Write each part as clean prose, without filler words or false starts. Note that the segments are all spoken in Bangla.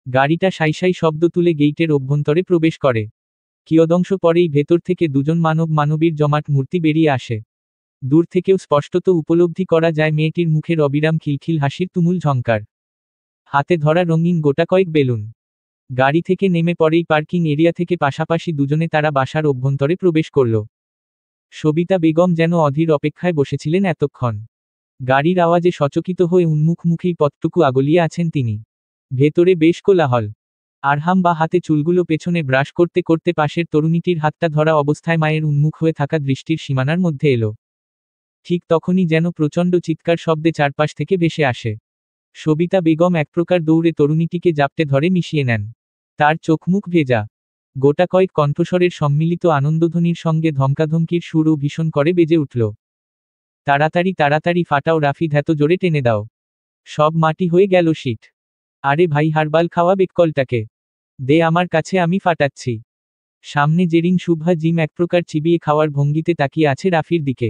গাড়িটা সাই সাই শব্দ তুলে গেইটের অভ্যন্তরে প্রবেশ করে। কিয়দংশ পরেই ভেতর থেকে দুজন মানবীর জমাট মূর্তি বেরিয়ে আসে। দূর থেকেও স্পষ্টত উপলব্ধি করা যায় মেয়েটির মুখের অবিরাম খিলখিল হাসির তুমুল ঝংকার। হাতে ধরা রঙিন গোটা কয়েক বেলুন। গাড়ি থেকে নেমে পরেই পার্কিং এরিয়া থেকে পাশাপাশি দুজনে তারা বাসার অভ্যন্তরে প্রবেশ করল। সবিতা বেগম যেন অধীর অপেক্ষায় বসেছিলেন এতক্ষণ। গাড়ির আওয়াজে সচকিত হয়ে উন্মুখ মুখেই পথটুকু আগলিয়ে আছেন তিনি। ভেতরে বেশ কোলাহল। আরহাম বা হাতে চুলগুলো পেছনে ব্রাশ করতে করতে পাশের তরুণীটির হাতটা ধরা অবস্থায় মায়ের উন্মুখ হয়ে থাকা দৃষ্টির সীমানার মধ্যে এলো। ঠিক তখনই যেন প্রচণ্ড চিৎকার শব্দে চারপাশ থেকে ভেসে আসে। সবিতা বেগম এক প্রকার দৌড়ে তরুণীটিকে জাপটে ধরে মিশিয়ে নেন। তার চোখমুখ ভেজা। গোটা কয়েক কণ্ঠস্বরের সম্মিলিত আনন্দধ্বনির সঙ্গে ধমকাধমকির সুরও ভীষণ করে বেজে উঠল। তাড়াতাড়ি তাড়াতাড়ি ফাটাও রাফিদ, এত জোরে টেনে দাও, সব মাটি হয়ে গেল শীট। আরে ভাই, হারবাল খাওয়া বেককলটাকে দে আমার কাছে, আমি ফাটাচ্ছি। সামনে জেরিন শুভা জিম এক প্রকার চিবিয়ে খাওয়ার ভঙ্গিতে তাকিয়ে আছে রাফির দিকে।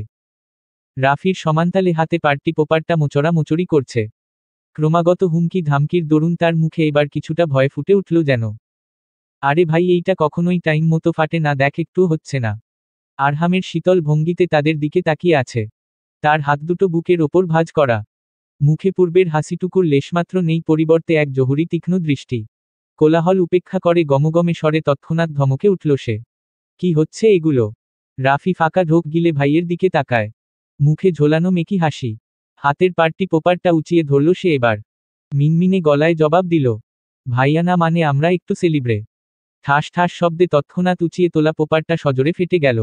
রাফির সমান্তালে হাতে পার্টি পোপারটা মোচড়া মোচড়ি করছে। ক্রমাগত হুমকি ধামকির দরুন তার মুখে এবার কিছুটা ভয় ফুটে উঠল যেন। আরে ভাই, এইটা কখনোই টাইম মতো ফাটে না, দেখ একটু হচ্ছে না। আরহামের শীতল ভঙ্গিতে তাদের দিকে তাকিয়ে আছে। তার হাত দুটো বুকের ওপর ভাঁজ করা। মুখে পূর্বের হাসিটুকুর লেশমাত্র নেই, পরিবর্তে এক জহুরি তীক্ষ্ণ দৃষ্টি। কোলাহল উপেক্ষা করে গমগমে স্বরে তৎক্ষণাৎ ধমকে উঠল সে। কি হচ্ছে এগুলো? রাফি ফাঁকা ঢোক গিলে ভাইয়ের দিকে তাকায়। মুখে ঝোলানো মেকি হাসি। হাতের পার্টি পোপারটা উঁচিয়ে ধরল সে এবার। মিনমিনে গলায় জবাব দিল, ভাইয়া না মানে আমরা একটু সেলিব্রে। ঠাস ঠাস শব্দে তৎক্ষণাৎ উঁচিয়ে তোলা পোপারটা সজোরে ফেটে গেল।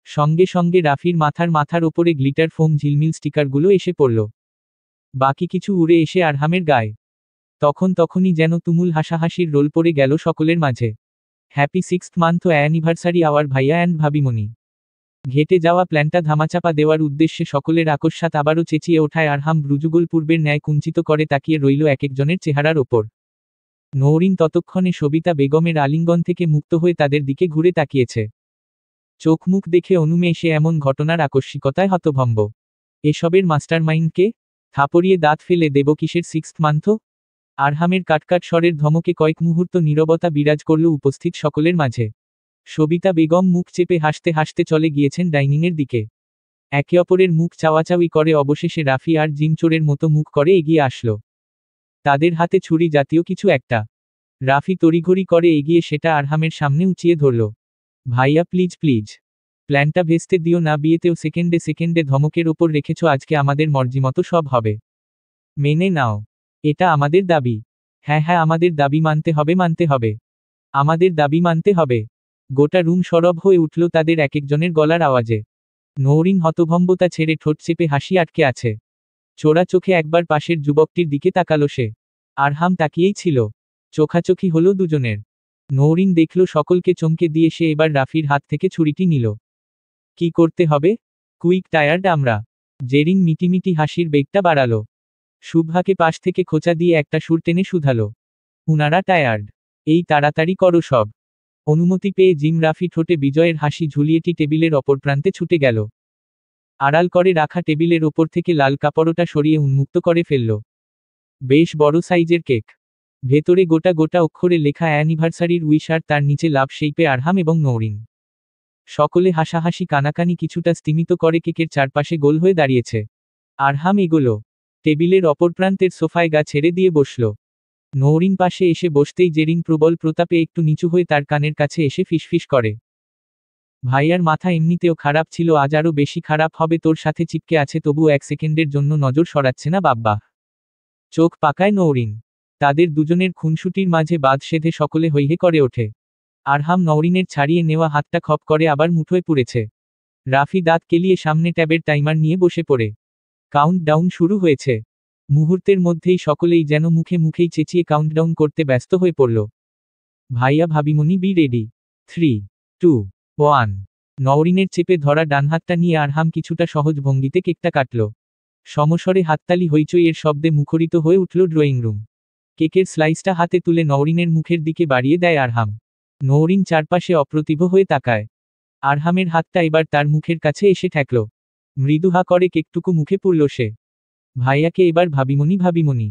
সঙ্গে সঙ্গে রাফির মাথার ওপরে গ্লিটার ফোম ঝিলমিল স্টিকারগুলো এসে পড়ল। বাকি কিছু উড়ে এসে আরহামের গায়ে। তখনই যেন তুমুল হাসাহাসির রোল পড়ে গেল সকলের মাঝে। Happy 6th month anniversary our ভাইয়া অ্যান্ড ভাবিমণি। ঘেটে যাওয়া প্ল্যানটা ধামাচাপা দেওয়ার উদ্দেশ্যে সকলের আকস্মাত আবারও চেঁচিয়ে ওঠায় আরহাম ব্রুজুগোল পূর্বের ন্যায় কুঞ্চিত করে তাকিয়ে রইল এক একজনের চেহারার ওপর। নওরিন ততক্ষণে সবিতা বেগমের আলিঙ্গন থেকে মুক্ত হয়ে তাদের দিকে ঘুরে তাকিয়েছে। চোখ মুখ দেখে অনুমেষে এমন ঘটনার আকস্মিকতায় হতভম্ব। এসবের মাস্টারমাইন্ডকে থাপড়িয়ে দাঁত ফেলে দেব কিসের 6th মান্থ? আরহামের কাটকাট স্বরের ধমকে কয়েক মুহূর্ত নীরবতা বিরাজ করল উপস্থিত সকলের মাঝে। সবিতা বেগম মুখ চেপে হাসতে হাসতে চলে গিয়েছেন ডাইনিংয়ের দিকে। একে অপরের মুখ চাওয়াচাওয়ি করে অবশেষে রাফি আর জিম চোরের মতো মুখ করে এগিয়ে আসলো। তাদের হাতে ছুরি জাতীয় কিছু একটা। রাফি তড়িঘড়ি করে এগিয়ে সেটা আরহামের সামনে উঁচিয়ে ধরল। ভাইয়া প্লিজ প্লিজ, প্ল্যানটা ভেস্তে দিও না, বিয়েতেও সেকেন্ডে সেকেন্ডে ধমকের ওপর রেখেছ, আজকে আমাদের মর্জিমতো সব হবে। মেনে নাও, এটা আমাদের দাবি। হ্যাঁ হ্যাঁ, আমাদের দাবি মানতে হবে, মানতে হবে, আমাদের দাবি মানতে হবে। গোটা রুম সরব হয়ে উঠল তাদের এক একজনের গলার আওয়াজে। নওরিন হতভম্বতা ছেড়ে ঠোঁট চেপে হাসি আটকে আছে। চোরা চোখে একবার পাশের যুবকটির দিকে তাকালো সে। আরহাম তাকিয়েই ছিল। চোখাচোখি হলো দুজনের। নওরিন দেখল সকলকে চমকে দিয়ে সে এবার রাফির হাত থেকে ছুরিটি নিল। কি করতে হবে? কুইক টায়ার্ড আমরা। জেরিন মিটিমিটি হাসির বেগটা বাড়ালো। শুভ্রাকে পাশ থেকে খোঁচা দিয়ে একটা সুর টেনে শুধালো, উনারা টায়ার্ড, এই তাড়াতাড়ি করো সব। অনুমতি পেয়ে জিম রাফি ঠোঁটে বিজয়ের হাসি ঝুলিয়েটি টেবিলের অপর প্রান্তে ছুটে গেল। আড়াল করে রাখা টেবিলের ওপর থেকে লাল কাপড়টা সরিয়ে উন্মুক্ত করে ফেলল। বেশ বড় সাইজের কেক। ভেতরে গোটা গোটা অক্ষরে লেখা অ্যানিভার্সারির উইশ আর তার নিচে লাভ শেইপে আরহাম এবং নওরিন। সকলে হাসাহাসি কানাকানি কিছুটা স্তিমিত করে কেকের চারপাশে গোল হয়ে দাঁড়িয়েছে। আরহাম এগোলো। টেবিলের অপর প্রান্তের সোফায় গা ছেড়ে দিয়ে বসল। নওরিন পাশে এসে বসতেই জেরিন প্রবল প্রতাপে একটু নিচু হয়ে তার কানের কাছে এসে ফিসফিস করে, ভাইয়ার মাথা এমনিতেও খারাপ ছিল, আজ আরও বেশি খারাপ হবে, তোর সাথে চিপকে আছে তবু এক সেকেন্ডের জন্য নজর সরাচ্ছে না বাব্বা। চোখ পাকায় নওরিন। তাদের দুজনের খুনসুটির মাঝে বাদ সেধে সকলে হৈহে করে ওঠে। আরহাম নওরিনের ছাড়িয়ে নেওয়া হাতটা খপ করে আবার মুঠোয় পুড়েছে। রাফি দাঁত কেলিয়ে সামনে ট্যাবের টাইমার নিয়ে বসে পড়ে। কাউন্ট ডাউন শুরু হয়েছে। মুহূর্তের মধ্যেই সকলেই যেন মুখে মুখেই চেঁচিয়ে কাউন্টডাউন করতে ব্যস্ত হয়ে পড়ল। ভাইয়া ভাবিমণি বি রেডি, 3, 2, 1। নওরিনের চেপে ধরা ডানহাতটা নিয়ে আরহাম কিছুটা সহজ ভঙ্গিতে কেকটা কাটল। সমস্বরে হাততালি হইচইয়ের শব্দে মুখরিত হয়ে উঠল ড্রয়িং রুম। কেকের স্লাইসটা হাতে তুলে নওরিনের মুখের দিকে বাড়িয়ে দেয় আরহাম। নওরিন চারপাশে অপ্রতিভ হয়ে তাকায়। আরহামের হাতটা এবার তার মুখের কাছে এসে ঠেকল। মৃদু হা করে কেকটুকু মুখে পুরল সে। ভাইয়াকে এবার ভাবিমণি ভাবিমণি।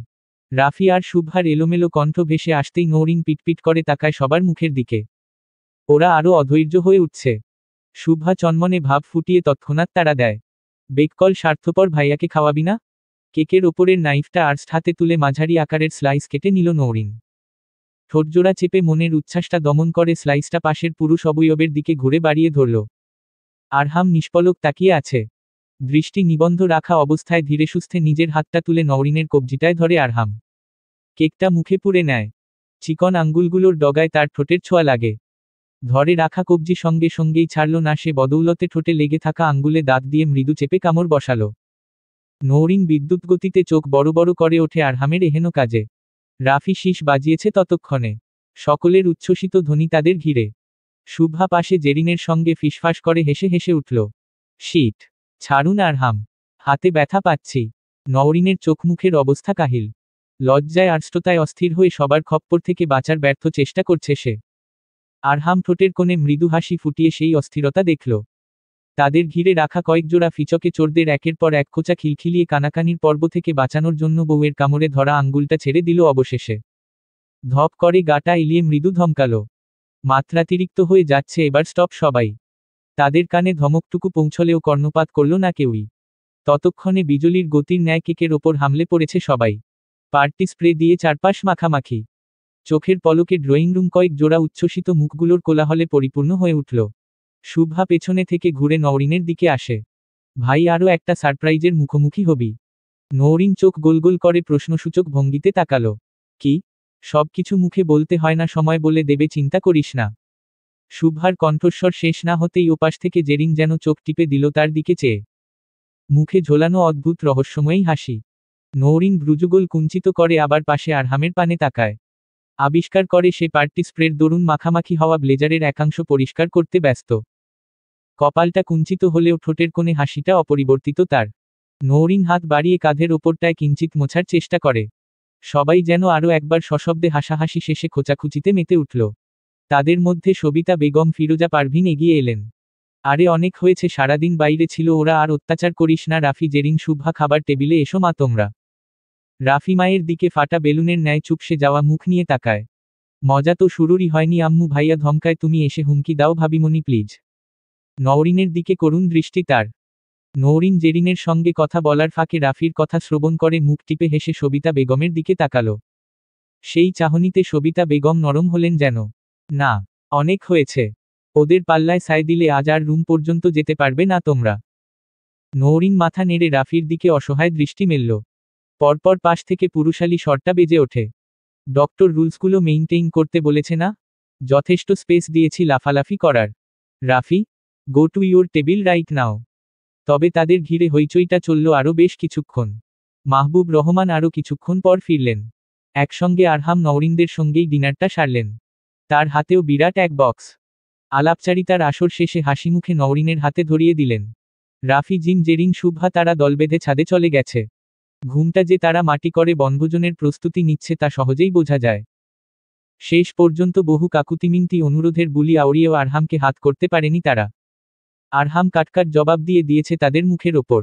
রাফি আর শুভ্রার এলোমেলো কণ্ঠ ভেসে আসতেই নৌরিন পিটপিট করে তাকায় সবার মুখের দিকে। ওরা আরও অধৈর্য হয়ে উঠছে। শুভ্রা চনমনে ভাব ফুটিয়ে তৎক্ষণাৎ তাড়া দেয়। বেককল স্বার্থপর ভাইয়াকে খাওয়াবি না? কেকের ওপরের নাইফটা আর্স্ট হাতে তুলে মাঝারি আকারের স্লাইস কেটে নিল নৌরিন। ঠোঁটজোড়া চেপে মনের উচ্ছ্বাসটা দমন করে স্লাইসটা পাশের পুরুষ অবয়বের দিকে ঘুরে বাড়িয়ে ধরল। আরহাম নিষ্পলক তাকিয়ে আছে। দৃষ্টি নিবন্ধ রাখা অবস্থায় ধীরে সুস্থে নিজের হাতটা তুলে নওরিনের কবজিটায় ধরে আরহাম। কেকটা মুখে পুরে নেয়। চিকন আঙ্গুলগুলোর ডগায় তার ঠোঁটের ছোঁয়া লাগে। ধরে রাখা কবজি সঙ্গে সঙ্গেই ছাড়ল না, সে বদৌলতে ঠোঁটে লেগে থাকা আঙ্গুলে দাঁত দিয়ে মৃদু চেপে কামড় বসালো। নওরিন বিদ্যুৎ গতিতে চোখ বড় বড় করে ওঠে আরহামের এহেন কাজে। রাফি শীষ বাজিয়েছে ততক্ষণে। সকলের উচ্ছ্বসিত ধ্বনি তাদের ঘিরে। শুভ্রা পাশে জেরিনের সঙ্গে ফিসফাস করে হেসে হেসে উঠল। শিট! ছাড়ুন আরহাম, হাতে ব্যথা পাচ্ছি। নওরিনের চোখ মুখের অবস্থা কাহিল। লজ্জায় আড়ষ্টতায় অস্থির হয়ে সবার খপ্পর থেকে বাঁচার ব্যর্থ চেষ্টা করছে সে। আরহাম ঠোঁটের কোণে মৃদু হাসি ফুটিয়ে সেই অস্থিরতা দেখল। তাদের ঘিরে রাখা কয়েকজোড়া ফিচকে চোরদের একের পর এক খোঁচা খিলখিলিয়ে কানাকানির পর্ব থেকে বাঁচানোর জন্য বউয়ের কামড়ে ধরা আঙ্গুলটা ছেড়ে দিল অবশেষে। ধপ করে গাটা এলিয়ে মৃদু ধমকালো। মাত্রাতিরিক্ত হয়ে যাচ্ছে, এবার স্টপ সবাই। তাদের কানে ধমকটুকু পৌঁছলেও কর্ণপাত করল না কেউই। ততক্ষণে বিজলির গতির ন্যায় কেকের ওপর হামলে পড়েছে সবাই। পার্টি স্প্রে দিয়ে চারপাশ মাখামাখি। চোখের পলকে ড্রয়িং রুম কয়েক জোড়া উচ্ছ্বসিত মুখগুলোর কোলাহলে পরিপূর্ণ হয়ে উঠল। শুভ্রা পেছনে থেকে ঘুরে নওরিনের দিকে আসে। ভাই, আরও একটা সারপ্রাইজের মুখোমুখি হবি। নওরিন চোখ গোল গোল করে প্রশ্নসূচক ভঙ্গিতে তাকালো। কি? সবকিছু মুখে বলতে হয় না, সময় বলে দেবে, চিন্তা করিস না। শুভ্রার কণ্ঠস্বর শেষ না হতেই ওপাশ থেকে জেরিন যেন চোখ টিপে দিল তার দিকে চেয়ে। মুখে ঝোলানো অদ্ভুত রহস্যময়ী হাসি। নওরিন ভ্রুযুগল কুঞ্চিত করে আবার পাশে আরহামের পানে তাকায়। আবিষ্কার করে সে পার্টি স্প্রের দরুন মাখামাখি হওয়া ব্লেজারের একাংশ পরিষ্কার করতে ব্যস্ত। কপালটা কুঞ্চিত হলেও ঠোঁটের কোণে হাসিটা অপরিবর্তিত তার। নওরিন হাত বাড়িয়ে কাঁধের ওপরটায় কিঞ্চিত মোছার চেষ্টা করে। সবাই যেন আরও একবার সশব্দে হাসাহাসি শেষে খোঁচাখুচিতে মেতে উঠল। তাদের মধ্যে সবিতা বেগম ফিরোজা পারভিন এগিয়ে এলেন। আরে অনেক হয়েছে, সারাদিন বাইরে ছিল ওরা, আর অত্যাচার করিস না। রাফি, জেরিন, শুভ্রা, খাবার টেবিলে এসো মা তোমরা। রাফি মায়ের দিকে ফাটা বেলুনের ন্যায় চুপসে যাওয়া মুখ নিয়ে তাকায়। মজা তো শুরুরই হয়নি আম্মু, ভাইয়া ধমকায়, তুমি এসে হুমকি দাও ভাবিমণি প্লিজ। নওরিনের দিকে করুণ দৃষ্টি তার। নওরিন জেরিনের সঙ্গে কথা বলার ফাঁকে রাফির কথা শ্রবণ করে মুখ টিপে হেসে সবিতা বেগমের দিকে তাকালো। সেই চাহনিতে সবিতা বেগম নরম হলেন যেন। না, অনেক হয়েছে। ওদের পাল্লায় সায় দিলে আজ আর রুম পর্যন্ত যেতে পারবে না তোমরা। নওরিন মাথা নেড়ে রাফির দিকে অসহায় দৃষ্টি মেলল। পরপর পাশ থেকে পুরুষালী স্বরটা বেজে ওঠে। ডক্টর রুলসগুলো মেইনটেইন করতে বলেছে না? যথেষ্ট স্পেস দিয়েছি লাফালাফি করার। Rafi, go to your table right now. তবে তাদের ঘিরে হইচইটা চলল আরও বেশ কিছুক্ষণ। মাহবুব রহমান আরও কিছুক্ষণ পর ফিরলেন। একসঙ্গে আরহাম নওরিনদের সঙ্গেই ডিনারটা সারলেন। তার হাতেও বিরাট এক বক্স। আলাপচারিতার আসর শেষে হাসিমুখে নওরিনের হাতে ধরিয়ে দিলেন। রাফি, জিম, জেরিন, শুভ্রা তারা দলবেঁধে ছাদে চলে গেছে। ঘুমটা যে তারা মাটি করে বনভোজনের প্রস্তুতি নিচ্ছে তা সহজেই বোঝা যায়। শেষ পর্যন্ত বহু কাকুতিমিনতি অনুরোধের বুলি আওড়িয়েও আরহামকে হাত করতে পারেনি তারা। আরহাম কাটকাট জবাব দিয়ে দিয়েছে তাদের মুখের ওপর।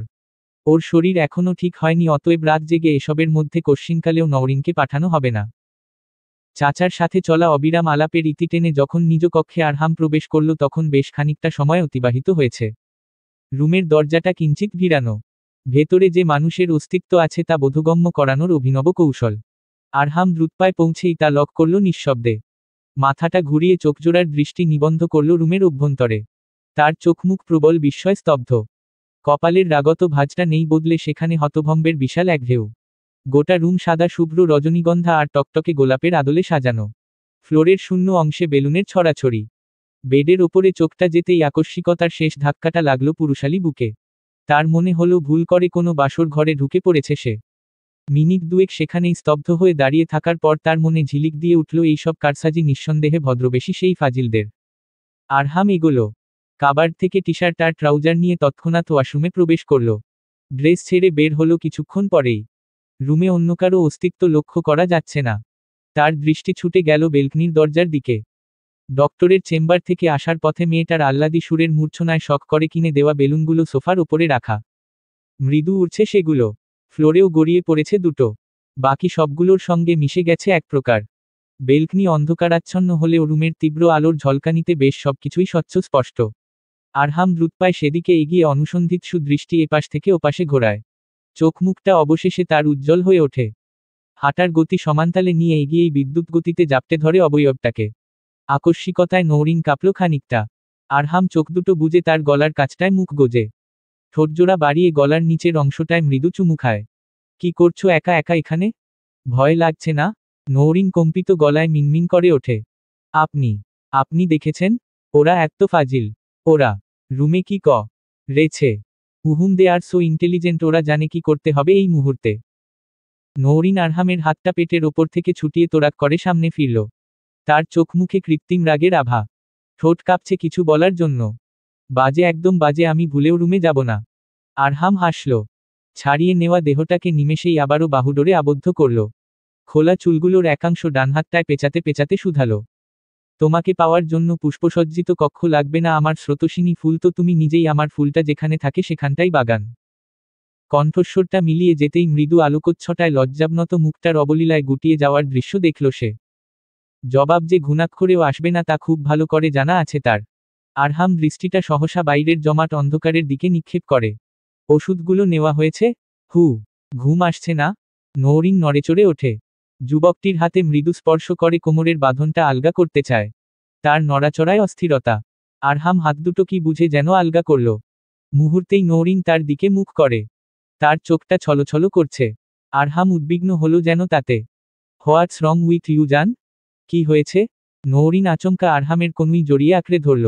ওর শরীর এখনও ঠিক হয়নি, অতএব রাত জেগে এসবের মধ্যে কশ্চিনকালেও নওরিনকে পাঠানো হবে না। চাচার সাথে চলা অবিরাম আলাপের ইতি টেনে যখন নিজ কক্ষে আরহাম প্রবেশ করল তখন বেশ খানিকটা সময় অতিবাহিত হয়েছে। রুমের দরজাটা কিঞ্চিত ভিড়ানো। ভেতরে যে মানুষের অস্তিত্ব আছে তা বোধগম্য করানোর অভিনব কৌশল। আরহাম দ্রুতপায়ে পৌঁছেই তা লক করল নিঃশব্দে। মাথাটা ঘুরিয়ে চোখজোড়ার দৃষ্টি নিবন্ধ করল রুমের অভ্যন্তরে। তার চোখমুখ প্রবল বিস্ময় স্তব্ধ। কপালের রাগত ভাঁজটা নেই বদলে সেখানে হতভম্বের বিশাল এক ঢেউ। গোটা রুম সাদা শুভ্র রজনীগন্ধা আর টকটকে গোলাপের আদলে সাজানো। ফ্লোরের শূন্য অংশে বেলুনের ছড়াছড়ি। বেডের ওপরে চোখটা যেতেই আকস্মিকতার শেষ ধাক্কাটা লাগল পুরুষালী বুকে। তার মনে হলো ভুল করে কোনো বাসর ঘরে ঢুকে পড়েছে সে। মিনিট দুয়েক সেখানেই স্তব্ধ হয়ে দাঁড়িয়ে থাকার পর তার মনে ঝিলিক দিয়ে উঠল এইসব কারসাজি নিঃসন্দেহে ভদ্রবেশী সেই ফাজিলদের। আরহাম এগোলো। কাবার্ড থেকে টি শার্ট আর ট্রাউজার নিয়ে তৎক্ষণাৎ ওয়াশরুমে প্রবেশ করল। ড্রেস ছেড়ে বের হলো কিছুক্ষণ পরেই। রুমে অন্য কারো অস্তিত্ব লক্ষ্য করা যাচ্ছে না। তার দৃষ্টি ছুটে গেল বেলকনির দরজার দিকে। ডক্টরের চেম্বার থেকে আসার পথে মেয়েটার আহ্লাদি সুরের মূর্ছনায় শখ করে কিনে দেওয়া বেলুনগুলো সোফার ওপরে রাখা। মৃদু উড়ছে সেগুলো। ফ্লোরেও গড়িয়ে পড়েছে দুটো। বাকি সবগুলোর সঙ্গে মিশে গেছে এক প্রকার। বেলকনি অন্ধকারাচ্ছন্ন হলেও রুমের তীব্র আলোর ঝলকানিতে বেশ সবকিছুই স্বচ্ছ স্পষ্ট। আরহাম দ্রুত পায় সেদিকে এগিয়ে অনুসন্ধিৎসু দৃষ্টি এপাশ থেকে ওপাশে ঘোরায়। চোখ মুখটা অবশেষে তার উজ্জ্বল হয়ে ওঠে। হাঁটার গতি সমানতালে নিয়ে এগিয়েই বিদ্যুৎ গতিতে জাপটে ধরে অবয়বটাকে। আকস্মিকতায় নৌরিন কাঁপল খানিকটা। আরহাম চোখ দুটো বুজে তার গলার কাছটায় মুখ গোজে। ঠোঁটজোড়া বাড়িয়ে গলার নিচের অংশটায় মৃদু চুমু খায়। কি করছো একা একা এখানে? ভয় লাগছে না? নৌরিন কম্পিত গলায় মিনমিন করে ওঠে। আপনি আপনি দেখেছেন? ওরা এত ফাজিল। ওরা রুমে কি রেছে? দে আর সো ইন্টেলিজেন্ট, ওরা জানে কি করতে হবে এই মুহূর্তে। নৌরিন আরহামের হাতটা পেটের ওপর থেকে ছুটিয়ে তোড়াক করে সামনে ফিরল। তার চোখ মুখে কৃত্রিম রাগের আভা। ঠোঁট কাঁপছে কিছু বলার জন্য। বাজে, একদম বাজে, আমি ভুলেও রুমে যাব না। আরহাম হাসল। ছাড়িয়ে নেওয়া দেহটাকে নিমেষেই আবারও বাহুডোরে আবদ্ধ করল। খোলা চুলগুলোর একাংশ ডান হাতটায় পেঁচাতে পেঁচাতে শুধালো। তোমাকে পাওয়ার জন্য পুষ্পসজ্জিত কক্ষ লাগবে না আমার স্রোতস্বিনী ফুল তো তুমি নিজেই, আমার ফুলটা যেখানে থাকে সেখানটাই বাগান। কণ্ঠস্বরটা মিলিয়ে যেতেই মৃদু আলোকচ্ছটায় লজ্জাবনত মুখটার অবলীলায় গুটিয়ে যাওয়ার দৃশ্য দেখল সে। জবাব যে ঘুণাক্ষরেও আসবে না তা খুব ভালো করে জানা আছে তার। আরহাম দৃষ্টিটা সহসা বাইরের জমাট অন্ধকারের দিকে নিক্ষেপ করে। ওষুধগুলো নেওয়া হয়েছে? ঘুম আসছে না? নৌরিন নড়েচড়ে ওঠে। যুবকটির হাতে মৃদু স্পর্শ করে কোমরের বাঁধনটা আলগা করতে চায়। তার নড়াচড়ায় অস্থিরতা। আরহাম হাত দুটো কি বুঝে যেন আলগা করল। মুহূর্তেই নৌরিন তার দিকে মুখ করে। তার চোখটা ছলছল করছে। আরহাম উদ্বিগ্ন হলো যেন তাতে। হোয়াটস রং উইথ ইউ জান? কি হয়েছে? নৌরিন আচমকা আরহামের কনুই জড়িয়ে আঁকড়ে ধরল।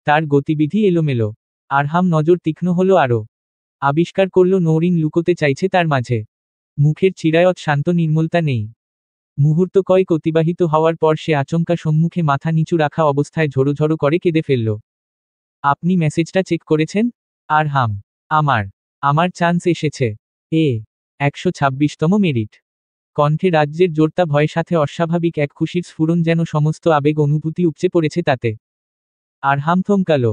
তার গতিবিধি এলোমেলো। আরহাম নজর তীক্ষ্ণ হলো আরও। আবিষ্কার করল নৌরিন লুকোতে চাইছে তার মাঝে। মুখের চিরায়ত শান্ত নির্মলতা নেই। মুহূর্ত কয়েক অতিবাহিত হওয়ার পর সে আচমকা সম্মুখে মাথা নিচু রাখা অবস্থায় ঝোড়ো করে কেঁদে ফেলল। আপনি মেসেজটা চেক করেছেন? আরহাম, আমার চান্স এসেছে। 126তম মেরিট। কণ্ঠে রাজ্যের জোরতা ভয় সাথে অস্বাভাবিক এক খুশির স্ফুরণ, যেন সমস্ত আবেগ অনুভূতি উপচে পড়েছে তাতে। আরহাম থমকাল।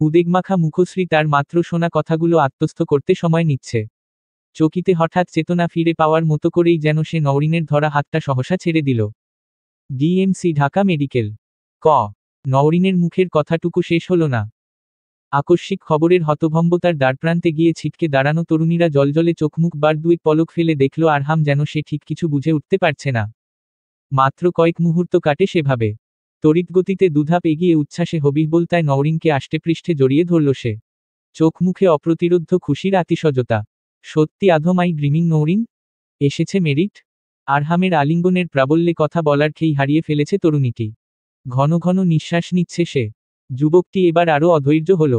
উদ্বেগমাখা মুখশ্রী তার মাত্র শোনা কথাগুলো আত্মস্থ করতে সময় নিচ্ছে। চকিতে হঠাৎ চেতনা ফিরে পাওয়ার মতো করেই যেন সে নৌরিনের ধরা হাতটা সহসা ছেড়ে দিল। DMC Dhaka medical. নৌরিনের মুখের কথাটুকু শেষ হলো না। আকস্মিক খবরের হতভম্বতার দ্বারপ্রান্তে গিয়ে ছিটকে দাঁড়ানো তরুণীরা জলজলে চোখমুখ বার দুয়েক পলক ফেলে দেখল আরহাম যেন সে ঠিক কিছু বুঝে উঠতে পারছে না। মাত্র কয়েক মুহূর্ত কাটে সেভাবে। তড়িৎগতিতে দুধাপ এগিয়ে উচ্ছ্বাসে হবিহবলতায় নৌরিনকে আষ্টেপৃষ্ঠে জড়িয়ে ধরল সে। চোখ মুখে অপ্রতিরোধ্য খুশির আতিশয্যতা। সত্যি আধমাই ড্রিমিং নৌরিন? এসেছে মেরিট? আরহামের আলিঙ্গনের প্রাবল্যে কথা বলার খেই হারিয়ে ফেলেছে তরুণীটি। ঘন ঘন নিঃশ্বাস নিচ্ছে সে। যুবকটি এবার আরও অধৈর্য হল।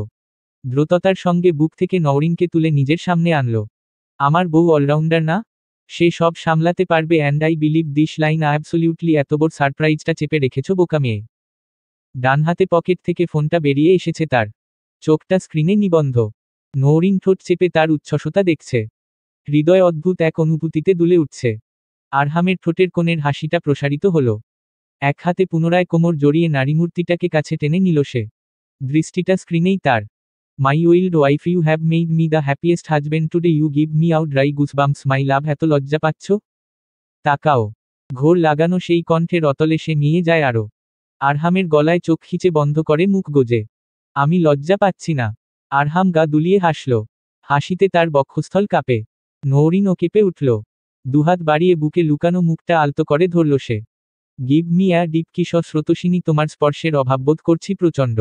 দ্রুততার সঙ্গে বুক থেকে নৌরিনকে তুলে নিজের সামনে আনল। আমার বউ অলরাউন্ডার না? সে সব সামলাতে পারবে, and I believe this line absolutely. এত বড় সারপ্রাইজটা চেপে রেখেছ বোকা মেয়ে। ডান হাতে পকেট থেকে ফোনটা বেরিয়ে এসেছে তার। চোখটা স্ক্রিনে নিবন্ধ। নৌরিন ঠোঁট চেপে তার উচ্ছ্বসতা দেখছে। হৃদয় অদ্ভুত এক অনুভূতিতে দুলে উঠছে। আরহামের ঠোঁটের কোণের হাসিটা প্রসারিত হল। এক হাতে পুনরায় কোমর জড়িয়ে নারীমূর্তিটাকে কাছে টেনে নিল সে। দৃষ্টিটা স্ক্রিনেই তার। My wild wife, you have made me the happiest husband today, you give me out dry goosebumps my love. এত লজ্জা পাচ্ছ? তাকাও। ঘোর লাগানো সেই কণ্ঠের অতলে সে মিয়ে যায় আরও। আরহামের গলায় চোখ খিচে বন্ধ করে মুখ গোজে। আমি লজ্জা পাচ্ছি না। আরহাম গা দুলিয়ে হাসল। হাসিতে তার বক্ষস্থল কাঁপে। নৌরিনও কেঁপে উঠল। দুহাত বাড়িয়ে বুকে লুকানো মুখটা আলতো করে ধরল সে। Give me a deep kiss, Srotoswini, তোমার স্পর্শের অভাববোধ করছি প্রচণ্ড।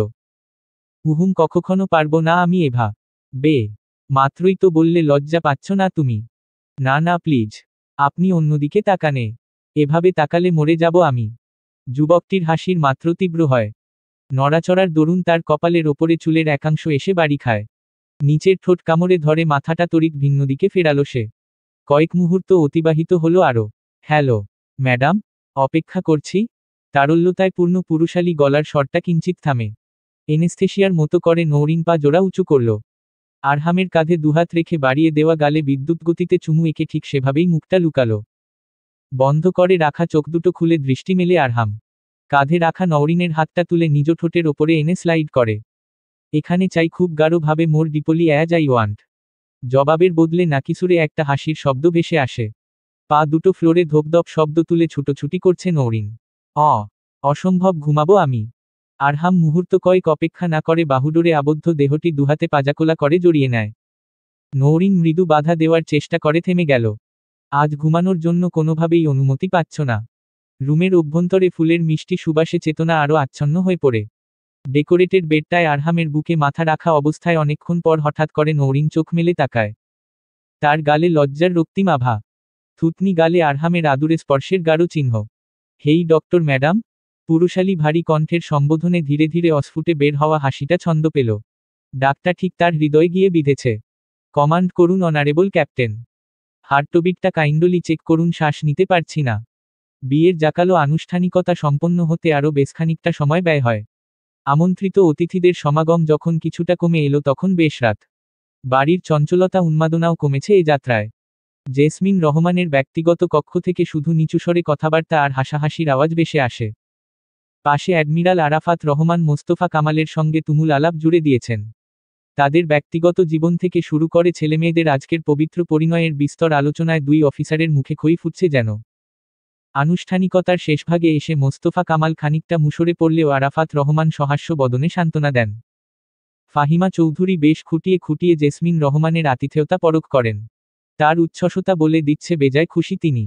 কখনো পারবো না আমি এভা। মাত্রই তো বললে লজ্জা পাচ্ছ না তুমি। না প্লিজ। আপনি অন্যদিকে তাকানে। এভাবে তাকালে মরে যাব আমি। যুবকটির হাসির মাত্র তীব্র হয়। নড়াচড়ার দরুন তার কপালের ওপরে চুলের একাংশ এসে বাড়ি খায়। নিচের ঠোঁট কামড়ে ধরে মাথাটা তড়িৎ ভিন্ন দিকে ফেরালো সে। কয়েক মুহূর্ত অতিবাহিত হলো আরও। হ্যালো ম্যাডাম, অপেক্ষা করছি। তারল্যতায় পূর্ণ পুরুষালী গলার স্বরটা কিঞ্চিত থামে। এনেস্থেশিয়ার মতো করে নৌরিন পা জোড়া উঁচু করল। আরহামের কাঁধে দুহাত রেখে বাড়িয়ে দেওয়া গালে বিদ্যুৎ গতিতে চুমু এঁকে ঠিক সেভাবেই মুখটা লুকালো। বন্ধ করে রাখা চোখ দুটো খুলে দৃষ্টি মেলে আরহাম। কাঁধে রাখা নৌরিনের হাতটা তুলে নিজ ঠোঁটের ওপরে এনে স্লাইড করে। এখানে চাই খুব গাঢ়ভাবে, মোর ডিপলি অ্যাজ আই ওয়ান্ট। জবাবের বদলে নাকিসুরে একটা হাসির শব্দ ভেসে আসে। পা দুটো ফ্লোরে ধোপধপ শব্দ তুলে ছুটোছুটি করছে নৌরিন। অসম্ভব, ঘুমাবো আমি। আরহাম মুহূর্ত কয়েক অপেক্ষা না করে বাহুডোরে আবদ্ধ দেহটি দুহাতে পাজাকোলা করে জড়িয়ে নেয়। নৌরিন মৃদু বাধা দেওয়ার চেষ্টা করে থেমে গেল। আজ ঘুমানোর জন্য কোনোভাবেই অনুমতি পাচ্ছ না। রুমের অভ্যন্তরে ফুলের মিষ্টি সুবাসে চেতনা আরও আচ্ছন্ন হয়ে পড়ে। ডেকোরেটেড বেডটায় আরহামের বুকে মাথা রাখা অবস্থায় অনেকক্ষণ পর হঠাৎ করে নৌরিন চোখ মেলে তাকায়। তার গালে লজ্জার রক্তিম আভা। থুতনি গালে আরহামের আদুরে স্পর্শের গাঢ় চিহ্ন। হেই ডক্টর ম্যাডাম। পুরুষালী ভারী কণ্ঠের সম্বোধনে ধীরে ধীরে অস্ফুটে বের হওয়া হাসিটা ছন্দ পেল। ডাকটা ঠিক তার হৃদয়ে গিয়ে বিঁধেছে। কমান্ড করুন অনারেবল ক্যাপ্টেন। হার্টবিটটা কাইন্ডলি চেক করুন, শ্বাস নিতে পারছি না। বিয়ের জাকালো আনুষ্ঠানিকতা সম্পন্ন হতে আরও বেশ খানিকটা সময় ব্যয় হয়। আমন্ত্রিত অতিথিদের সমাগম যখন কিছুটা কমে এলো তখন বেশ রাত। বাড়ির চঞ্চলতা উন্মাদনাও কমেছে এ যাত্রায়। জেসমিন রহমানের ব্যক্তিগত কক্ষ থেকে শুধু নিচুস্বরে কথাবার্তা আর হাসাহাসির আওয়াজ ভেসে আসে। পাশে অ্যাডমিরাল আরাফাত রহমান মোস্তফা কামালের সঙ্গে তুমুল আলাপ জুড়ে দিয়েছেন। তাদের ব্যক্তিগত জীবন থেকে শুরু করে ছেলেমেয়েদের আজকের পবিত্র পরিণয়ের বিস্তর আলোচনায় দুই অফিসারের মুখে খই ফুটছে যেন। আনুষ্ঠানিকতার শেষভাগে এসে মোস্তফা কামাল খানিকটা মুষড়ে পড়লেও আরাফাত রহমান সহাস্য বদনে সান্ত্বনা দেন। ফাহিমা চৌধুরী বেশ খুঁটিয়ে খুঁটিয়ে জেসমিন রহমানের আতিথেয়তা পরখ করেন। তার উচ্ছ্বসতা বলে দিচ্ছে বেজায় খুশি তিনি।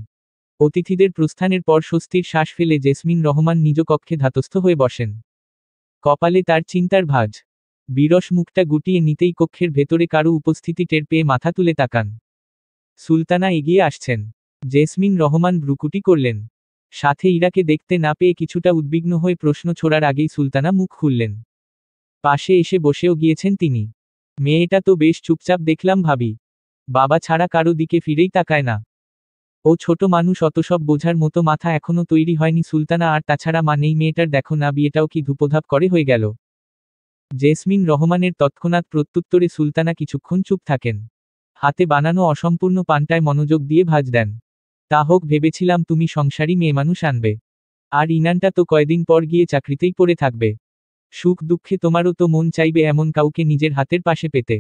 অতিথিদের প্রস্থানের পর স্বস্তির শ্বাস ফেলে জেসমিন রহমান নিজ কক্ষে ধাতস্থ হয়ে বসেন। কপালে তার চিন্তার ভাঁজ। বিরস মুখটা গুটিয়ে নিতেই কক্ষের ভেতরে কারো উপস্থিতি টের পেয়ে মাথা তুলে তাকান। সুলতানা এগিয়ে আসছেন। জেসমিন রহমান ভ্রুকুটি করলেন। সাথে ইরাকে দেখতে না পেয়ে কিছুটা উদ্বিগ্ন হয়ে প্রশ্ন ছোড়ার আগেই সুলতানা মুখ খুললেন। পাশে এসে বসেও গিয়েছেন তিনি। মেয়েটা তো বেশ চুপচাপ দেখলাম ভাবি। বাবা ছাড়া কারো দিকে ফিরেই তাকায় না। ও ছোট মানুষ, অত সব বোঝার মতো মাথা এখনো তৈরি হয়নি সুলতানা, আর তাছাড়া মা নেই মেয়েটার, দেখো না বিয়েটাও কি ধুপোধাপ করে হয়ে গেল। জেসমিন রহমানের তৎক্ষণাৎ প্রত্যুত্তরে সুলতানা কিছুক্ষণ চুপ থাকেন। হাতে বানানো অসম্পূর্ণ পানটায় মনোযোগ দিয়ে ভাঁজ দেন। তা হোক, ভেবেছিলাম তুমি সংসারী মেয়েমানুষ আনবে। আর ইনানটা তো কয়দিন পর গিয়ে চাকরিতেই পড়ে থাকবে। সুখ দুঃখে তোমারও তো মন চাইবে এমন কাউকে নিজের হাতের পাশে পেতে।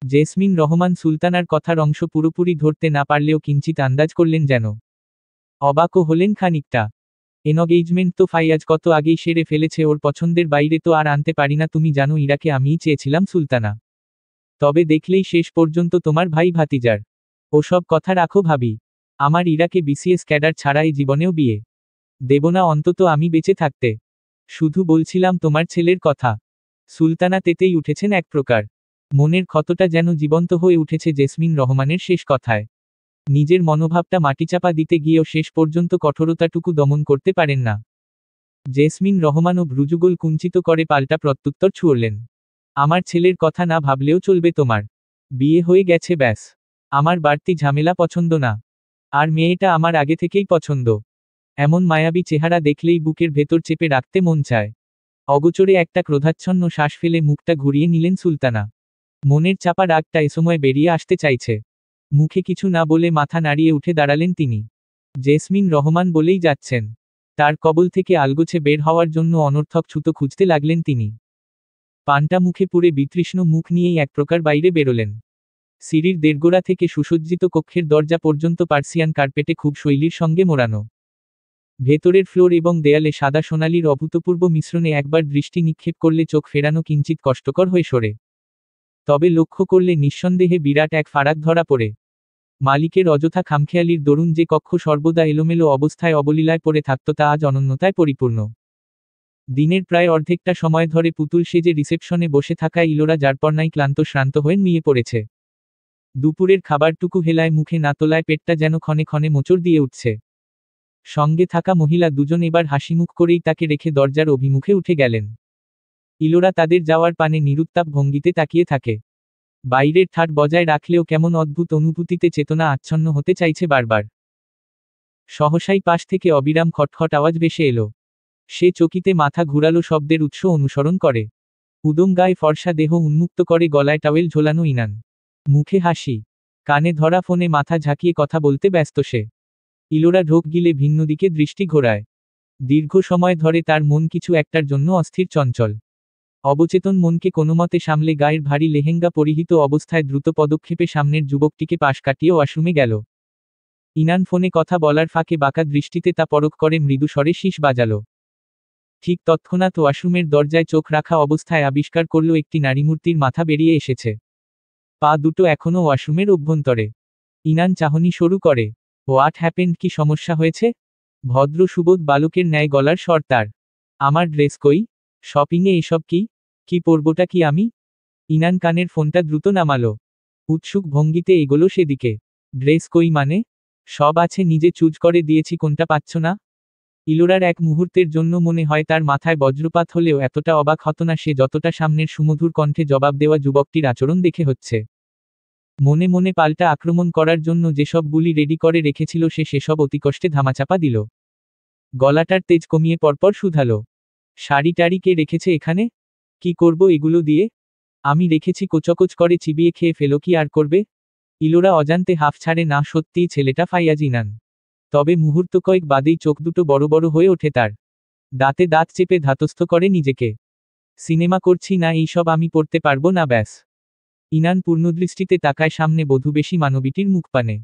জেসমিন রহমান সুলতানার কথার অংশ পুরোপুরি ধরতে না পারলেও কিঞ্চিত আন্দাজ করলেন যেন। অবাকও হলেন খানিকটা। এনগেজমেন্ট তো ফাইয়াজ কত আগেই সেরে ফেলেছে, ওর পছন্দের বাইরে তো আর আনতে পারি না। তুমি জানো ইরাকে আমিই চেয়েছিলাম সুলতানা। তবে দেখলেই শেষ পর্যন্ত তোমার ভাই ভাতিজার। ওসব কথা রাখো ভাবি। আমার ইরাকে বিসিএস ক্যাডার ছাড়া এই জীবনেও বিয়ে দেব না, অন্তত আমি বেঁচে থাকতে। শুধু বলছিলাম তোমার ছেলের কথা। সুলতানা তেতেই উঠেছেন এক প্রকার। মনের ক্ষতটা যেন জীবন্ত হয়ে উঠেছে জেসমিন রহমানের শেষ কথায়। নিজের মনোভাবটা মাটিচাপা দিতে গিয়েও শেষ পর্যন্ত কঠোরতাটুকু দমন করতে পারেন না। জেসমিন রহমানও ভ্রুযুগল কুঞ্চিত করে পাল্টা প্রত্যুত্তর ছুড়লেন। আমার ছেলের কথা না ভাবলেও চলবে তোমার। বিয়ে হয়ে গেছে ব্যাস। আমার বাড়তি ঝামেলা পছন্দ না। আর মেয়েটা আমার আগে থেকেই পছন্দ। এমন মায়াবী চেহারা দেখলেই বুকের ভেতর চেপে রাখতে মন চায়। অগোচরে একটা ক্রোধাচ্ছন্ন শ্বাস ফেলে মুখটা ঘুরিয়ে নিলেন সুলতানা। মনের চাপা রাগটা এসময় বেরিয়ে আসতে চাইছে। মুখে কিছু না বলে মাথা নাড়িয়ে উঠে দাঁড়ালেন তিনি। জেসমিন রহমান বলেই যাচ্ছেন। তার কবল থেকে আলগোছে বের হওয়ার জন্য অনর্থক ছুতো খুঁজতে লাগলেন তিনি। পানটা মুখে পুরে বিতৃষ্ণ মুখ নিয়েই এক প্রকার বাইরে বেরোলেন। সিঁড়ির দেড়গোড়া থেকে সুসজ্জিত কক্ষের দরজা পর্যন্ত পার্সিয়ান কার্পেটে খুব শৈলীর সঙ্গে মোড়ানো। ভেতরের ফ্লোর এবং দেয়ালে সাদা সোনালির অভূতপূর্ব মিশ্রণে একবার দৃষ্টি নিক্ষেপ করলে চোখ ফেরানো কিঞ্চিত কষ্টকর হয়ে সরে। তবে লক্ষ্য করলে নিঃসন্দেহে বিরাট এক ফারাক ধরা পড়ে। মালিকের অযথা খামখেয়ালির দরুন যে কক্ষ সর্বদা এলোমেলো অবস্থায় অবলীলায় পড়ে থাকত তা আজ অনন্যতায় পরিপূর্ণ। দিনের প্রায় অর্ধেকটা সময় ধরে পুতুল সেজে রিসেপশনে বসে থাকা ইলোরা যারপরনাই ক্লান্ত শ্রান্ত হয়ে নুয়ে পড়েছে। দুপুরের খাবারটুকু হেলায় মুখে না তোলায় পেটটা যেন ক্ষণে ক্ষণে মোচড় দিয়ে উঠছে। সঙ্গে থাকা মহিলা দুজন এবার হাসিমুখ করেই তাকে রেখে দরজার অভিমুখে উঠে গেলেন। ইলোরা তাদের যাওয়ার পানে নিরুত্তাপ ভঙ্গিতে তাকিয়ে থাকে। বাইরের ঠাট বজায় রাখলেও কেমন অদ্ভুত অনুভূতিতে চেতনা আচ্ছন্ন হতে চাইছে বারবার। সহসাই পাশ থেকে অবিরাম খটখট আওয়াজ ভেসে এলো। সে চকিতে মাথা ঘুরালো, শব্দের উৎস অনুসরণ করে। উদম গায়ে ফর্সা দেহ উন্মুক্ত করে গলায় টাওয়েল ঝোলানো ইনান। মুখে হাসি। কানে ধরা ফোনে মাথা ঝাঁকিয়ে কথা বলতে ব্যস্ত সে। ইলোরা ঢোক গিলে ভিন্ন দিকে দৃষ্টি ঘোরায়। দীর্ঘ সময় ধরে তার মন কিছু একটার জন্য অস্থির চঞ্চল। অবচেতন মনকে কোনোমতে সামলে গায়ের ভারী লেহেঙ্গা পরিহিত অবস্থায় দ্রুত পদক্ষেপে সামনের যুবকটিকে পাশ কাটিয়ে ওয়াশরুমে গেল। ইনান ফোনে কথা বলার ফাঁকে বাঁকা দৃষ্টিতে তা পরখ করে মৃদু স্বরে শীষ বাজালো। ঠিক তৎক্ষণাৎ ওয়াশরুমের দরজায় চোখ রাখা অবস্থায় আবিষ্কার করল একটি নারীমূর্তির মাথা বেরিয়ে এসেছে। পা দুটো এখনও ওয়াশরুমের অভ্যন্তরে। ইনান চাহনি শুরু করে। হোয়াট হ্যাপেন্ড, কি সমস্যা হয়েছে? ভদ্র সুবোধ বালকের ন্যায় গলার স্বর তার। আমার ড্রেস কই? শপিংয়ে এসব কি? কি পরবটা কি আমি? ইনান কানের ফোনটা দ্রুত নামালো। উৎসুক ভঙ্গিতে এগোলো সেদিকে। ড্রেস কই মানে? সব আছে, নিজে চুজ করে দিয়েছি, কোনটা পাচ্ছ না? ইলোরার এক মুহূর্তের জন্য মনে হয় তার মাথায় বজ্রপাত হলেও এতটা অবাক হতো না সে যতটা সামনের সুমধুর কণ্ঠে জবাব দেওয়া যুবকটির আচরণ দেখে হচ্ছে। মনে মনে পাল্টা আক্রমণ করার জন্য যেসব বুলি রেডি করে রেখেছিল সে সেসব অতিকষ্টে ধামাচাপা দিল। গলাটার তেজ কমিয়ে পরপর শুধালো। শাড়ি টাড়ি কে রেখেছে এখানে? কি করব এগুলো দিয়ে? আমি রেখেছি, কোচকোচ করে চিবিয়ে খেয়ে ফেলো, কি আর করবে? ইলোরা অজান্তে হাফ ছাড়ে না, সত্যিই ছেলেটা ফাইয়াজ ইনান। তবে মুহূর্ত কয়েক বাদেই চোখ দুটো বড় বড় হয়ে ওঠে তার। দাঁতে দাঁত চেপে ধাতস্থ করে নিজেকে। সিনেমা করছি না, এইসব আমি পড়তে পারবো না, ব্যাস। ইনান পূর্ণদৃষ্টিতে তাকায় সামনে বধূবেশী মানবীটির মুখপানে।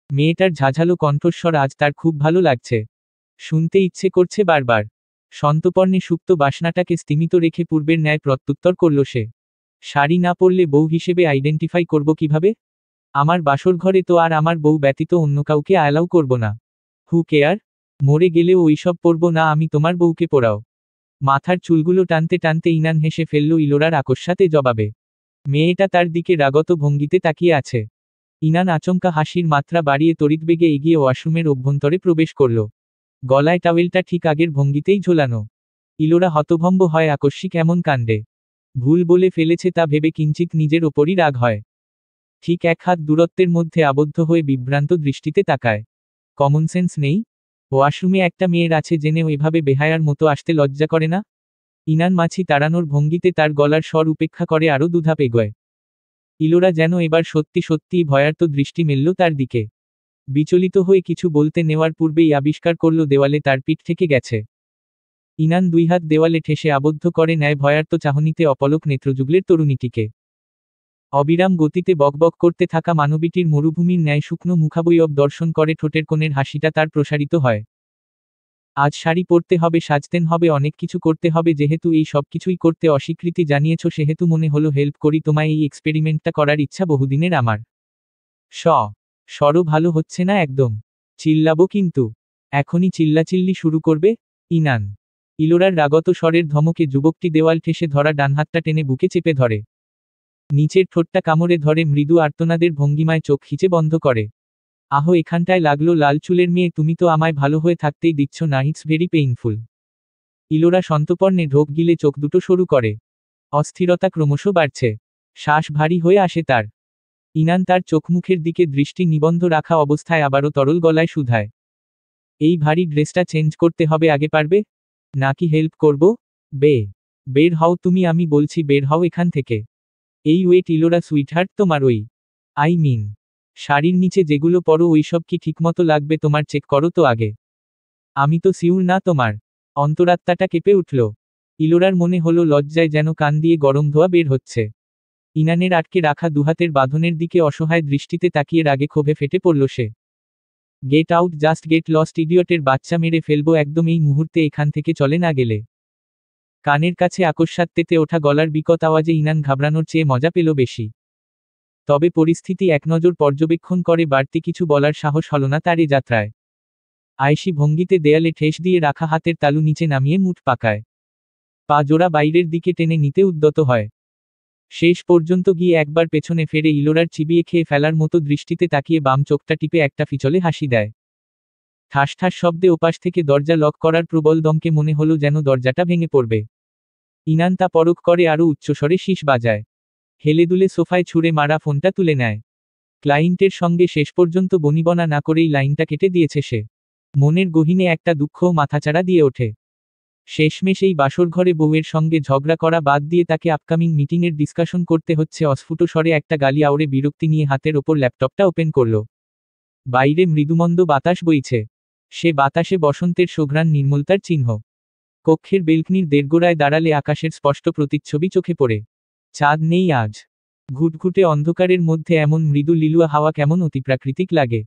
মেয়েটার ঝাঝালো কণ্ঠস্বর আজ তার খুব ভালো লাগছে। শুনতে ইচ্ছে করছে বারবার। সন্তপর্ণে সুপ্ত বাসনাটাকে স্তিমিত রেখে পূর্বের ন্যায় প্রত্যুত্তর করল সে। শাড়ি না পরলে বউ হিসেবে আইডেন্টিফাই করব কিভাবে? আমার বাসর ঘরে তো আর আমার বউ ব্যতীত অন্য কাউকে অ্যালাউ করব না। হু কেয়ার? মরে গেলেও ওইসব পরব না আমি, তোমার বউকে পোড়াও। মাথার চুলগুলো টানতে টানতে ইনান হেসে ফেলল ইলোরার আকস্মাতে জবাবে। মেয়েটা তার দিকে রাগত ভঙ্গিতে তাকিয়ে আছে। ইনান আচমকা হাসির মাত্রা বাড়িয়ে তড়িৎবেগে এগিয়ে ওয়াশরুমের অভ্যন্তরে প্রবেশ করল। গলায় টাওয়েলটা ঠিক আগের ভঙ্গিতেই ঝোলানো। ইলোরা হতভম্ব হয় আকস্মিক এমন কাণ্ডে। ভুল বলে ফেলেছে তা ভেবে কিঞ্চিত নিজের ওপরই রাগ হয়। ঠিক এক হাত দূরত্বের মধ্যে আবদ্ধ হয়ে বিভ্রান্ত দৃষ্টিতে তাকায়। কমন সেন্স নেই? ওয়াশরুমে একটা মেয়ের আছে জেনেও এভাবে বেহায়ার মতো আসতে লজ্জা করে না? ইনান মাছি তাড়ানোর ভঙ্গিতে তার গলার স্বর উপেক্ষা করে আরও দুধাপ এগোয়। ইলোরা যেন এবার সত্যি সত্যিই ভয়ার্ত দৃষ্টি মেলল তার দিকে। বিচলিত হয়ে কিছু বলতে নেওয়ার পূর্বেই আবিষ্কার করল দেওয়ালে তার পিঠ থেকে গেছে। ইনান দুই হাত দেওয়ালে ঠেসে আবদ্ধ করে নেয় ভয়ার্ত চাহনিতে অপলক নেত্রযুগলের তরুণীটিকে। অবিরাম গতিতে বকবক করতে থাকা মানবীটির মরুভূমির ন্যায় শুকনো মুখাবয়ব দর্শন করে ঠোঁটের কোণের হাসিটা তার প্রসারিত হয়। আজ শাড়ি পরতে হবে, সাজতেন হবে, অনেক কিছু করতে হবে, যেহেতু এই সব কিছুই করতে অস্বীকৃতি জানিয়েছ সেহেতু মনে হলো হেল্প করি তোমায়, এই এক্সপেরিমেন্টটা করার ইচ্ছা বহুদিনের আমার। স্বরও ভালো হচ্ছে না একদম। চিল্লাবো কিন্তু? এখনই চিল্লাচিল্লি শুরু করবে? ইনান। ইলোরার রাগত স্বরের ধমকে যুবকটি দেওয়াল ঠেসে ধরা ডানহাতটা টেনে বুকে চেপে ধরে। নিচের ঠোঁটটা কামড়ে ধরে মৃদু আর্তনাদের ভঙ্গিমায় চোখ খিচে বন্ধ করে। আহো, এখানটায় লাগলো, লাল চুলের মেয়ে, তুমি তো আমায় ভালো হয়ে থাকতেই দিচ্ছ না, ইটস ভেরি পেইনফুল। ইলোরা সন্তপর্ণে ঢোক গিলে চোখ দুটো সরু করে। অস্থিরতা ক্রমশ বাড়ছে। শ্বাস ভারী হয়ে আসে তার। ইনান তার চোখমুখের দিকে দৃষ্টি নিবন্ধ রাখা অবস্থায় আবারও তরল গলায় শুধায়। এই ভারী ড্রেসটা চেঞ্জ করতে হবে আগে, পারবে? নাকি হেল্প করব? বের হও তুমি, আমি বলছি বের হও এখান থেকে। এই ওয়েট ইলোরা সুইটহার্ট, তোমার ওই শাড়ির নিচে যেগুলো পরো ওইসব কি ঠিকমতো লাগবে তোমার? চেক করো তো আগে। আমি তো সিউর না তোমার। অন্তরাত্মাটা কেঁপে উঠল। ইলোরার মনে হলো লজ্জায় যেন কান দিয়ে গরম ধোয়া বের হচ্ছে। ইনানের আটকে রাখা দুহাতের বাঁধনের দিকে অসহায় দৃষ্টিতে তাকিয়ে রাগে ক্ষোভে ফেটে পড়ল সে। Get out, just get lost, ইডিয়টের বাচ্চা, মেরে ফেলবো একদম এই মুহূর্তে এখান থেকে চলে না গেলে। কানের কাছে আকস্মাৎ তেতে ওঠা গলার বিকট আওয়াজে ইনান ঘাবড়ানোর চেয়ে মজা পেল বেশি। তবে পরিস্থিতি একনজর পর্যবেক্ষণ করে বাড়তি কিছু বলার সাহস হল না তার এ যাত্রায়। আয়েশি ভঙ্গিতে দেয়ালে ঠেস দিয়ে রাখা হাতের তালু নিচে নামিয়ে মুঠ পাকায়। পা জোড়া বাইরের দিকে টেনে নিতে উদ্যত হয়। শেষ পর্যন্ত গিয়ে একবার পেছনে ফেরে ইলোরার চিবিয়ে খেয়ে ফেলার মতো দৃষ্টিতে তাকিয়ে বাম চোখটা টিপে একটা ফিচলে হাসি দেয়। ঠাস ঠাস শব্দে ওপাশ থেকে দরজা লক করার প্রবল দমকে মনে হলো যেন দরজাটা ভেঙে পড়বে। ইনান তা পরখ করে আরও উচ্চস্বরে শীষ বাজায়। হেলে দুলে সোফায় ছুঁড়ে মারা ফোনটা তুলে নেয়। ক্লায়েন্টের সঙ্গে শেষ পর্যন্ত বনিবনা না করেই লাইনটা কেটে দিয়েছে সে। মনের গহীনে একটা দুঃখও মাথাচাড়া দিয়ে ওঠে। শেষমেশ এই বাসরঘরে বউয়ের সঙ্গে ঝগড়া করা বাদ দিয়ে তাকে আপকামিং মিটিংয়ের ডিসকাশন করতে হচ্ছে। অস্ফুট স্বরে একটা গালি আওড়ে বিরক্তি নিয়ে হাতের ওপর ল্যাপটপটা ওপেন করল। বাইরে মৃদুমন্দ বাতাস বইছে। সে বাতাসে বসন্তের সুঘ্রাণ, নির্মলতার চিহ্ন। কক্ষের বেলকনির দেড়গোড়ায় দাঁড়ালে আকাশের স্পষ্ট প্রতিচ্ছবি চোখে পড়ে। চাঁদ নেই আজ। ঘুটঘুটে অন্ধকারের মধ্যে এমন মৃদু লিলুয়া হাওয়া কেমন অতিপ্রাকৃতিক লাগে।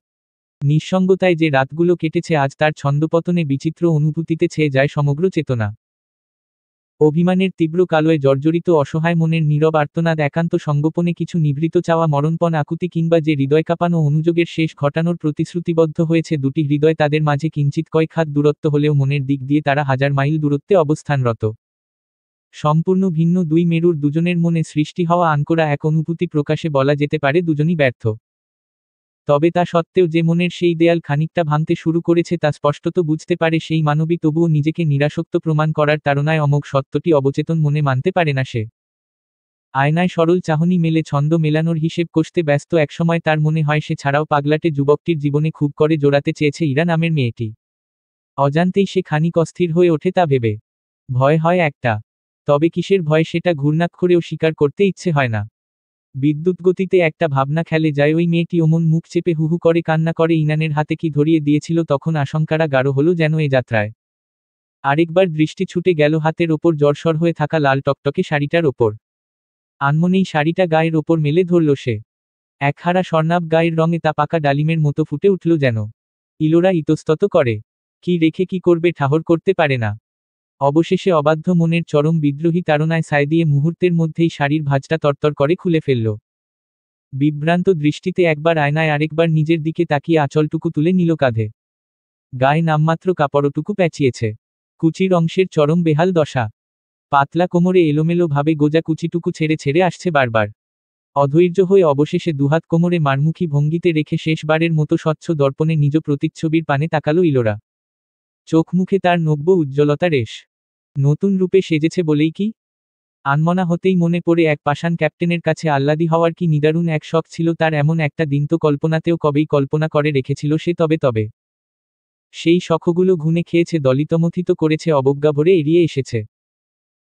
নিঃসঙ্গতায় যে রাতগুলো কেটেছে আজ তার ছন্দপতনে বিচিত্র অনুভূতিতে ছেয়ে যায় সমগ্র চেতনা। অভিমানের তীব্র কালোয় জর্জরিত অসহায় মনের নীরব আর্তনাদ, একান্ত সঙ্গোপনে কিছু নিভৃত চাওয়া, মরণপণ আকুতি, কিংবা যে হৃদয় কাঁপানো অনুযোগের শেষ ঘটানোর প্রতিশ্রুতিবদ্ধ হয়েছে দুটি হৃদয়, তাদের মাঝে কিঞ্চিত কয়েক হাত দূরত্ব হলেও মনের দিক দিয়ে তারা হাজার মাইল দূরত্বে অবস্থানরত। সম্পূর্ণ ভিন্ন দুই মেরুর দুজনের মনে সৃষ্টি হওয়া আনকোড়া এক অনুভূতি, প্রকাশে বলা যেতে পারে দুজনই ব্যর্থ। তবে তা সত্ত্বেও যে মনের সেই দেয়াল খানিকটা ভাঙতে শুরু করেছে তা স্পষ্টত বুঝতে পারে সেই মানবী, তবুও নিজেকে নিরাসক্ত প্রমাণ করার তাড়নায় অমোঘ সত্যটি অবচেতন মনে মানতে পারে না সে। আয়নায় সরল চাহনি মেলে ছন্দ মেলানোর হিসেব কষতে ব্যস্ত একসময় তার মনে হয় সে ছাড়াও পাগলাটে যুবকটির জীবনে খুব করে জোড়াতে চেয়েছে ইরা নামের মেয়েটি। অজান্তেই সে খানিক অস্থির হয়ে ওঠে তা ভেবে। ভয় হয় একটা। তবে কিসের ভয় সেটা ঘূর্ণাক্ষরেও স্বীকার করতে ইচ্ছে হয় না। বিদ্যুৎ গতিতে একটা ভাবনা খেলে যায়, ওই মেয়েটি অমন মুখ চেপে হুহু করে কান্না করে ইনানের হাতে কি ধরিয়ে দিয়েছিল, তখন আশঙ্কারা গাঢ় হলো যেন এ যাত্রায়। আরেকবার দৃষ্টি ছুটে গেল হাতের ওপর জড়সড় হয়ে থাকা লাল টকটকে শাড়িটার ওপর। আনমনেই শাড়িটা গায়ের ওপর মেলে ধরল সে। একহারা স্বর্ণাভ গায়ের রঙে তা পাকা ডালিমের মতো ফুটে উঠল যেন। ইলোরা ইতস্তত করে। কি রেখে কি করবে ঠাহর করতে পারে না। অবশেষে অবাধ্য মনের চরম বিদ্রোহী তাড়নায় সায় দিয়ে মুহূর্তের মধ্যেই শাড়ির ভাঁজটা তরতর করে খুলে ফেলল। বিভ্রান্ত দৃষ্টিতে একবার আয়নায় আরেকবার নিজের দিকে তাকিয়ে আঁচলটুকু তুলে নিল কাঁধে। গায়ে নামমাত্র কাপড়টুকু প্যাচিয়েছে। কুচির অংশের চরম বেহাল দশা। পাতলা কোমরে এলোমেলো ভাবে গোজা কুচিটুকু ছেড়ে ছেড়ে আসছে বারবার। অধৈর্য হয়ে অবশেষে দুহাত কোমরে মারমুখী ভঙ্গিতে রেখে শেষবারের মতো স্বচ্ছ দর্পণে নিজ প্রতিচ্ছবির পানে তাকালো ইলোরা। চোখ মুখে তার নব্য উজ্জ্বলতা রেশ। নতুন রূপে সেজেছে বলেই কি? আনমনা হতেই মনে পড়ে এক পাষাণ ক্যাপ্টেনের কাছে আহ্লাদী হওয়ার কি নিদারুণ এক শখ ছিল তার, এমন একটা দিন তো কল্পনাতেও কবেই কল্পনা করে রেখেছিল সে। তবে সেই শখগুলো ঘুণে খেয়েছে, দলিতমথিত করেছে, অবজ্ঞা ভরে এড়িয়ে এসেছে।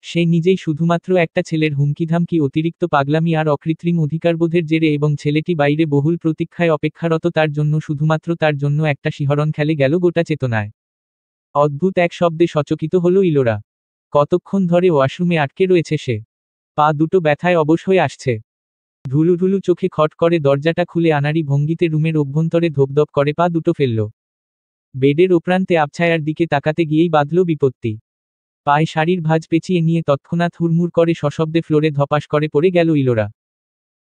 সে নিজেই শুধুমাত্র একটা ছেলের হুমকিধামকি, অতিরিক্ত পাগলামি আর অকৃত্রিম অধিকারবোধের জেরে, এবং ছেলেটি বাইরে বহুল প্রতীক্ষায় অপেক্ষারত তার জন্য, শুধুমাত্র তার জন্য একটা শিহরণ খেলে গেল গোটা চেতনায়। অদ্ভুত এক শব্দে সচকিত হলো ইলোরা। কতক্ষণ ধরে ওয়াশরুমে আটকে রয়েছে সে। পা দুটো ব্যথায় অবশ হয়ে আসছে। ঢুলু ঢুলু চোখে খট করে দরজাটা খুলে আনাড়ি ভঙ্গিতে রুমের অভ্যন্তরে ধপধপ করে পা দুটো ফেলল। বেডের ওপ্রান্তে আবছায়ার দিকে তাকাতে গিয়েই বাঁধল বিপত্তি। পায়ে শাড়ির ভাঁজ পেঁচিয়ে নিয়ে তৎক্ষণাৎ হুড়মুড় করে সশব্দে ফ্লোরে ধপাস করে পড়ে গেল ইলোরা।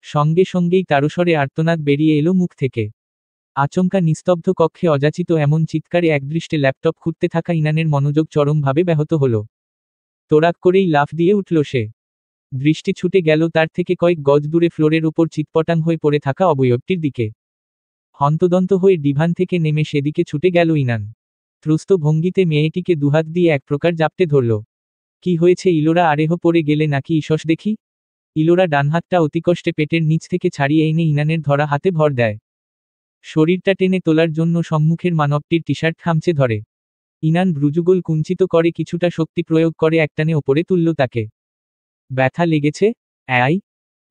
সঙ্গে সঙ্গেই তারস্বরে আর্তনাদ বেরিয়ে এলো মুখ থেকে। আচমকা নিস্তব্ধ কক্ষে অযাচিত এমন চিৎকারে একদৃষ্টে ল্যাপটপ খুঁড়তে থাকা ইনানের মনোযোগ চরমভাবে ব্যাহত হল। তোড়াক করেই লাফ দিয়ে উঠল সে। দৃষ্টি ছুটে গেল তার থেকে কয়েক গজ দূরে ফ্লোরের ওপর চিৎপটাং হয়ে পড়ে থাকা অবয়বটির দিকে। হন্তদন্ত হয়ে ডিভান থেকে নেমে সেদিকে ছুটে গেল ইনান। ত্রস্ত ভঙ্গিতে মেয়েটিকে দুহাত দিয়ে এক প্রকার জাপটে ধরল। কি হয়েছে ইলোরা? আরেহ পড়ে গেলে নাকি? ঈষৎ দেখি। ইলোরা ডানহাতটা অতিকষ্টে পেটের নিচ থেকে ছাড়িয়ে এনে ইনানের ধরা হাতে ভর দেয়। শরীরটা টেনে তোলার জন্য সম্মুখের মানবটির টিশার্ট খামচে ধরে। ইনান ভ্রুযুগল কুঞ্চিত করে কিছুটা শক্তি প্রয়োগ করে একটানে ওপরে তুলল তাকে। ব্যথা লেগেছে? অ্যাই।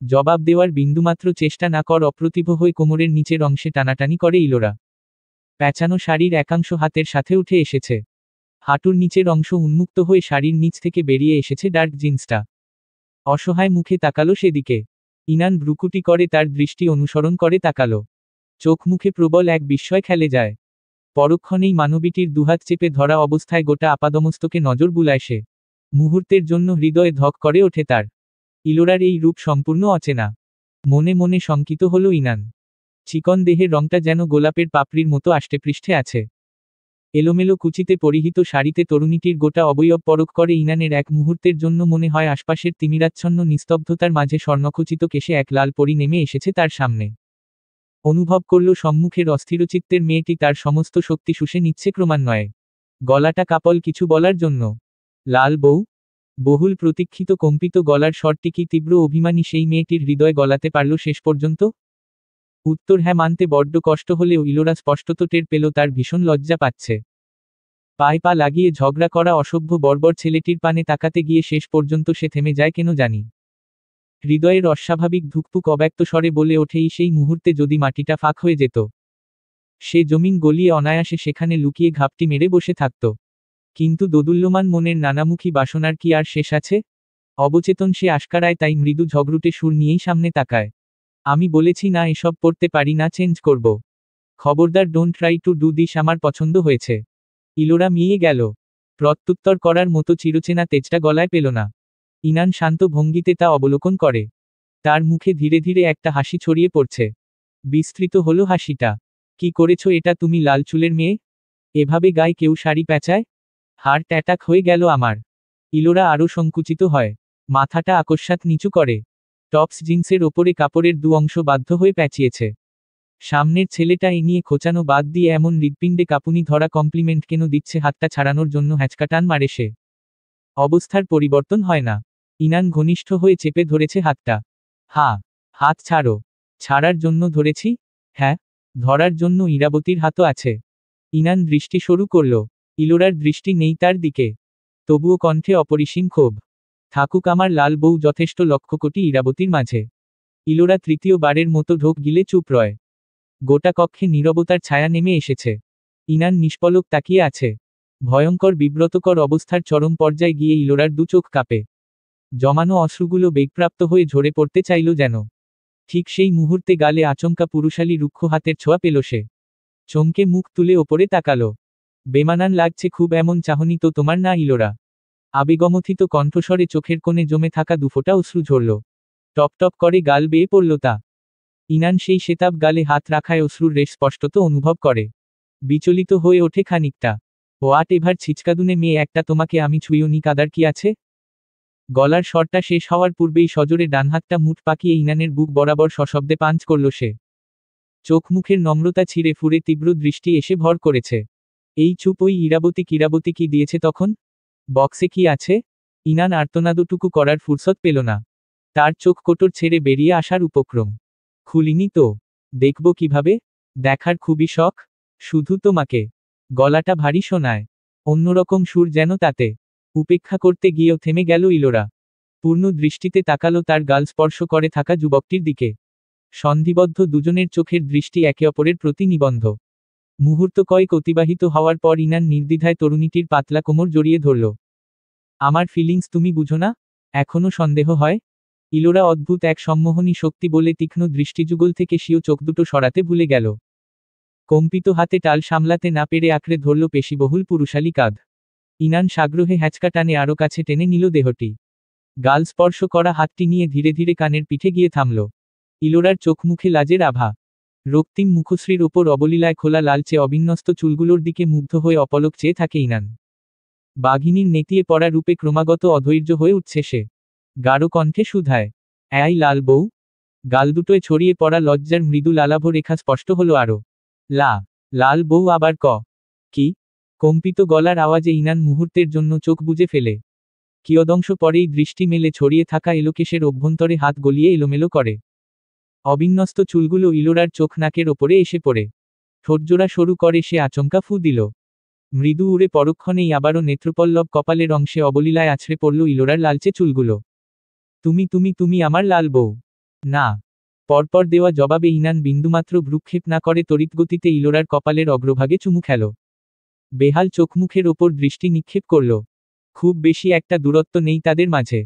জবাব দেওয়ার বিন্দুমাত্র চেষ্টা না কর অপ্রতিভ হয়ে কোমরের নিচের অংশে টানাটানি করে ইলোরা। প্যাঁচানো শাড়ির একাংশ হাতের সাথে উঠে এসেছে। হাঁটুর নিচের অংশ উন্মুক্ত হয়ে শাড়ির নিচ থেকে বেরিয়ে এসেছে ডার্ক জিন্সটা। অসহায় মুখে তাকালো সেদিকে। ইনান ভ্রুকুটি করে তার দৃষ্টি অনুসরণ করে তাকালো। চোখ মুখে প্রবল এক বিস্ময় খেলে যায়। পরক্ষণেই মানবীটির দুহাত চেপে ধরা অবস্থায় গোটা আপাদমস্তকে নজর বুলায় সে। মুহূর্তের জন্য হৃদয়ে ধক করে ওঠে তার। ইলোরার এই রূপ সম্পূর্ণ অচেনা। মনে মনে শঙ্কিত হল ইনান। চিকন দেহের রংটা যেন গোলাপের পাপড়ির মতো আষ্টেপৃষ্ঠে আছে। এলোমেলো কুচিতে পরিহিত শাড়িতে তরুণীটির গোটা অবয়ব পরখ করে ইনানের এক মুহূর্তের জন্য মনে হয় আশপাশের তিমিরাচ্ছন্ন নিস্তব্ধতার মাঝে স্বর্ণখচিত কেশে এক লাল পরি নেমে এসেছে তার সামনে। অনুভব করল সম্মুখের অস্থিরচিত্তের মেয়েটি তার সমস্ত শক্তি শুষে নিচ্ছে ক্রমান্বয়ে। গলাটা কাপল কিছু বলার জন্য। লাল বউ? বহুল প্রতীক্ষিত কম্পিত গলার স্বরটি কি তীব্র অভিমানী সেই মেয়েটির হৃদয় গলাতে পারল শেষ পর্যন্ত? উত্তর হ্যাঁ মানতে বড্ড কষ্ট হলেও ইলোরা স্পষ্টত টের পেল তার ভীষণ লজ্জা পাচ্ছে। পায়ে পা লাগিয়ে ঝগড়া করা অসভ্য বর্বর ছেলেটির পানে তাকাতে গিয়ে শেষ পর্যন্ত সে থেমে যায় কেন জানি। হৃদয়ের অস্বাভাবিক ধুকপুক অব্যক্ত স্বরে বলে ওঠেই সেই মুহূর্তে যদি মাটিটা ফাঁক হয়ে যেত। সে জমিন গলিয়ে অনায়াসে সেখানে লুকিয়ে ঘাপটি মেরে বসে থাকত। কিন্তু দোদুল্যমান মনের নানামুখী বাসনার কি আর শেষ আছে? অবচেতন সে আশকারায় তাই মৃদু ঝগড়ুটে সুর নিয়েই সামনে তাকায়। আমি বলেছি না এসব পড়তে পারি না, চেঞ্জ করব। খবরদার, don't try to do this. আমার পছন্দ হয়েছে। ইলোরা মিয়ে গেল। প্রত্যুত্তর করার মতো চিরচেনা তেজটা গলায় পেল না। ইনান শান্ত ভঙ্গিতে তা অবলোকন করে। তার মুখে ধীরে ধীরে একটা হাসি ছড়িয়ে পড়ছে। বিস্তৃত হলো হাসিটা। কি করেছো এটা তুমি, লাল চুলের মেয়ে? এভাবে গায়ে কেউ শাড়ি পেঁচায়? হার্ট অ্যাটাক হয়ে গেল আমার। ইলোরা আরও সংকুচিত হয়। মাথাটা আকস্মাৎ নিচু করে। টপস জিন্সের ওপরে কাপড়ের দু অংশ বাধ্য হয়ে প্যাঁচিয়েছে। সামনের ছেলেটা এ নিয়ে খোঁচানো বাদ দিয়ে এমন হৃৎপিণ্ডে কাঁপুনি ধরা কমপ্লিমেন্ট কেন দিচ্ছে? হাতটা ছাড়ানোর জন্য হ্যাঁচকা টান মারে সে। অবস্থার পরিবর্তন হয় না। ইনান ঘনিষ্ঠ হয়ে চেপে ধরেছে হাতটা। হাত ছাড়ো। ছাড়ার জন্য ধরেছি? হ্যাঁ, ধরার জন্য ইরাবতীর হাতও আছে। ইনান দৃষ্টি সরু করল। ইলোরার দৃষ্টি নেই তার দিকে। তবুও কণ্ঠে অপরিসীম ক্ষোভ। থাকুক আমার লাল বউ যথেষ্ট, লক্ষ কোটি ইরাবতীর মাঝে। ইলোরা তৃতীয়বারের মতো ঢোক গিলে চুপ রয়। গোটা কক্ষে নীরবতার ছায়া নেমে এসেছে। ইনান নিষ্পলক তাকিয়ে আছে। ভয়ঙ্কর বিব্রতকর অবস্থার চরম পর্যায়ে গিয়ে ইলোরার দু চোখ কাঁপে। জমানো অশ্রুগুলো বেগপ্রাপ্ত হয়ে ঝরে পড়তে চাইল যেন। ঠিক সেই মুহূর্তে গালে আচমকা পুরুষালী রুক্ষ হাতের ছোঁয়া পেল সে। চমকে মুখ তুলে ওপরে তাকালো। বেমানান লাগছে খুব, এমন চাহনি তো তোমার না ইলোরা। আবেগমথিত কণ্ঠস্বরে চোখের কোণে জমে থাকা দুফোঁটা অশ্রু ঝরল। টপ টপ করে গাল বেয়ে পড়ল তা। ইনান সেই শেতাব গালে হাত রাখায় অশ্রুর রেশ স্পষ্টত অনুভব করে। বিচলিত হয়ে ওঠে খানিকটা। হোয়াট এভার ছিচকাদুনে মেয়ে একটা, তোমাকে আমি ছুঁইওনি, কাদার কি আছে? গলার স্বরটা শেষ হওয়ার পূর্বেই সজোরে ডানহাতটা মুঠ পাকিয়ে ইনানের বুক বরাবর সশব্দে পাঞ্চ করল সে। চোখ মুখের নম্রতা ছিঁড়ে ফুঁড়ে তীব্র দৃষ্টি এসে ভর করেছে। এই চুপ, ওই ইরাবতী কি দিয়েছে তখন? বক্সে কি আছে? ইনান আর্তনাদটুকু করার ফুরসত পেল না। তার চোখ কোটর ছেড়ে বেরিয়ে আসার উপক্রম। খুলিনি তো? দেখব কিভাবে? দেখার খুবই শখ। শুধু তোমাকে। গলাটা ভারী শোনায়। অন্যরকম সুর যেন তাতে। উপেক্ষা করতে গিয়েও থেমে গেল ইলোরা। পূর্ণ দৃষ্টিতে তাকালো তার গাল স্পর্শ করে থাকা যুবকটির দিকে। সন্ধিবদ্ধ দুজনের চোখের দৃষ্টি একে অপরের প্রতি নিবন্ধ। মুহূর্ত কয়েক অতিবাহিত হওয়ার পর ইনান নির্দ্বিধায় তরুণীটির পাতলা কোমর জড়িয়ে ধরল। আমার ফিলিংস তুমি বুঝো না? এখনো সন্দেহ হয়? ইলোরা অদ্ভুত এক সম্মোহনী শক্তি বলে তীক্ষ্ণ দৃষ্টিযুগল থেকে স্বীয় চোখ দুটো সরাতে ভুলে গেল। কম্পিত হাতে টাল সামলাতে না পেরে আঁকড়ে ধরল পেশিবহুল পুরুষালী কাঁধ। ইনান সাগ্রহে হ্যাঁচকা টানে আরও কাছে টেনে নিল দেহটি। গাল স্পর্শ করা হাতটি নিয়ে ধীরে ধীরে কানের পিঠে গিয়ে থামল। ইলোরার চোখ মুখে লাজের আভা। রক্তিম মুখশ্রীর ওপর অবলীলায় খোলা লালচে অবিন্যস্ত চুলগুলোর দিকে মুগ্ধ হয়ে অপলক চেয়ে থাকে ইনান। বাঘিনীর নেতিয়ে পড়া রূপে ক্রমাগত অধৈর্য হয়ে উঠছে সে। গাঢ় কণ্ঠে শুধায়, এই লাল বউ? গাল দুটোয় ছড়িয়ে পড়া লজ্জার মৃদু লালাভ রেখা স্পষ্ট হলো আরো। লাল বউ আবার কি? কম্পিত গলার আওয়াজে ইনান মুহূর্তের জন্য চোখ বুজে ফেলে। কিয়দংশ পরেই দৃষ্টি মেলে ছড়িয়ে থাকা এলোকেশের অভ্যন্তরে হাত গলিয়ে এলোমেলো করে। অবিন্যস্ত চুলগুলো ইলোরার চোখ নাকের ওপরে এসে পড়ে। ঠোঁটজোড়া সরু করে সে আচমকা ফু দিল। মৃদু উড়ে পরক্ষণেই আবারও নেত্রপল্লব কপালের অংশে অবলীলায় আছড়ে পড়ল ইলোরার লালচে চুলগুলো। তুমি আমার লাল বউ? না। পরপর দেওয়া জবাবে ইনান বিন্দুমাত্র ভ্রুক্ষেপ না করে তড়িৎগতিতে ইলোরার কপালের অগ্রভাগে চুমু খেল। বেহাল চোখমুখের ওপর দৃষ্টি নিক্ষেপ করল। খুব বেশি একটা দূরত্ব নেই তাদের মাঝে।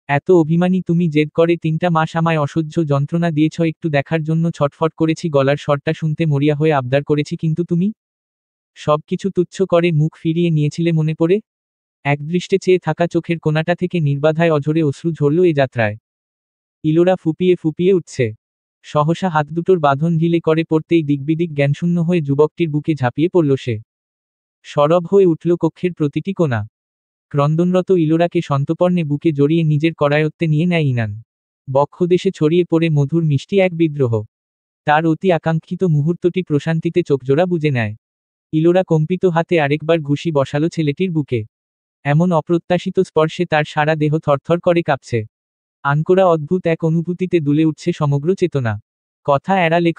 এত অভিমানী তুমি? জেদ করে 3টা মাস আমায় অসহ্য যন্ত্রণা দিয়েছ, একটু দেখার জন্য ছটফট করেছি, গলার স্বরটা শুনতে মরিয়া হয়ে আবদার করেছি, কিন্তু তুমি সবকিছু তুচ্ছ করে মুখ ফিরিয়ে নিয়েছিলে মনে পড়ে? একদৃষ্টে চেয়ে থাকা চোখের কোণাটা থেকে নির্বাধায় অঝরে অশ্রু ঝরল এ যাত্রায়। ইলোরা ফুপিয়ে ফুপিয়ে উঠছে। সহসা হাত দুটোর বাঁধন ঢিলে করে পড়তেই দিকবিদিক জ্ঞানশূন্য হয়ে যুবকটির বুকে ঝাঁপিয়ে পড়ল সে। সরব হয়ে উঠল কক্ষের প্রতিটি কোণা। ক্রন্দনরত ইলোরাকে সন্তপর্ণে বুকে জড়িয়ে নিজের করায়ত্তে নিয়ে নেয় ইনান। বক্ষদেশে ছড়িয়ে পড়ে মধুর মিষ্টি এক বিদ্রোহ। তার অতি আকাঙ্ক্ষিত মুহূর্তটি প্রশান্তিতে চোখজোড়া বুজে নেয়। ইলোরা কম্পিত হাতে আরেকবার ঘুষি বসালো ছেলেটির বুকে। এমন অপ্রত্যাশিত স্পর্শে তার সারা দেহ থরথর করে কাঁপছে। আনকোরা অদ্ভুত এক অনুভূতিতে দুলে উঠছে সমগ্র চেতনা। কথা এড়ালে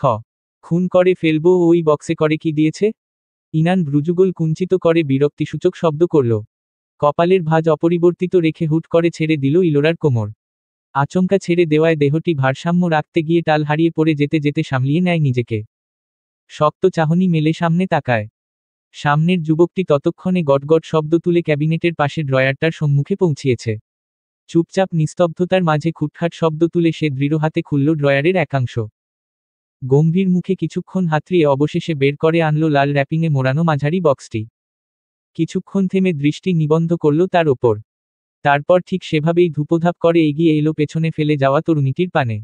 খুন করে ফেলবো। ওই বক্সে করে কি দিয়েছে? ইনান ভ্রুযুগল কুঞ্চিত করে বিরক্তিসূচক শব্দ করল। কপালের ভাঁজ অপরিবর্তিত রেখে হুট করে ছেড়ে দিল ইলোরার কোমর। আচমকা ছেড়ে দেওয়ায় দেহটি ভারসাম্য রাখতে গিয়ে টাল হারিয়ে পড়ে যেতে যেতে সামলিয়ে নেয় নিজেকে। শক্ত চাহনি মেলে সামনে তাকায়। সামনের যুবকটি ততক্ষণে গটগট শব্দ তুলে ক্যাবিনেটের পাশে ড্রয়ারটার সম্মুখে পৌঁছিয়েছে। চুপচাপ নিস্তব্ধতার মাঝে খুটখাট শব্দ তুলে সে দৃঢ় হাতে খুলল ড্রয়ারের একাংশ। গম্ভীর মুখে কিছুক্ষণ হাতড়িয়ে অবশেষে বের করে আনলো লাল র্যাপিংয়ে মোড়ানো মাঝারি বক্সটি। কিছুক্ষণ থেমে দৃষ্টি নিবদ্ধ করল তার ওপর। তারপর ঠিক সেভাবেই ধূপধাপ করে এগিয়ে এলো পেছনে ফেলে যাওয়া তরুণীটির পানে।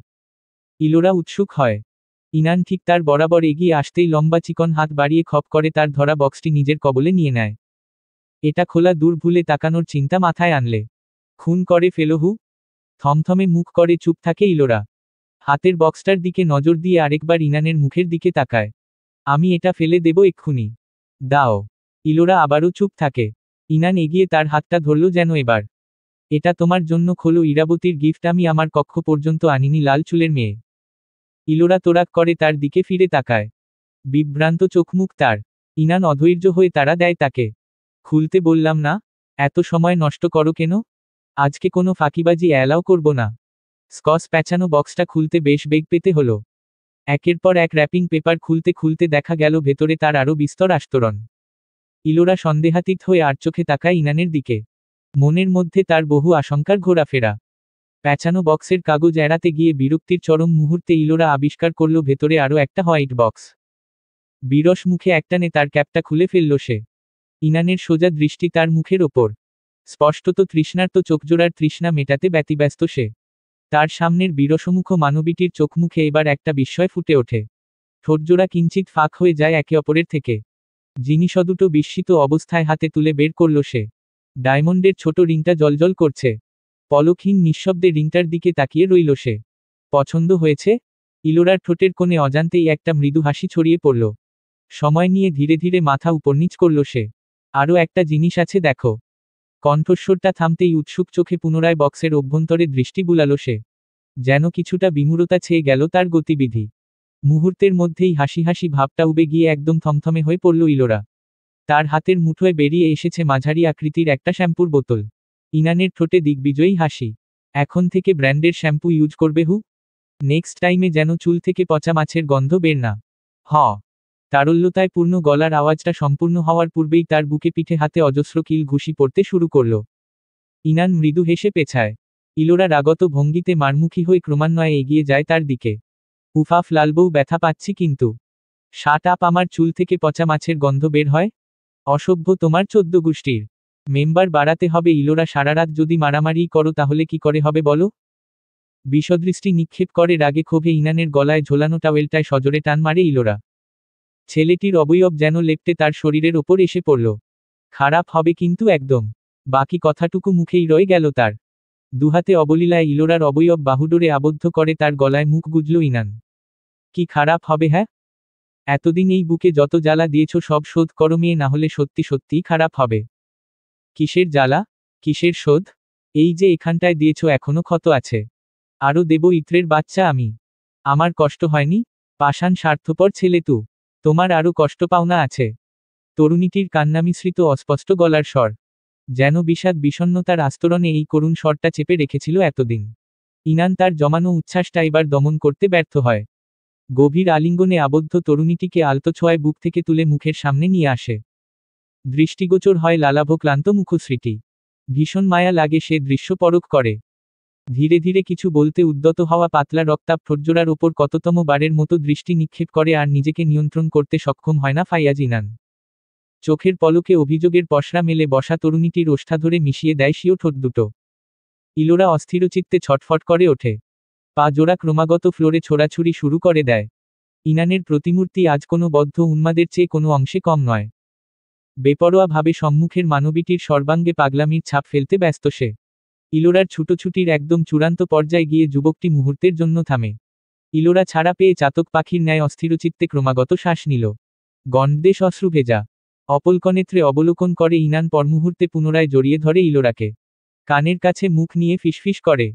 ইলোরা উৎসুক হয়। ইনান ঠিক তার বরাবর এগিয়ে আসতেই লম্বা চিকন হাত বাড়িয়ে খপ করে তার ধরা বক্সটি নিজের কবলে নিয়ে নেয়। এটা খোলা দূর ভুলে তাকানোর চিন্তা মাথায় আনলে খুন করে ফেলহু। থমথমে মুখ করে চুপ থাকে ইলোরা। হাতের বক্সটার দিকে নজর দিয়ে আরেকবার ইনানের মুখের দিকে তাকায়। আমি এটা ফেলে দেব এক্ষুনি। দাও। ইলোরা আবারও চুপ থাকে। ইনান এগিয়ে তার হাতটা ধরল যেন এবার। এটা তোমার জন্য খোলো ইরাবতীর গিফট, আমি আমার কক্ষ পর্যন্ত আনিনি লাল চুলের মেয়ে। ইলোরা তোরাক করে তার দিকে ফিরে তাকায়। বিভ্রান্ত চোখমুখ তার। ইনান অধৈর্য হয়ে তাড়া দেয় তাকে। খুলতে বললাম না? এত সময় নষ্ট করো কেন? আজকে কোনো ফাঁকিবাজি অ্যালাও করব না। স্কচ প্যাঁচানো বক্সটা খুলতে বেশ বেগ পেতে হলো। একের পর এক র্যাপিং পেপার খুলতে খুলতে দেখা গেল ভেতরে তার আরও বিস্তর আস্তরণ। ইলোরা সন্দেহাতীত হয়ে আর চোখে তাকায় ইনানের দিকে। মনের মধ্যে তার বহু আশঙ্কার ঘোরাফেরা। প্যাঁচানো বক্সের কাগজ এড়াতে গিয়ে বিরক্তির চরম মুহূর্তে ইলোরা আবিষ্কার করল ভেতরে আরও একটা হোয়াইট বক্স। বিরস মুখে একটানে তার ক্যাপটা খুলে ফেলল সে। ইনানের সোজা দৃষ্টি তার মুখের ওপর। স্পষ্টত তৃষ্ণার্ত চোখজোড়ার তৃষ্ণা মেটাতে ব্যতিব্যস্ত সে। তার সামনের বিরসমুখ মানবীটির চোখমুখে এবার একটা বিস্ময় ফুটে ওঠে। ঠোঁটজোড়া কিঞ্চিত ফাঁক হয়ে যায় একে অপরের থেকে। জিনিস দুটো বিস্মিত অবস্থায় হাতে তুলে বের করল সে। ডায়মন্ডের ছোট রিংটা জ্বলজ্বল করছে। পলকহীন নিঃশব্দে রিংটার দিকে তাকিয়ে রইল সে। পছন্দ হয়েছে? ইলোরার ঠোঁটের কোণে অজান্তেই একটা মৃদু হাসি ছড়িয়ে পড়ল। সময় নিয়ে ধীরে ধীরে মাথা উপরনিচ করল সে। আরও একটা জিনিস আছে দেখো। কণ্ঠস্বরটা থামতেই উৎসুক চোখে পুনরায় বক্সের অভ্যন্তরে দৃষ্টি বুলালো সে। যেন কিছুটা বিমূঢ়তা ছেয়ে গেল তার গতিবিধি। মুহূর্তের মধ্যেই হাসি হাসি ভাবটা উবে গিয়ে একদম থমথমে হয়ে পড়ল ইলোরা। তার হাতের মুঠোয় বেরিয়ে এসেছে মাঝারি আকৃতির একটা শ্যাম্পুর বোতল। ইনানের ঠোঁটে দিগ্বিজয়ী হাসি। এখন থেকে ব্র্যান্ডের শ্যাম্পু ইউজ করবে হু? নেক্সট টাইমে যেন চুল থেকে পচা মাছের গন্ধ বের না হ। তারল্যতায় পূর্ণ গলার আওয়াজটা সম্পূর্ণ হওয়ার পূর্বেই তার বুকে পিঠে হাতে অজস্র কিল ঘুষি পড়তে শুরু করল। ইনান মৃদু হেসে পেছায়। ইলোরা রাগত ভঙ্গিতে মারমুখী হয়ে ক্রমান্বয়ে এগিয়ে যায় তার দিকে। উফাফ লালবউ, ব্যথা পাচ্ছি কিন্তু। শাট আপ, আমার চুল থেকে পচা মাছের গন্ধ বের হয়? অসভ্য তোমার 14 গোষ্ঠীর। মেম্বার বাড়াতে হবে ইলোরা, সারারাত যদি মারামারিই করো তাহলে কি করে হবে বলো? বিষদৃষ্টি নিক্ষেপ করে রাগে ক্ষোভে ইনানের গলায় ঝোলানো টাওয়েলটায় সজোরে টান মারে ইলোরা। ছেলেটির অবয়ব যেন লেপ্টে তার শরীরের ওপর এসে পড়ল। খারাপ হবে কিন্তু একদম। বাকি কথাটুকু মুখেই রয়ে গেল তার। দুহাতে অবলীলায় ইলোরার অবয়ব বাহুডোরে আবদ্ধ করে তার গলায় মুখ গুজল ইনান। কি খারাপ হবে হ্যাঁ? এতদিন এই বুকে যত জ্বালা দিয়েছ সব শোধ করো মেয়ে, না হলে সত্যি সত্যিই খারাপ হবে। কিসের জ্বালা? কিসের শোধ? এই যে এখানটায় দিয়েছ এখনো ক্ষত আছে। আরও দেব ইত্রের বাচ্চা আমি। আমার কষ্ট হয়নি? পাষাণ স্বার্থপর ছেলে তু। তোমার আরও কষ্ট পাওনা আছে। তরুণীটির কান্নামিশ্রিত অস্পষ্ট গলার স্বর। যেন বিষাদ বিষণ্ণতার আস্তরণে এই করুণ স্বরটা চেপে রেখেছিল এতদিন। ইনান তার জমানো উচ্ছ্বাসটা এবার দমন করতে ব্যর্থ হয়। গভীর আলিঙ্গনে আবদ্ধ তরুণীটিকে আলতো ছোঁয়ায় বুক থেকে তুলে মুখের সামনে নিয়ে আসে। দৃষ্টিগোচর হয় লালাভ ক্লান্ত মুখশ্রীটি। ভীষণ মায়া লাগে সে দৃশ্য পরখ করে। ধীরে ধীরে কিছু বলতে উদ্যত হওয়া পাতলা রক্তাভ ঠোঁটজোড়ার ওপর কততম বারের মতো দৃষ্টি নিক্ষেপ করে আর নিজেকে নিয়ন্ত্রণ করতে সক্ষম হয় না ফাইয়াজ ইনান। চোখের পলকে অভিযোগের পসরা মেলে বসা তরুণীটির ওষ্ঠা ধরে মিশিয়ে দেয় স্বীয় ঠোঁট দুটো। ইলোরা অস্থিরচিত্তে ছটফট করে ওঠে। পা জোড়া ক্রমাগত ফ্লোরে ছোড়াছুড়ি শুরু করে দেয়। ইনানের প্রতিমূর্তি আজ কোনো বদ্ধ উন্মাদের চেয়ে কোনো অংশে কম নয়। বেপরোয়াভাবে সম্মুখের মানবীটির সর্বাঙ্গে পাগলামির ছাপ ফেলতে ব্যস্ত সে। ইলোরার ছুটোছুটির একদম চূড়ান্ত পর্যায়ে গিয়ে যুবকটি মুহূর্তের জন্য থামে। ইলোরা ছাড়া পেয়ে চাতক পাখির ন্যায় অস্থিরচিত্তে ক্রমাগত শ্বাস নিল। গণ্ডদেশ অশ্রু ভেজা। অপলকনেত্রে অবলোকন করে ইনান পরমুহূর্তে পুনরায় জড়িয়ে ধরে ইলোরাকে। কানের কাছে মুখ নিয়ে ফিসফিস করে।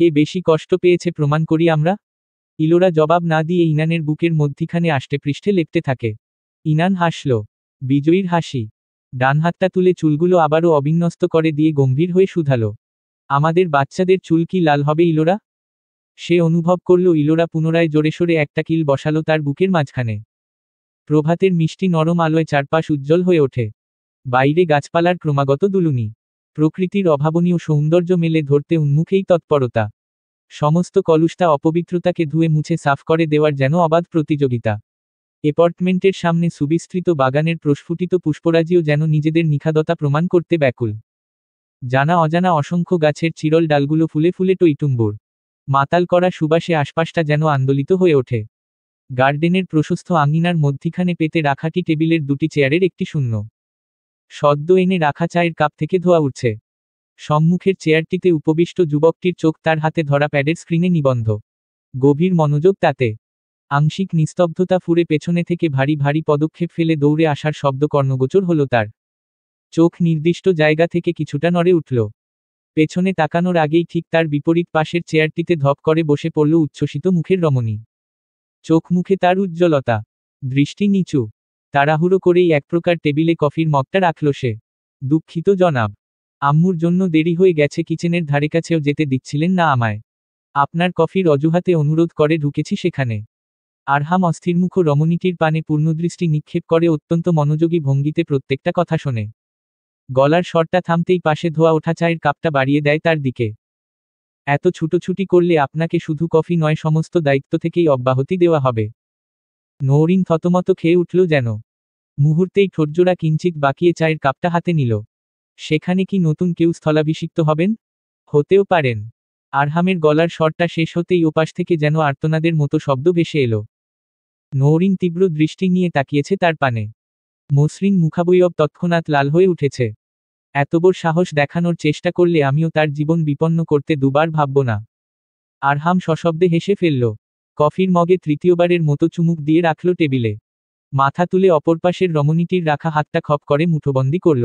কে বেশি কষ্ট পেয়েছে প্রমাণ করি আমরা? ইলোরা জবাব না দিয়ে ইনানের বুকের মধ্যিখানে আষ্টে পৃষ্ঠে লেপ্টে থাকে। ইনান হাসল। বিজয়ীর হাসি। ডান হাতটা তুলে চুলগুলো আবারও অবিন্যস্ত করে দিয়ে গম্ভীর হয়ে শুধালো। আমাদের বাচ্চাদের চুল কি লাল হবে ইলোরা? সে অনুভব করল ইলোরা পুনরায় জোরেশোরে একটা কিল বসালো তার বুকের মাঝখানে। প্রভাতের মিষ্টি নরম আলোয় চারপাশ উজ্জ্বল হয়ে ওঠে। বাইরে গাছপালার ক্রমাগত দুলুনি। প্রকৃতির অভাবনীয় সৌন্দর্য মেলে ধরতে উন্মুখেই তৎপরতা। সমস্ত কলুষতা অপবিত্রতাকে ধুয়ে মুছে সাফ করে দেওয়ার যেন অবাধ প্রতিযোগিতা। অ্যাপার্টমেন্টের সামনে সুবিস্তৃত বাগানের প্রস্ফুটিত পুষ্পরাজিও যেন নিজেদের নিখাদতা প্রমাণ করতে ব্যাকুল। জানা অজানা অসংখ্য গাছের চিরল ডালগুলো ফুলে ফুলে টইটুম্বুর। মাতাল করা সুবাসে আশপাশটা যেন আন্দোলিত হয়ে ওঠে। গার্ডেনের প্রশস্ত আঙিনার মধ্যিখানে পেতে রাখাটি টেবিলের দুটি চেয়ারের একটি শূন্য। সদ্য এনে রাখা চায়ের কাপ থেকে ধোয়া উঠছে। সম্মুখের চেয়ারটিতে উপবিষ্ট যুবকটির চোখ তার হাতে ধরা প্যাডের স্ক্রিনে নিবন্ধ। গভীর মনোযোগ তাতে। আংশিক নিস্তব্ধতা ফুরে পেছনে থেকে ভারী ভারী পদক্ষেপ ফেলে দৌড়ে আসার শব্দ কর্ণগোচর হল তার। চোখ নির্দিষ্ট জায়গা থেকে কিছুটা নড়ে উঠল। পেছনে তাকানোর আগেই ঠিক তার বিপরীত পাশের চেয়ারটিতে ধপ করে বসে পড়ল উচ্ছ্বসিত মুখের রমণী। চোখ মুখে তার উজ্জ্বলতা, দৃষ্টি নিচু। তাড়াহুড়ো করেই এক প্রকার টেবিলে কফির মগটা রাখল সে। দুঃখিত জনাব, আম্মুর জন্য দেরি হয়ে গেছে, কিচেনের ধারেকাছেও যেতে দিচ্ছিলেন না আমায়। আপনার কফির অজুহাতে অনুরোধ করে ঢুকেছি সেখানে। আরহাম অস্থিরমুখ রমণীটির পানে পূর্ণদৃষ্টি নিক্ষেপ করে অত্যন্ত মনোযোগী ভঙ্গিতে প্রত্যেকটা কথা শোনে। গলার স্বরটা থামতেই পাশে ধোয়া ওঠা চায়ের কাপটা বাড়িয়ে দেয় তার দিকে। এত ছুটোছুটি করলে আপনাকে শুধু কফি নয়, সমস্ত দায়িত্ব থেকেই অব্যাহতি দেওয়া হবে। নওরিন থতমত খেয়ে উঠল যেন। মুহূর্তেই ঠোঁটজোড়া কিঞ্চিত বাকিয়ে চায়ের কাপটা হাতে নিল। সেখানে কি নতুন কেউ স্থলাভিষিক্ত হবেন? হতেও পারেন। আরহামের গলার স্বরটা শেষ হতেই ওপাশ থেকে যেন আর্তনাদের মতো শব্দ ভেসে এলো। নওরিন তীব্র দৃষ্টি নিয়ে তাকিয়েছে তার পানে। মসৃণ মুখাবয়ব তৎক্ষণাৎ লাল হয়ে উঠেছে। এত বড় সাহস দেখানোর চেষ্টা করলে আমিও তার জীবন বিপন্ন করতে দুবার ভাবব না। আরহাম সশব্দে হেসে ফেলল। কফির মগে তৃতীয়বারের মতো চুমুক দিয়ে রাখল টেবিলে। মাথা তুলে অপর পাশের রমণীটির রাখা হাতটা খপ করে মুঠোবন্দি করল।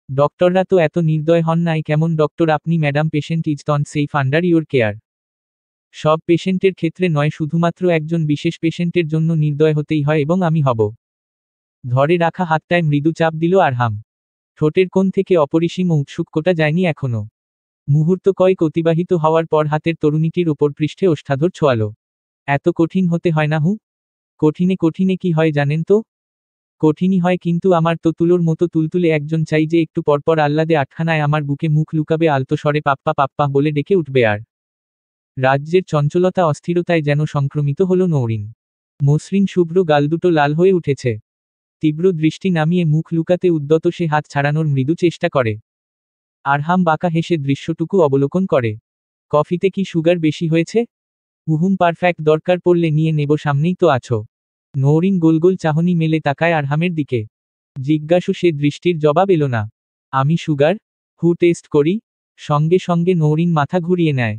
ডক্টররা তো এত নির্দয় হন নাই। কেমন ডক্টর আপনি madam? Patient is not safe under your care. সব পেশেন্টের ক্ষেত্রে নয়, শুধুমাত্র একজন বিশেষ পেশেন্টের জন্য নির্দয় হতেই হয়, এবং আমি হব। ধরে রাখা হাতটায় মৃদু চাপ দিল আরহাম। ঠোঁটের কোণ থেকে অপরিসীম উৎসুকতা যায়নি এখনো। মুহূর্ত কয়েক অতিবাহিত হওয়ার পর হাতের তরুণীটির ওপর পৃষ্ঠে ওষ্ঠাধর ছোঁয়ালো। এত কঠিন হতে হয় না হু? কঠিনে কঠিনে কি হয় জানেন তো? কঠিনই হয়, কিন্তু আমার তো তুলোর মতো তুলতুলে একজন চাই যে একটু পরপর আহ্লাদে আটখানায় আমার বুকে মুখ লুকাবে, আলতো স্বরে পাপ্পা পাপ্পা বলে ডেকে উঠবে। আর রাজ্যের চঞ্চলতা অস্থিরতায় যেন সংক্রমিত হলো নওরিন। মসৃণ শুভ্র গাল দুটো লাল হয়ে উঠেছে। তীব্র দৃষ্টি নামিয়ে মুখ লুকাতে উদ্যত সে হাত ছাড়ানোর মৃদু চেষ্টা করে। আরহাম বাঁকা হেসে দৃশ্যটুকু অবলোকন করে। কফিতে কি সুগার বেশি হয়েছে? উহুম, পারফেক্ট, দরকার পড়লে নিয়ে নেব, সামনেই তো আছো। নওরিন গোল গোল চাহনি মেলে তাকায় আরহামের দিকে। জিজ্ঞাসু সে দৃষ্টির জবাব এলো না। আমি সুগার? হু টেস্ট করি? সঙ্গে সঙ্গে নওরিন মাথা ঘুরিয়ে নেয়।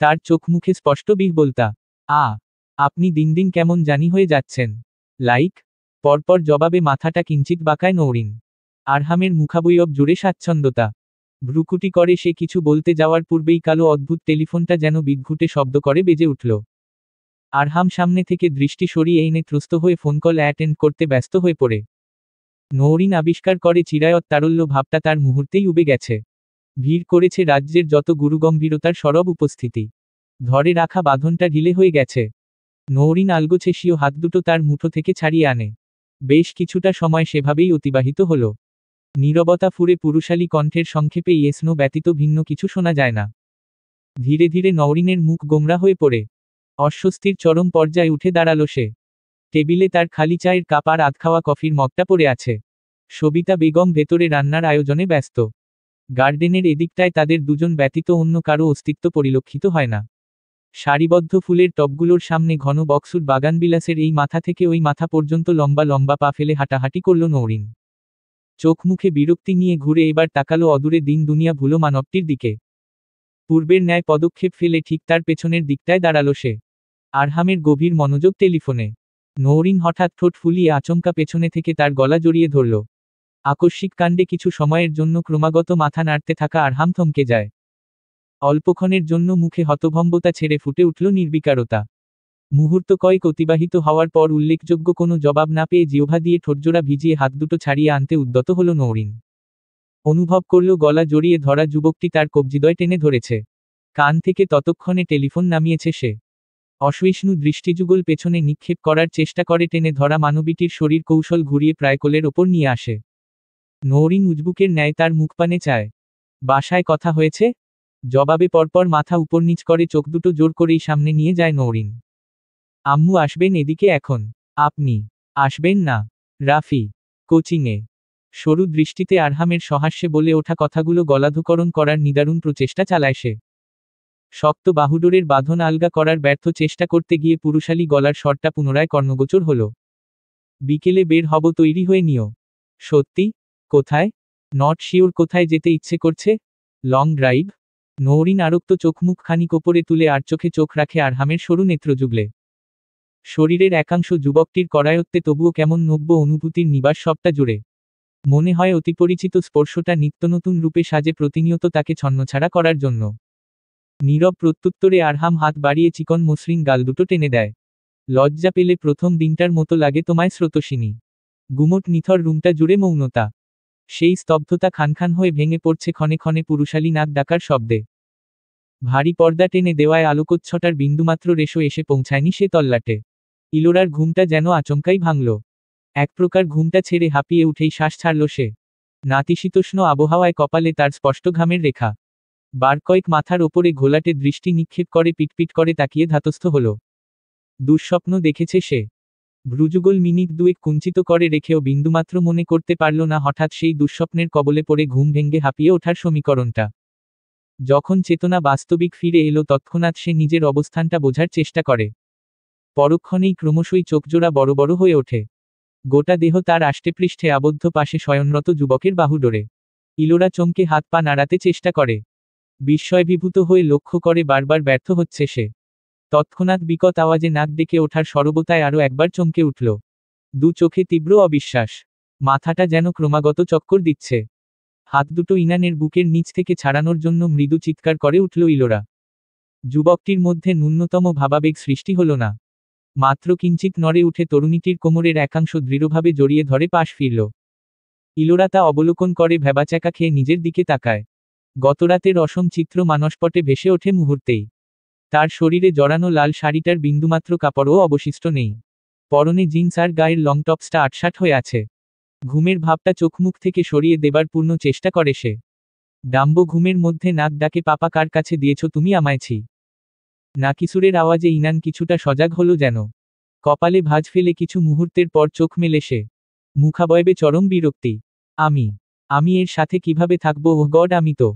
তার চোখ মুখে স্পষ্ট বিহ্বলতা। আপনি দিন দিন কেমন জানি হয়ে যাচ্ছেন। লাইক? পরপর জবাবে মাথাটা কিঞ্চিত বাঁকায় নওরিন। আরহামের মুখাবয়ব জুড়ে স্বাচ্ছন্দ্যতা। ভ্রুকুটি করে সে কিছু বলতে যাওয়ার পূর্বেই কালো অদ্ভুত টেলিফোনটা যেন বিদঘুটে শব্দ করে বেজে উঠল। আরহাম সামনে থেকে দৃষ্টি সরিয়ে এনে ত্রস্ত হয়ে ফোন কল অ্যাটেন্ড করতে ব্যস্ত হয়ে পড়ে। নওরিন আবিষ্কার করে চিরায়ত তারল্য ভাবটা তার মুহূর্তেই উবে গেছে। ভিড় করেছে রাজ্যের যত গুরুগম্ভীরতার সরব উপস্থিতি। ধরে রাখা বাঁধনটা ঢিলে হয়ে গেছে। নওরিন আলগোছেশীয় হাত দুটো তার মুঠো থেকে ছাড়িয়ে আনে। বেশ কিছুটা সময় সেভাবেই অতিবাহিত হল। নীরবতা ফুরে পুরুষালী কণ্ঠের সংক্ষেপে ইয়েস নো ব্যতীত ভিন্ন কিছু শোনা যায় না। ধীরে ধীরে নওরিনের মুখ গোমরা হয়ে পড়ে। অস্বস্তির চরম পর্যায়ে উঠে দাঁড়ালো সে। টেবিলে তার খালি চায়ের কাপ আর আধখাওয়া কফির মগটা পড়ে আছে। সবিতা বেগম ভেতরে রান্নার আয়োজনে ব্যস্ত। গার্ডেনের এদিকটায় তাদের দুজন ব্যতীত অন্য কারো অস্তিত্ব পরিলক্ষিত হয় না। সারিবদ্ধ ফুলের টবগুলোর সামনে ঘন বক্সুর বাগানবিলাসের এই মাথা থেকে ওই মাথা পর্যন্ত লম্বা লম্বা পা ফেলে হাঁটাহাঁটি করল নওরিন। চোখ মুখে বিরক্তি নিয়ে ঘুরে এবার তাকালো অদূরে দিন দুনিয়া ভুলো মানবটির দিকে। পূর্বের ন্যায় পদক্ষেপ ফেলে ঠিক তার পেছনের দিকটায় দাঁড়ালো সে। আরহামের গভীর মনোযোগ টেলিফোনে। নওরিন হঠাৎ ঠোঁট ফুলিয়ে আচমকা পেছনে থেকে তার গলা জড়িয়ে ধরল। আকস্মিক কাণ্ডে কিছু সময়ের জন্য ক্রমাগত মাথা নাড়তে থাকা আরহাম থমকে যায়। অল্পক্ষণের জন্য মুখে হতভম্বতা ছেড়ে ফুটে উঠল নির্বিকারতা। মুহূর্ত কয়েক অতিবাহিত হওয়ার পর উল্লেখযোগ্য কোনো জবাব না পেয়ে জিহ্বা দিয়ে ঠোঁটজোড়া ভিজিয়ে হাত দুটো ছাড়িয়ে আনতে উদ্যত হল নওরিন। অনুভব করল গলা জড়িয়ে ধরা যুবকটি তার কবজিদ্বয় টেনে ধরেছে। কান থেকে ততক্ষণে টেলিফোন নামিয়েছে সে। অসহিষ্ণু দৃষ্টিযুগল পেছনে নিক্ষেপ করার চেষ্টা করে টেনে ধরা মানবীটির শরীর কৌশল ঘুরিয়ে প্রায় কোলের ওপর নিয়ে আসে। নওরিন উজবুকের ন্যায় তার মুখপানে চায়। বাসায় কথা হয়েছে? জবাবে পরপর মাথা উপর নিচ করে চোখ দুটো জোর করেই সামনে নিয়ে যায় নওরিন। আম্মু আসবেন এদিকে এখন? আপনি আসবেন না? রাফি কোচিংয়ে। সরু দৃষ্টিতে আরহামের সহাস্যে বলে ওঠা কথাগুলো গলাধঃকরণ করার নিদারুণ প্রচেষ্টা চালায় সে। শক্ত বাহুডোরের বাঁধন আলগা করার ব্যর্থ চেষ্টা করতে গিয়ে পুরুষালী গলার স্বরটা পুনরায় কর্ণগোচর হল। বিকেলে বের হব, তৈরি হয়ে নিও। সত্যি? কোথায়? নট শিওর কোথায় যেতে ইচ্ছে করছে। Long drive? নওরিন আরক্ত চোখমুখ খানিক ওপরে তুলে আর চোখে চোখ রাখে আরহামের সরু নেত্রযুগলে। শরীরের একাংশ যুবকটির করায়ত্তে তবুও কেমন নব্য অনুভূতির নিবাস সবটা জুড়ে। মনে হয় অতিপরিচিত স্পর্শটা নিত্যনতুন রূপে সাজে প্রতিনিয়ত তাকে ছন্নছাড়া করার জন্য। নীরব প্রত্যুত্তরে আরহাম হাত বাড়িয়ে চিকন মসৃণ গাল দুটো টেনে দেয়। লজ্জা পেলে প্রথম দিনটার মতো লাগে তোমায় স্রোতস্বিনী। গুমোট নিথর রুমটা জুড়ে মৌনতা। সেই স্তব্ধতা খানখান হয়ে ভেঙে পড়ছে ক্ষণে ক্ষণে পুরুষালী নাক ডাকার শব্দে। ভারী পর্দা টেনে দেওয়ায় আলোকচ্ছটার বিন্দুমাত্র রেশো এসে পৌঁছায়নি সে তল্লাটে। ইলোরার ঘুমটা যেন আচমকাই ভাঙল। এক প্রকার ঘুমটা ছেড়ে হাঁপিয়ে উঠেই শ্বাস ছাড়ল সে। নাতিশীতোষ্ণ আবহাওয়ায় কপালে তার স্পষ্ট ঘামের রেখা। বার কয়েক মাথার ওপরে ঘোলাটে দৃষ্টি নিক্ষেপ করে পিটপিট করে তাকিয়ে ধাতস্থ হল। দুঃস্বপ্ন দেখেছে সে। ভ্রুযুগল মিনিট দুয়েক কুঞ্চিত করে রেখেও বিন্দুমাত্র মনে করতে পারল না হঠাৎ সেই দুঃস্বপ্নের কবলে পড়ে ঘুম ভেঙে হাঁপিয়ে ওঠার সমীকরণটা। যখন চেতনা বাস্তবিক ফিরে এলো তৎক্ষণাৎ সে নিজের অবস্থানটা বোঝার চেষ্টা করে। পরক্ষণেই ক্রমশই চোখজোড়া বড় বড় হয়ে ওঠে। গোটা দেহ তার আষ্টেপৃষ্ঠে আবদ্ধ, পাশে শয়নরত যুবকের বাহুডোরে। ইলোরা চমকে হাত পা নাড়াতে চেষ্টা করে। বিস্ময়বিভূত হয়ে লক্ষ্য করে বারবার ব্যর্থ হচ্ছে সে। তৎক্ষণাৎ বিকট আওয়াজে নাক ডেকে ওঠার সরবতায় আরও একবার চমকে উঠল। দু চোখে তীব্র অবিশ্বাস। মাথাটা যেন ক্রমাগত চক্কর দিচ্ছে। হাত দুটো ইনানের বুকের নিচ থেকে ছাড়ানোর জন্য মৃদু চিৎকার করে উঠল ইলোরা। যুবকটির মধ্যে ন্যূনতম ভাবাবেগ সৃষ্টি হল না। মাত্র কিঞ্চিত নড়ে উঠে তরুণীটির কোমরের একাংশ দৃঢ়ভাবে জড়িয়ে ধরে পাশ ফিরল। ইলোরা তা অবলোকন করে ভ্যাবাচ্যাকা খেয়ে নিজের দিকে তাকায়। গতরাতের অসম চিত্র মানসপটে ভেসে ওঠে মুহূর্তেই। তার শরীরে জড়ানো লাল শাড়িটার বিন্দুমাত্র কাপড়ও অবশিষ্ট নেই। পরনে জিন্স আর গায়ের লং টপসটা আটসাট হয়ে আছে। ঘুমের ভাবটা চোখমুখ থেকে সরিয়ে দেবার পূর্ণ চেষ্টা করে সে। ডাম্ব ঘুমের মধ্যে নাক ডাকে পাপা কার কাছে দিয়েছ তুমি আমায়ছি। নাকিসুরের আওয়াজে ইনান কিছুটা সজাগ হলো যেন। কপালে ভাঁজ ফেলে কিছু মুহূর্তের পর চোখ মেলে সে। মুখাবয়বে চরম বিরক্তি। আমি আমি এর সাথে কিভাবে থাকবো? ওহ গড, আমি তো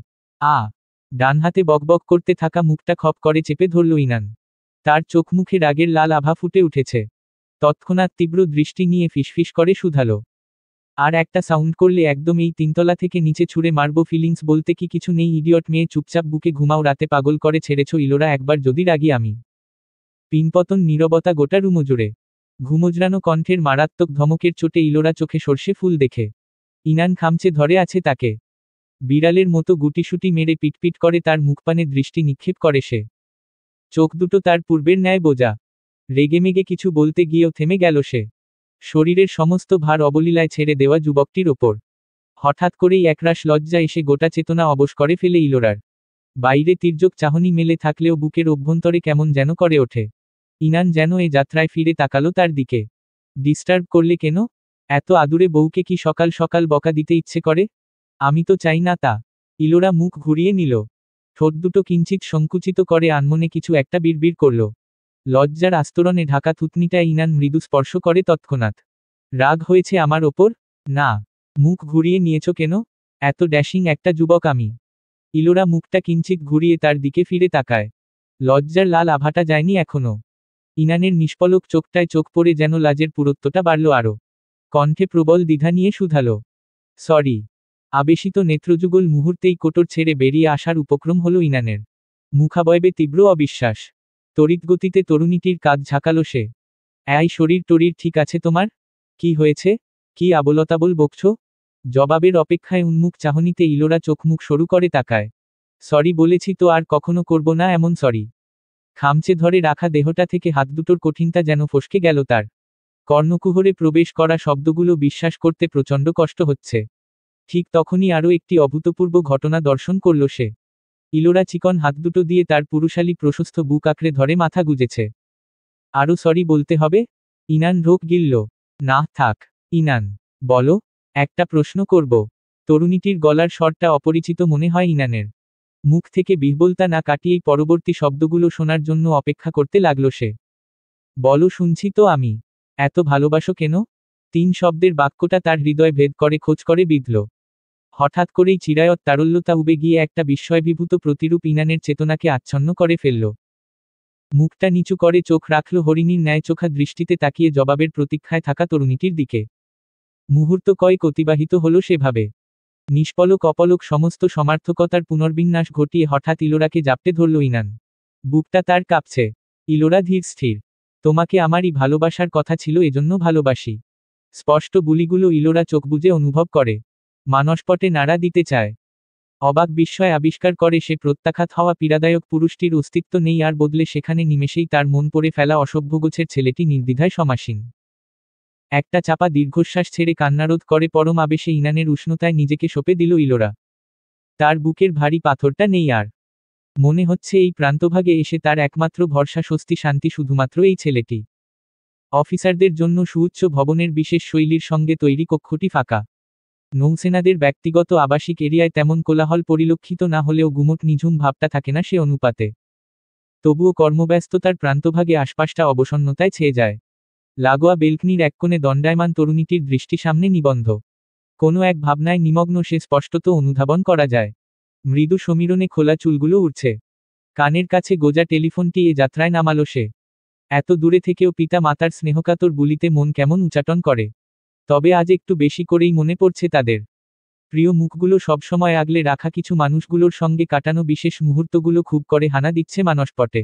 ডান হাতে বকবক করতে থাকা মুখটা খপ করে চেপে ধরল ইনান। তার চোখমুখে রাগের লাল আভা ফুটে উঠেছে। তৎক্ষণাৎ তীব্র দৃষ্টি নিয়ে ফিসফিস করে শুধালো, আর একটা সাউন্ড করলে একদম এই তিনতলা থেকে নিচে ছুঁড়ে মারবো। ফিলিংস বলতে কি কিছু নেই ইডিয়ট মেয়ে, চুপচাপ বুকে ঘুমাও। রাতে পাগল করে ছেড়েছ ইলোরা, একবার যদি রাগি আমি। পিনপতন নীরবতা গোটা রুমো জুড়ে। ঘুমোজরানো কণ্ঠের মারাত্মক ধমকের চোটে ইলোরা চোখে সর্ষে ফুল দেখে। ইনান খামচে ধরে আছে তাকে। বিড়ালের মতো গুটিসুটি মেরে পিটপিট করে তার মুখপানে দৃষ্টি নিক্ষেপ করে সে। চোখ দুটো তার পূর্বের ন্যায় বোঝা। রেগেমেগে কিছু বলতে গিয়েও থেমে গেল সে। শরীরের সমস্ত ভার অবলীলায় ছেড়ে দেওয়া যুবকটির ওপর হঠাৎ করেই একরাশ লজ্জা এসে গোটা চেতনা অবশ করে ফেলে ইলোরার। বাইরে তির্যক চাহনি মেলে থাকলেও বুকের অভ্যন্তরে কেমন যেন করে ওঠে। ইনান যেন এ যাত্রায় ফিরে তাকালো তার দিকে। ডিস্টার্ব করলে কেন? এত আদুরে বউকে কি সকাল সকাল বকা দিতে ইচ্ছে করে? আমি তো চাই না তা। ইলোরা মুখ ঘুরিয়ে নিল। ঠোঁট দুটো কিঞ্চিত সংকুচিত করে আনমনে কিছু একটা বিড়বিড় করল। লজ্জার আস্তরণে ঢাকা থুতনিটা ইনান মৃদু স্পর্শ করে তৎক্ষণাৎ। রাগ হয়েছে আমার ওপর? না। মুখ ঘুরিয়ে নিয়েছ কেন? এত ড্যাশিং একটা যুবক আমি। ইলোরা মুখটা কিঞ্চিত ঘুরিয়ে তার দিকে ফিরে তাকায়। লজ্জার লাল আভাটা যায়নি এখনো। ইনানের নিষ্পলক চোখটায় চোখ পড়ে যেন লাজের পুরুত্বটা বাড়ল আরো। কণ্ঠে প্রবল দ্বিধা নিয়ে শুধালো, সরি। আবেশিত নেত্রযুগল মুহূর্তেই কোটর ছেড়ে বেরিয়ে আসার উপক্রম হলো ইনানের। মুখাবয়বে তীব্র অবিশ্বাস। তড়িৎগতিতে তরুণীটির কাঁধ ঝাঁকালো সে। এই শরীর টরীর ঠিক আছে তোমার? কি হয়েছে? কি আবোলতাবোল বকছ? জবাবের অপেক্ষায় উন্মুখ চাহনিতে ইলোরা চোখমুখ সরু করে তাকায়। সরি বলেছি তো, আর কখনো করব না এমন সরি। খামচে ধরে রাখা দেহটা থেকে হাত দুটোর কঠিনতা যেন ফসকে গেল তার। কর্ণকুহরে প্রবেশ করা শব্দগুলো বিশ্বাস করতে প্রচণ্ড কষ্ট হচ্ছে। ঠিক তখনই আরও একটি অভূতপূর্ব ঘটনা দর্শন করল সে। ইলোরা চিকন হাত দুটো দিয়ে তার পুরুষালী প্রশস্ত বুক আঁকড়ে ধরে মাথা গুজেছে। আরও সরি বলতে হবে? ইনান ঢোক গিলল। না থাক। ইনান, বলো। একটা প্রশ্ন করব। তরুণীটির গলার স্বরটা অপরিচিত মনে হয় ইনানের। মুখ থেকে বিহ্বলতা না কাটিয়েই পরবর্তী শব্দগুলো শোনার জন্য অপেক্ষা করতে লাগল সে। বলো, শুনছি তো আমি। এত ভালোবাসো কেন? 3 শব্দের বাক্যটা তার হৃদয় ভেদ করে খোঁজ করে বিঁধল। হঠাৎ করেই চিরায়ত তারল্যতা উবে গিয়ে একটা বিস্ময়বিভূত প্রতিরূপ ইনানের চেতনাকে আচ্ছন্ন করে ফেলল। মুখটা নিচু করে চোখ রাখল হরিণীর ন্যায় চোখা দৃষ্টিতে তাকিয়ে জবাবের প্রতীক্ষায় থাকা তরুণীটির দিকে। মুহূর্ত কয়েক অতিবাহিত হল সেভাবে। নিষ্পলক অপলক সমস্ত সমার্থকতার পুনর্বিন্যাস ঘটিয়ে হঠাৎ ইলোরাকে জাপটে ধরল ইনান। বুকটা তার কাঁপছে। ইলোরা ধীর স্থির। তোমাকে আমারই ভালোবাসার কথা ছিল, এজন্য ভালোবাসি। স্পষ্ট বুলিগুলো ইলোরা চোখ বুজে অনুভব করে। মানসপটে নাড়া দিতে চায়। অবাক বিস্ময় আবিষ্কার করে সে প্রত্যাখ্যাত হওয়া পীড়াদায়ক পুরুষটির অস্তিত্ব নেই, আর বদলে সেখানে নিমেষেই তার মন পড়ে ফেলা অসভ্যগোছের ছেলেটি নির্দ্বিধায় সমাসীন। একটা চাপা দীর্ঘশ্বাস ছেড়ে কান্নারোধ করে পরম আবেশে ইনানের উষ্ণতায় নিজেকে সঁপে দিল ইলোরা। তার বুকের ভারী পাথরটা নেই আর। মনে হচ্ছে এই প্রান্তভাগে এসে তার একমাত্র ভরসা, স্বস্তি, শান্তি শুধুমাত্র এই ছেলেটি। অফিসারদের জন্য সুউচ্চ ভবনের বিশেষ শৈলীর সঙ্গে তৈরি কক্ষটি ফাঁকা। নৌসেনাদের ব্যক্তিগত আবাসিক এরিয়ায় তেমন কোলাহল পরিলক্ষিত না হলেও গুমোট নিঝুম ভাবটা থাকে না সে অনুপাতে। তবুও কর্মব্যস্ততার প্রান্তভাগে আশপাশটা অবসন্নতায় ছেয়ে যায়। লাগোয়া বেলকনির এক কোণে দণ্ডায়মান তরুণীটির দৃষ্টি সামনে নিবন্ধ। কোনো এক ভাবনায় নিমগ্ন সে, স্পষ্টত অনুধাবন করা যায়। মৃদু সমীরণে খোলা চুলগুলো উড়ছে। কানের কাছে গোজা টেলিফোনটি এ যাত্রায় নামালো সে। এত দূরে থেকেও পিতা মাতার স্নেহকাতর বুলিতে মন কেমন উচাটন করে। তবে আজ একটু বেশি করেই মনে পড়ছে তাদের প্রিয় মুখগুলো, সবসময় আগলে রাখা কিছু মানুষগুলোর সঙ্গে কাটানো বিশেষ মুহূর্তগুলো খুব করে হানা দিচ্ছে মানসপটে।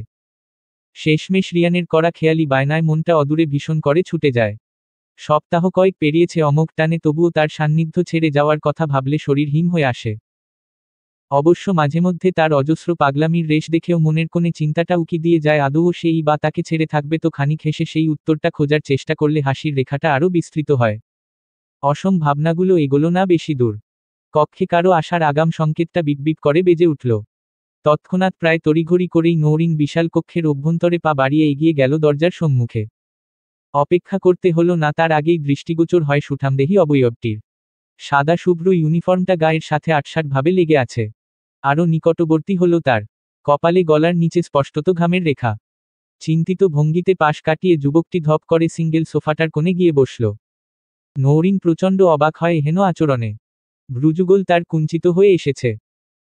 শেষমেশ রিয়ানের করা খেয়ালি বায়নায় মনটা অদূরে ভীষণ করে ছুটে যায়। সপ্তাহ কয়েক পেরিয়েছে অমোঘ টানে, তবুও তার সান্নিধ্য ছেড়ে যাওয়ার কথা ভাবলে শরীর হিম হয়ে আসে। অবশ্য মাঝেমধ্যে তার অজস্র পাগলামির রেশ দেখেও মনের কোণে চিন্তাটা উকি দিয়ে যায়, আদৌ সেই বা তাকে ছেড়ে থাকবে তো। খানিক হেসে সেই উত্তরটা খোঁজার চেষ্টা করলে হাসির রেখাটা আরও বিস্তৃত হয়। অসম ভাবনাগুলো এগোলো না বেশি দূর। কক্ষে কারো আসার আগাম সংকেতটা বিপবিপ করে বেজে উঠল। তৎক্ষণাৎ প্রায় তড়িঘড়ি করেই নৌরিন বিশাল কক্ষের অভ্যন্তরে পা বাড়িয়ে এগিয়ে গেল দরজার সম্মুখে। অপেক্ষা করতে হলো না, তার আগেই দৃষ্টিগোচর হয় সুঠামদেহী অবয়বটির। সাদা শুভ্র ইউনিফর্মটা গায়ের সাথে আটসাটভাবে লেগে আছে। আরও নিকটবর্তী হলো তার। কপালে গলার নিচে স্পষ্টত ঘামের রেখা। চিন্তিত ভঙ্গিতে পাশ কাটিয়ে যুবকটি ধপ করে সিঙ্গেল সোফাটার কোণে গিয়ে বসল। নৌরিন প্রচণ্ড অবাক হয় এহেন আচরণে। ভ্রুযুগল তার কুঞ্চিত হয়ে এসেছে।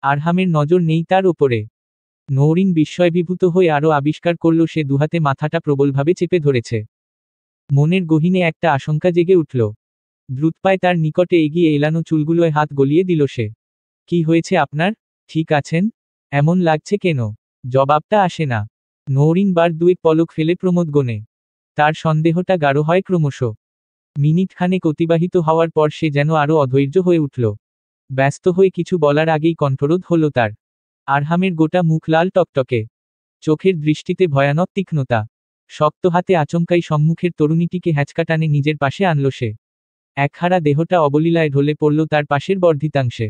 আরহামের নজর নেই তার ওপরে। নৌরিন বিস্ময়বিভূত হয়ে আরও আবিষ্কার করল সে দুহাতে মাথাটা প্রবলভাবে চেপে ধরেছে। মনের গহীনে একটা আশঙ্কা জেগে উঠল। দ্রুতপায় তার নিকটে এগিয়ে এলানো চুলগুলোয় হাত গলিয়ে দিল সে। কি হয়েছে আপনার? ঠিক আছেন? এমন লাগছে কেন? জবাবটা আসে না। নৌরিন বার দুয়েক পলক ফেলে প্রমোদ গণে। তার সন্দেহটা গাঢ় হয় ক্রমশ। মিনিট খানেক অতিবাহিত হওয়ার পর সে যেন আরও অধৈর্য হয়ে উঠল। ব্যস্ত হয়ে কিছু বলার আগেই কণ্ঠরোধ হল তার। আরহামের গোটা মুখ লাল টকটকে। চোখের দৃষ্টিতে ভয়ানক তীক্ষ্ণতা। শক্ত হাতে আচমকাই সম্মুখের তরুণীটিকে হ্যাচকা টানে নিজের পাশে আনল সে। একহারা দেহটা অবলীলায় ঢলে পড়ল তার পাশের বর্ধিতাংশে।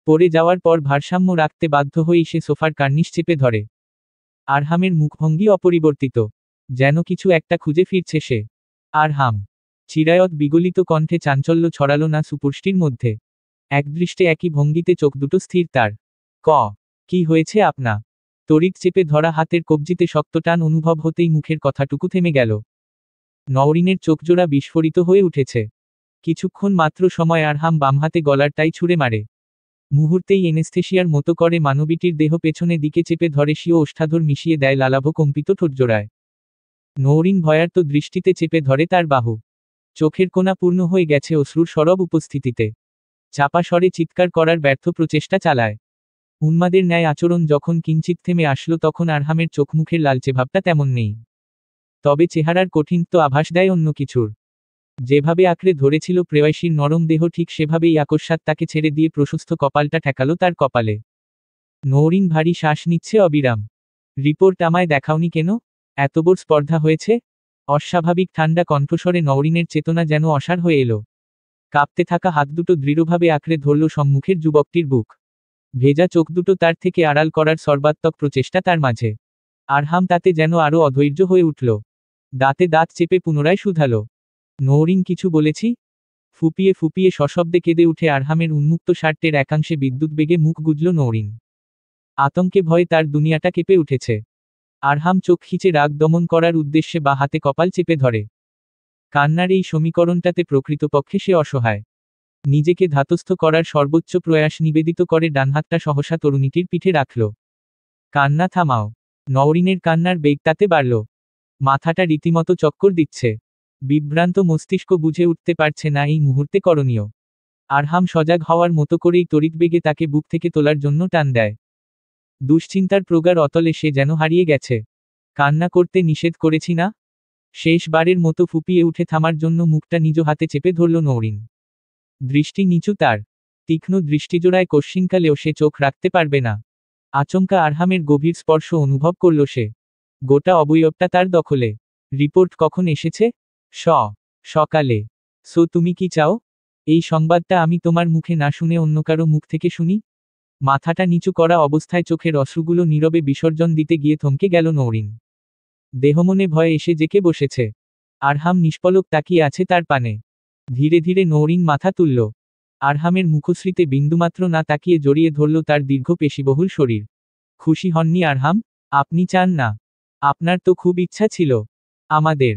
পড়ে যাওয়ার পর ভারসাম্য রাখতে বাধ্য হয়েই সে সোফার কার্নিশ চেপে ধরে। আরহামের মুখভঙ্গি অপরিবর্তিত। যেন কিছু একটা খুঁজে ফিরছে সে। আরহাম। চিরায়ত বিগলিত কণ্ঠে চাঞ্চল্য ছড়ালো না সুপুষ্টির মধ্যে। একদৃষ্টে একই ভঙ্গিতে চোখ দুটো স্থির তার। কি হয়েছে আপনা? তড়িৎ চেপে ধরা হাতের কবজিতে শক্ত টান অনুভব হতেই মুখের কথাটুকু থেমে গেল। নওরিনের চোখজোড়া বিস্ফোরিত হয়ে উঠেছে। কিছুক্ষণ মাত্র সময় আরহাম বাম হাতে গলার টাই ছুঁড়ে মারে। মুহূর্তেই এনেস্থেশিয়ার মতো করে মানবীটির দেহ পেছনে দিকে চেপে ধরে স্বীয় ওষ্ঠাধর মিশিয়ে দেয় লালাভ কম্পিত ঠোঁটজোড়ায়। নওরিন ভয়ার্ত দৃষ্টিতে চেপে ধরে তার বাহু। চোখের কোণা পূর্ণ হয়ে গেছে অশ্রুর সরব উপস্থিতিতে। চাপা স্বরে চিৎকার করার ব্যর্থ প্রচেষ্টা চালায়। উন্মাদের ন্যায় আচরণ যখন কিঞ্চিত থেমে আসলো তখন আরহামের চোখমুখের লালচে ভাবটা তেমন নেই। তবে চেহারার কঠিনত্ব আভাস দেয় অন্য কিছুর। যেভাবে আঁকড়ে ধরেছিল প্রেয়সীর নরম দেহ, ঠিক সেভাবেই আকস্মাৎ তাকে ছেড়ে দিয়ে প্রশস্ত কপালটা ঠেকালো তার কপালে। নওরিন ভারী শ্বাস নিচ্ছে অবিরাম। রিপোর্ট আমায় দেখাওনি কেন? এতবড় স্পর্ধা হয়েছে? অস্বাভাবিক ঠান্ডা কণ্ঠস্বরে নওরিনের চেতনা যেন অসাড় হয়ে এলো। কাঁপতে থাকা হাত দুটো দৃঢ়ভাবে আঁকড়ে ধরল সম্মুখের যুবকটির বুক। ভেজা চোখ দুটো তার থেকে আড়াল করার সর্বাত্মক প্রচেষ্টা তার মাঝে। আরহাম তাতে যেন আরও অধৈর্য হয়ে উঠল। দাঁতে দাঁত চেপে পুনরায় শুধালো। নওরিন, কিছু বলেছি? ফুপিয়ে ফুপিয়ে সশব্দে কেঁদে উঠে আরহামের উন্মুক্ত শার্টের একাংশে বিদ্যুৎ বেগে মুখ গুজল নওরিন। আতঙ্কে ভয়ে তার দুনিয়াটা কেঁপে উঠেছে। আরহাম চোখ খিচে রাগ দমন করার উদ্দেশ্যে বা হাতে কপাল চেপে ধরে। কান্নার এই সমীকরণটাতে প্রকৃতপক্ষে সে অসহায়। নিজেকে ধাতস্থ করার সর্বোচ্চ প্রয়াস নিবেদিত করে ডানহাতটা সহসা তরুণীটির পিঠে রাখল। কান্না থামাও। নওরিনের কান্নার বেগ তাতে বাড়ল। মাথাটা রীতিমতো চক্কর দিচ্ছে। বিভ্রান্ত মস্তিষ্ক বুঝে উঠতে পারছে না এই মুহূর্তে করণীয়। আরহাম সজাগ হওয়ার মতো করেই তড়িৎবেগে তাকে বুক থেকে তোলার জন্য টান দেয়। দুশ্চিন্তার প্রগাঢ় অতলে সে যেন হারিয়ে গেছে। কান্না করতে নিষেধ করেছি না? শেষবারের মতো ফুপিয়ে উঠে থামার জন্য মুখটা নিজ হাতে চেপে ধরল নওরিন। দৃষ্টি নিচু তার। তীক্ষ্ণ দৃষ্টিজোড়ায় কশ্চিনকালেও সে চোখ রাখতে পারবে না। আচমকা আরহামের গভীর স্পর্শ অনুভব করল সে। গোটা অবয়বটা তার দখলে। রিপোর্ট কখন এসেছে? সকালে। তুমি কি চাও? এই সংবাদটা আমি তোমার মুখে না শুনে অন্য কারো মুখ থেকে শুনি? মাথাটা নিচু করা অবস্থায় চোখের অশ্রুগুলো নীরবে বিসর্জন দিতে গিয়ে থমকে গেল নওরিন। দেহমনে ভয়ে এসে জেকে বসেছে। আরহাম নিষ্পলক তাকিয়ে আছে তার পানে। ধীরে ধীরে নওরিন মাথা তুলল। আরহামের মুখশ্রীতে বিন্দুমাত্র না তাকিয়ে জড়িয়ে ধরল তার দীর্ঘ পেশিবহুল শরীর। খুশি হননি আরহাম? আপনি চান না? আপনার তো খুব ইচ্ছা ছিল। আমাদের।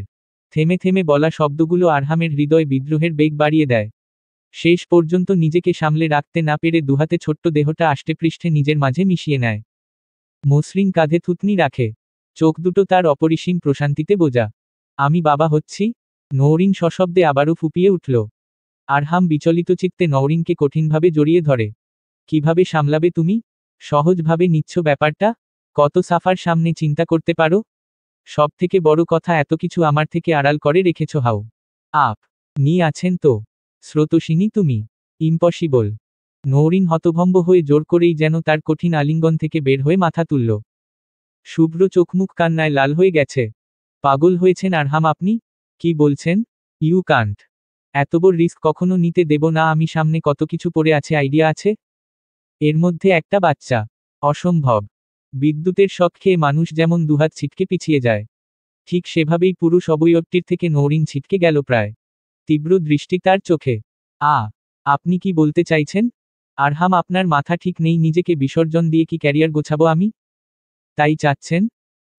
থেমে থেমে বলা শব্দগুলো আরহামের হৃদয় বিদ্রোহের বেগ বাড়িয়ে দেয়। শেষ পর্যন্ত নিজেকে সামলে রাখতে না পেরে দুহাতে ছোট্ট দেহটা আষ্টেপৃষ্ঠে নিজের মাঝে মিশিয়ে নেয়। মসৃণ কাঁধে থুতনি রাখে। চোখ দুটো তার অপরিসীম প্রশান্তিতে বোঝা। আমি বাবা হচ্ছি? নওরিন সশব্দে আবারও ফুপিয়ে উঠল। আরহাম বিচলিত চিত্তে নওরিনকে কঠিনভাবে জড়িয়ে ধরে। কিভাবে সামলাবে তুমি? সহজভাবে নিচ্ছ ব্যাপারটা? কত সাফার সামনে চিন্তা করতে পারো? সবথেকে বড় কথা এত কিছু আমার থেকে আড়াল করে রেখেছ হাউ। আপনি আছেন তো? স্রোতস্বিনী তুমি। ইম্পসিবল। নওরিন হতভম্ব হয়ে জোর করেই যেন তার কঠিন আলিঙ্গন থেকে বের হয়ে মাথা তুলল। শুভ্র চোখমুখ কান্নায় লাল হয়ে গেছে। পাগল হয়েছেন আরহাম আপনি? কি বলছেন? You can't. এত বড় রিস্ক কখনো নিতে দেব না আমি। সামনে কত কিছু পড়ে আছে আইডিয়া আছে? এর মধ্যে একটা বাচ্চা। অসম্ভব। বিদ্যুতের শক খেয়ে মানুষ যেমন দুহাত ছিটকে পিছিয়ে যায়, ঠিক সেভাবেই পুরুষ অবয়বটির থেকে নওরিন ছিটকে গেল প্রায়। তীব্র দৃষ্টি তার চোখে। আপনি কি বলতে চাইছেন? আরহাম আপনার মাথা ঠিক নেই? নিজেকে বিসর্জন দিয়ে কি ক্যারিয়ার গোছাবো আমি? তাই চাচ্ছেন?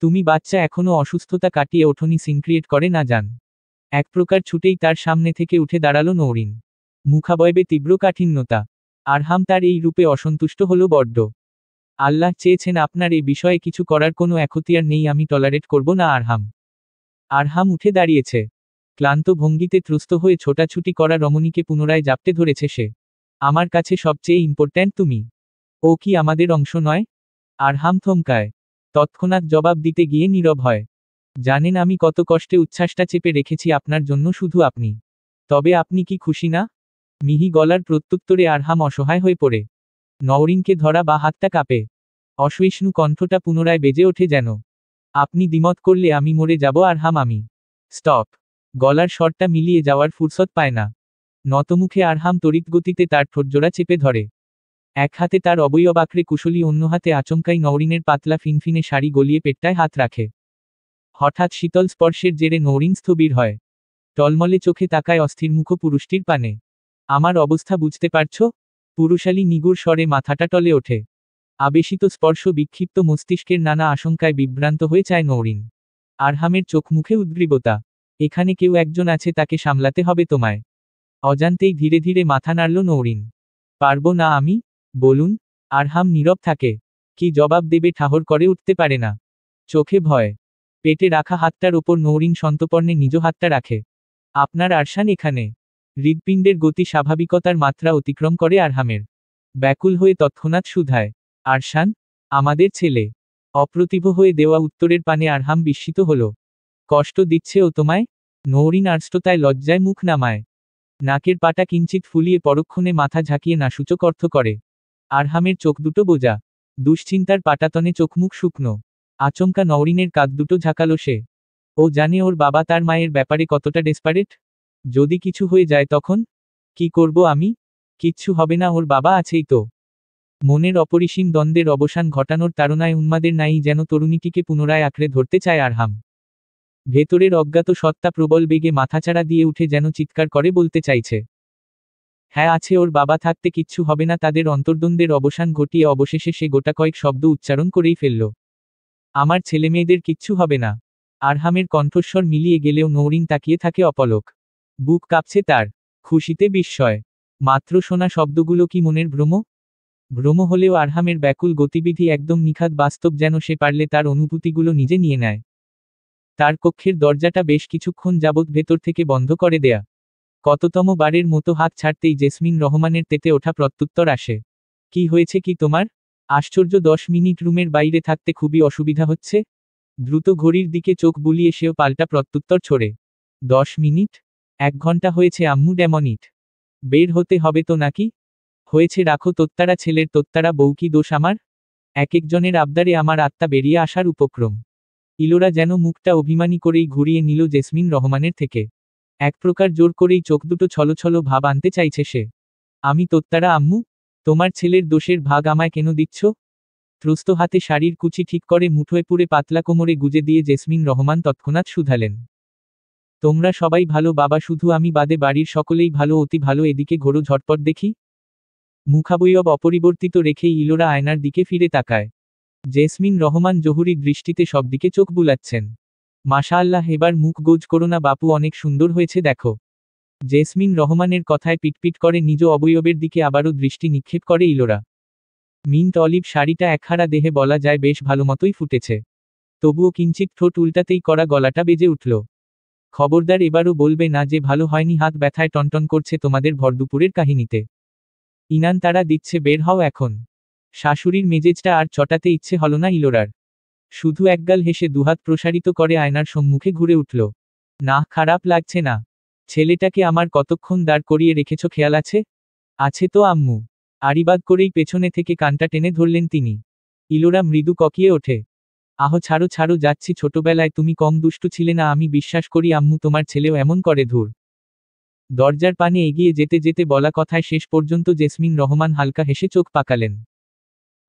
তুমি বাচ্চা এখনো অসুস্থতা কাটিয়ে ওঠোনি সিনক্রিয়েট করে না যান। এক প্রকার ছুটেই তার সামনে থেকে উঠে দাঁড়ালো নওরিন। মুখাবয়বে তীব্র কাঠিন্যতা। আরহাম তার এই রূপে অসন্তুষ্ট হলো বড্ড। আল্লাহ চেয়েছেন আপনার এই বিষয়ে কিছু করার কোনো এখতিয়ার নেই। আমি টলারেট করব না আরহাম। আরহাম উঠে দাঁড়িয়েছে। ক্লান্ত ভঙ্গিতে ত্রস্ত হয়ে ছোটাছুটি করা রমণীকে পুনরায় জাপটে ধরেছে সে। আমার কাছে সবচেয়ে ইম্পর্ট্যান্ট তুমি। ও কি আমাদের অংশ নয়? আরহাম থমকায়। তৎক্ষণাৎ জবাব দিতে গিয়ে নীরব হয়। জানেন আমি কত কষ্টে উচ্ছ্বাসটা চেপে রেখেছি আপনার জন্য, শুধু আপনি। তবে আপনি কি খুশি না? মিহি গলার প্রত্যুত্তরে আরহাম অসহায় হয়ে পড়ে। নওরিনকে ধরা বা হাতটা কাঁপে। অসহিষ্ণু কণ্ঠটা পুনরায় বেজে ওঠে যেন। আপনি দ্বিমত করলে আমি মরে যাব আরহাম। আমি। স্টপ। গলার স্বরটা মিলিয়ে যাওয়ার ফুরসত পায় না। নতমুখে আরহাম তড়িৎগতিতে তার ঠোঁটজোড়া চেপে ধরে। এক হাতে তার অবয়ব আঁকড়ে কুশলী, অন্য হাতে আচমকাই নওরিনের পাতলা ফিনফিনে শাড়ি গলিয়ে পেটটায় হাত রাখে। হঠাৎ শীতল স্পর্শের জেরে নওরিন স্থবির হয়। টলমলে চোখে তাকায় অস্থিরমুখ পুরুষটির পানে। আমার অবস্থা বুঝতে পারছ? পুরুষালী নিগুড় স্বরে মাথাটা টলে ওঠে। আবেশিত স্পর্শ বিক্ষিপ্ত মস্তিষ্কের নানা আশঙ্কায় বিভ্রান্ত হয়ে যায় নওরিন। আরহামের চোখ মুখে উদ্গ্রীবতা। এখানে কেউ একজন আছে, তাকে সামলাতে হবে তোমায়। অজান্তেই ধীরে ধীরে মাথা নাড়ল নওরিন। পারবো না আমি? বলুন। আরহাম নীরব থাকে। কি জবাব দেবে ঠাহর করে উঠতে পারে না। চোখে ভয়। পেটে রাখা হাতটার ওপর নওরিন সন্তর্পণে নিজ হাতটা রাখে। আপনার আরশান এখানে। হৃৎপিণ্ডের গতি স্বাভাবিকতার মাত্রা অতিক্রম করে আরহামের। ব্যাকুল হয়ে তৎক্ষণাৎ শুধায়। আরশান? আমাদের ছেলে। অপ্রতিভ হয়ে দেওয়া উত্তরের পানে আরহাম বিস্মিত হল। কষ্ট দিচ্ছে ও তোমায়? নওরিন আর্ষ্টতায় লজ্জায় মুখ নামায়। নাকের পাটা কিঞ্চিত ফুলিয়ে পরক্ষণে মাথা ঝাঁকিয়ে নাসূচক অর্থ করে। আরহামের চোখ দুটো বোজা। দুশ্চিন্তার পাটাতনে চোখমুখ শুকনো। আচমকা নওরিনের কাঁধ দুটো ঝাঁকালো সে। ও জানে ওর বাবা তার মায়ের ব্যাপারে কতটা ডেসপারেট। যদি কিছু হয়ে যায় তখন? কি করব আমি? কিচ্ছু হবে না, ওর বাবা আছেই তো। মনের অপরিসীম দ্বন্দ্বের অবসান ঘটানোর তাড়নায় উন্মাদের ন্যায়ই যেন তরুণীটিকে পুনরায় আঁকড়ে ধরতে চায় আরহাম। ভেতরের অজ্ঞাত সত্তা প্রবল বেগে মাথাচাড়া দিয়ে উঠে যেন চিৎকার করে বলতে চাইছে। হ্যাঁ আছে, ওর বাবা থাকতে কিচ্ছু হবে না। তাদের অন্তর্দ্বন্দ্বের অবসান ঘটিয়ে অবশেষে সে গোটা কয়েক শব্দ উচ্চারণ করেই ফেলল। আমার ছেলেমেয়েদের কিচ্ছু হবে না। আরহামের কণ্ঠস্বর মিলিয়ে গেলেও নৌরিন তাকিয়ে থাকে অপলক। বুক কাঁপছে তার, খুশিতে বিস্ময়। মাত্র শোনা শব্দগুলো কি মনের ভ্রম? ভ্রম হলেও আরহামের ব্যাকুল গতিবিধি একদম নিখাদ বাস্তব, যেন সে পারলে তার অনুভূতিগুলো নিজে নিয়ে নেয়। তার কক্ষের দরজাটা বেশ কিছুক্ষণ যাবৎ ভেতর থেকে বন্ধ করে দেয়া। কততম বারের মতো হাত ছাড়তেই জেসমিন রহমানের তেতে ওঠা প্রত্যুত্তর আসে। কি হয়েছে কি তোমার? আশ্চর্য, 10 মিনিট রুমের বাইরে থাকতে খুবই অসুবিধা হচ্ছে? দ্রুত ঘড়ির দিকে চোখ বুলিয়ে সেও পাল্টা প্রত্যুত্তর ছোড়ে। 10 মিনিট? 1 ঘন্টা হয়েছে আম্মু, ডেমনিট। বের হতে হবে তো নাকি? হয়েছে, রাখো তোত্তারা ছেলের তোত্তারা বউ, কি দোষ আমার? এক একজনের আবদারে আমার আত্মা বেরিয়ে আসার উপক্রম। ইলোরা যেন মুখটা অভিমানী করেই ঘুরিয়ে নিল জেসমিন রহমানের থেকে। এক প্রকার জোর করেই চোখ দুটো ছলছল ভাব আনতে চাইছে সে। আমি তোত্তারা আম্মু? তোমার ছেলের দোষের ভাগ আমায় কেন দিচ্ছ? ত্রস্ত হাতে শাড়ির কুচি ঠিক করে মুঠোয় পুরে পাতলা কোমরে গুজে দিয়ে জেসমিন রহমান তৎক্ষণাৎ শুধালেন। তোমরা সবাই ভালো বাবা, শুধু আমি বাদে বাড়ির সকলেই ভালো, অতি ভালো। এদিকে ঘোরো ঝটপট দেখি। মুখাবয়ব অপরিবর্তিত রেখেই ইলোরা আয়নার দিকে ফিরে তাকায়। জেসমিন রহমান জহুরি দৃষ্টিতে সবদিকে চোখ বুলাচ্ছেন। মাশাআল্লাহ, এবার মুখ গোজ করো না বাপু, অনেক সুন্দর হয়েছে দেখো। জেসমিন রহমানের কথায় পিটপিট করে নিজ অবয়বের দিকে আবারও দৃষ্টি নিক্ষেপ করে ইলোরা। মিন্ট অলিভ শাড়িটা একহারা দেহে বলা যায় বেশ ভালোমতোই ফুটেছে। তবুও কিঞ্চিত ঠোঁট উল্টাতেই করা গলাটা বেজে উঠল। খবরদার এবারও বলবে না যে ভালো হয়নি। হাত ব্যথায় টনটন করছে তোমাদের ভরদুপুরের কাহিনীতে। ইনান তারা দিচ্ছে, বের হও এখন। শাশুড়ির মেজেজটা আর চটাতে ইচ্ছে হল না ইলোরার। শুধু একগাল হেসে দুহাত প্রসারিত করে আয়নার সম্মুখে ঘুরে উঠল। না, খারাপ লাগছে না। ছেলেটাকে আমার কতক্ষণ দাঁড় করিয়ে রেখেছ খেয়াল আছে? আছে তো আম্মু। আড়িবাদ করেই পেছনে থেকে কানটা টেনে ধরলেন তিনি। ইলোরা মৃদু ককিয়ে ওঠে। আহ ছাড়ো ছাড়ো, যাচ্ছি। ছোটবেলায় তুমি কম দুষ্টু ছিলে না, আমি বিশ্বাস করি আম্মু তোমার ছেলেও এমন করে। ধুর। দরজার পানে এগিয়ে যেতে যেতে বলা কথায় শেষ পর্যন্ত জেসমিন রহমান হালকা হেসে চোখ পাকালেন।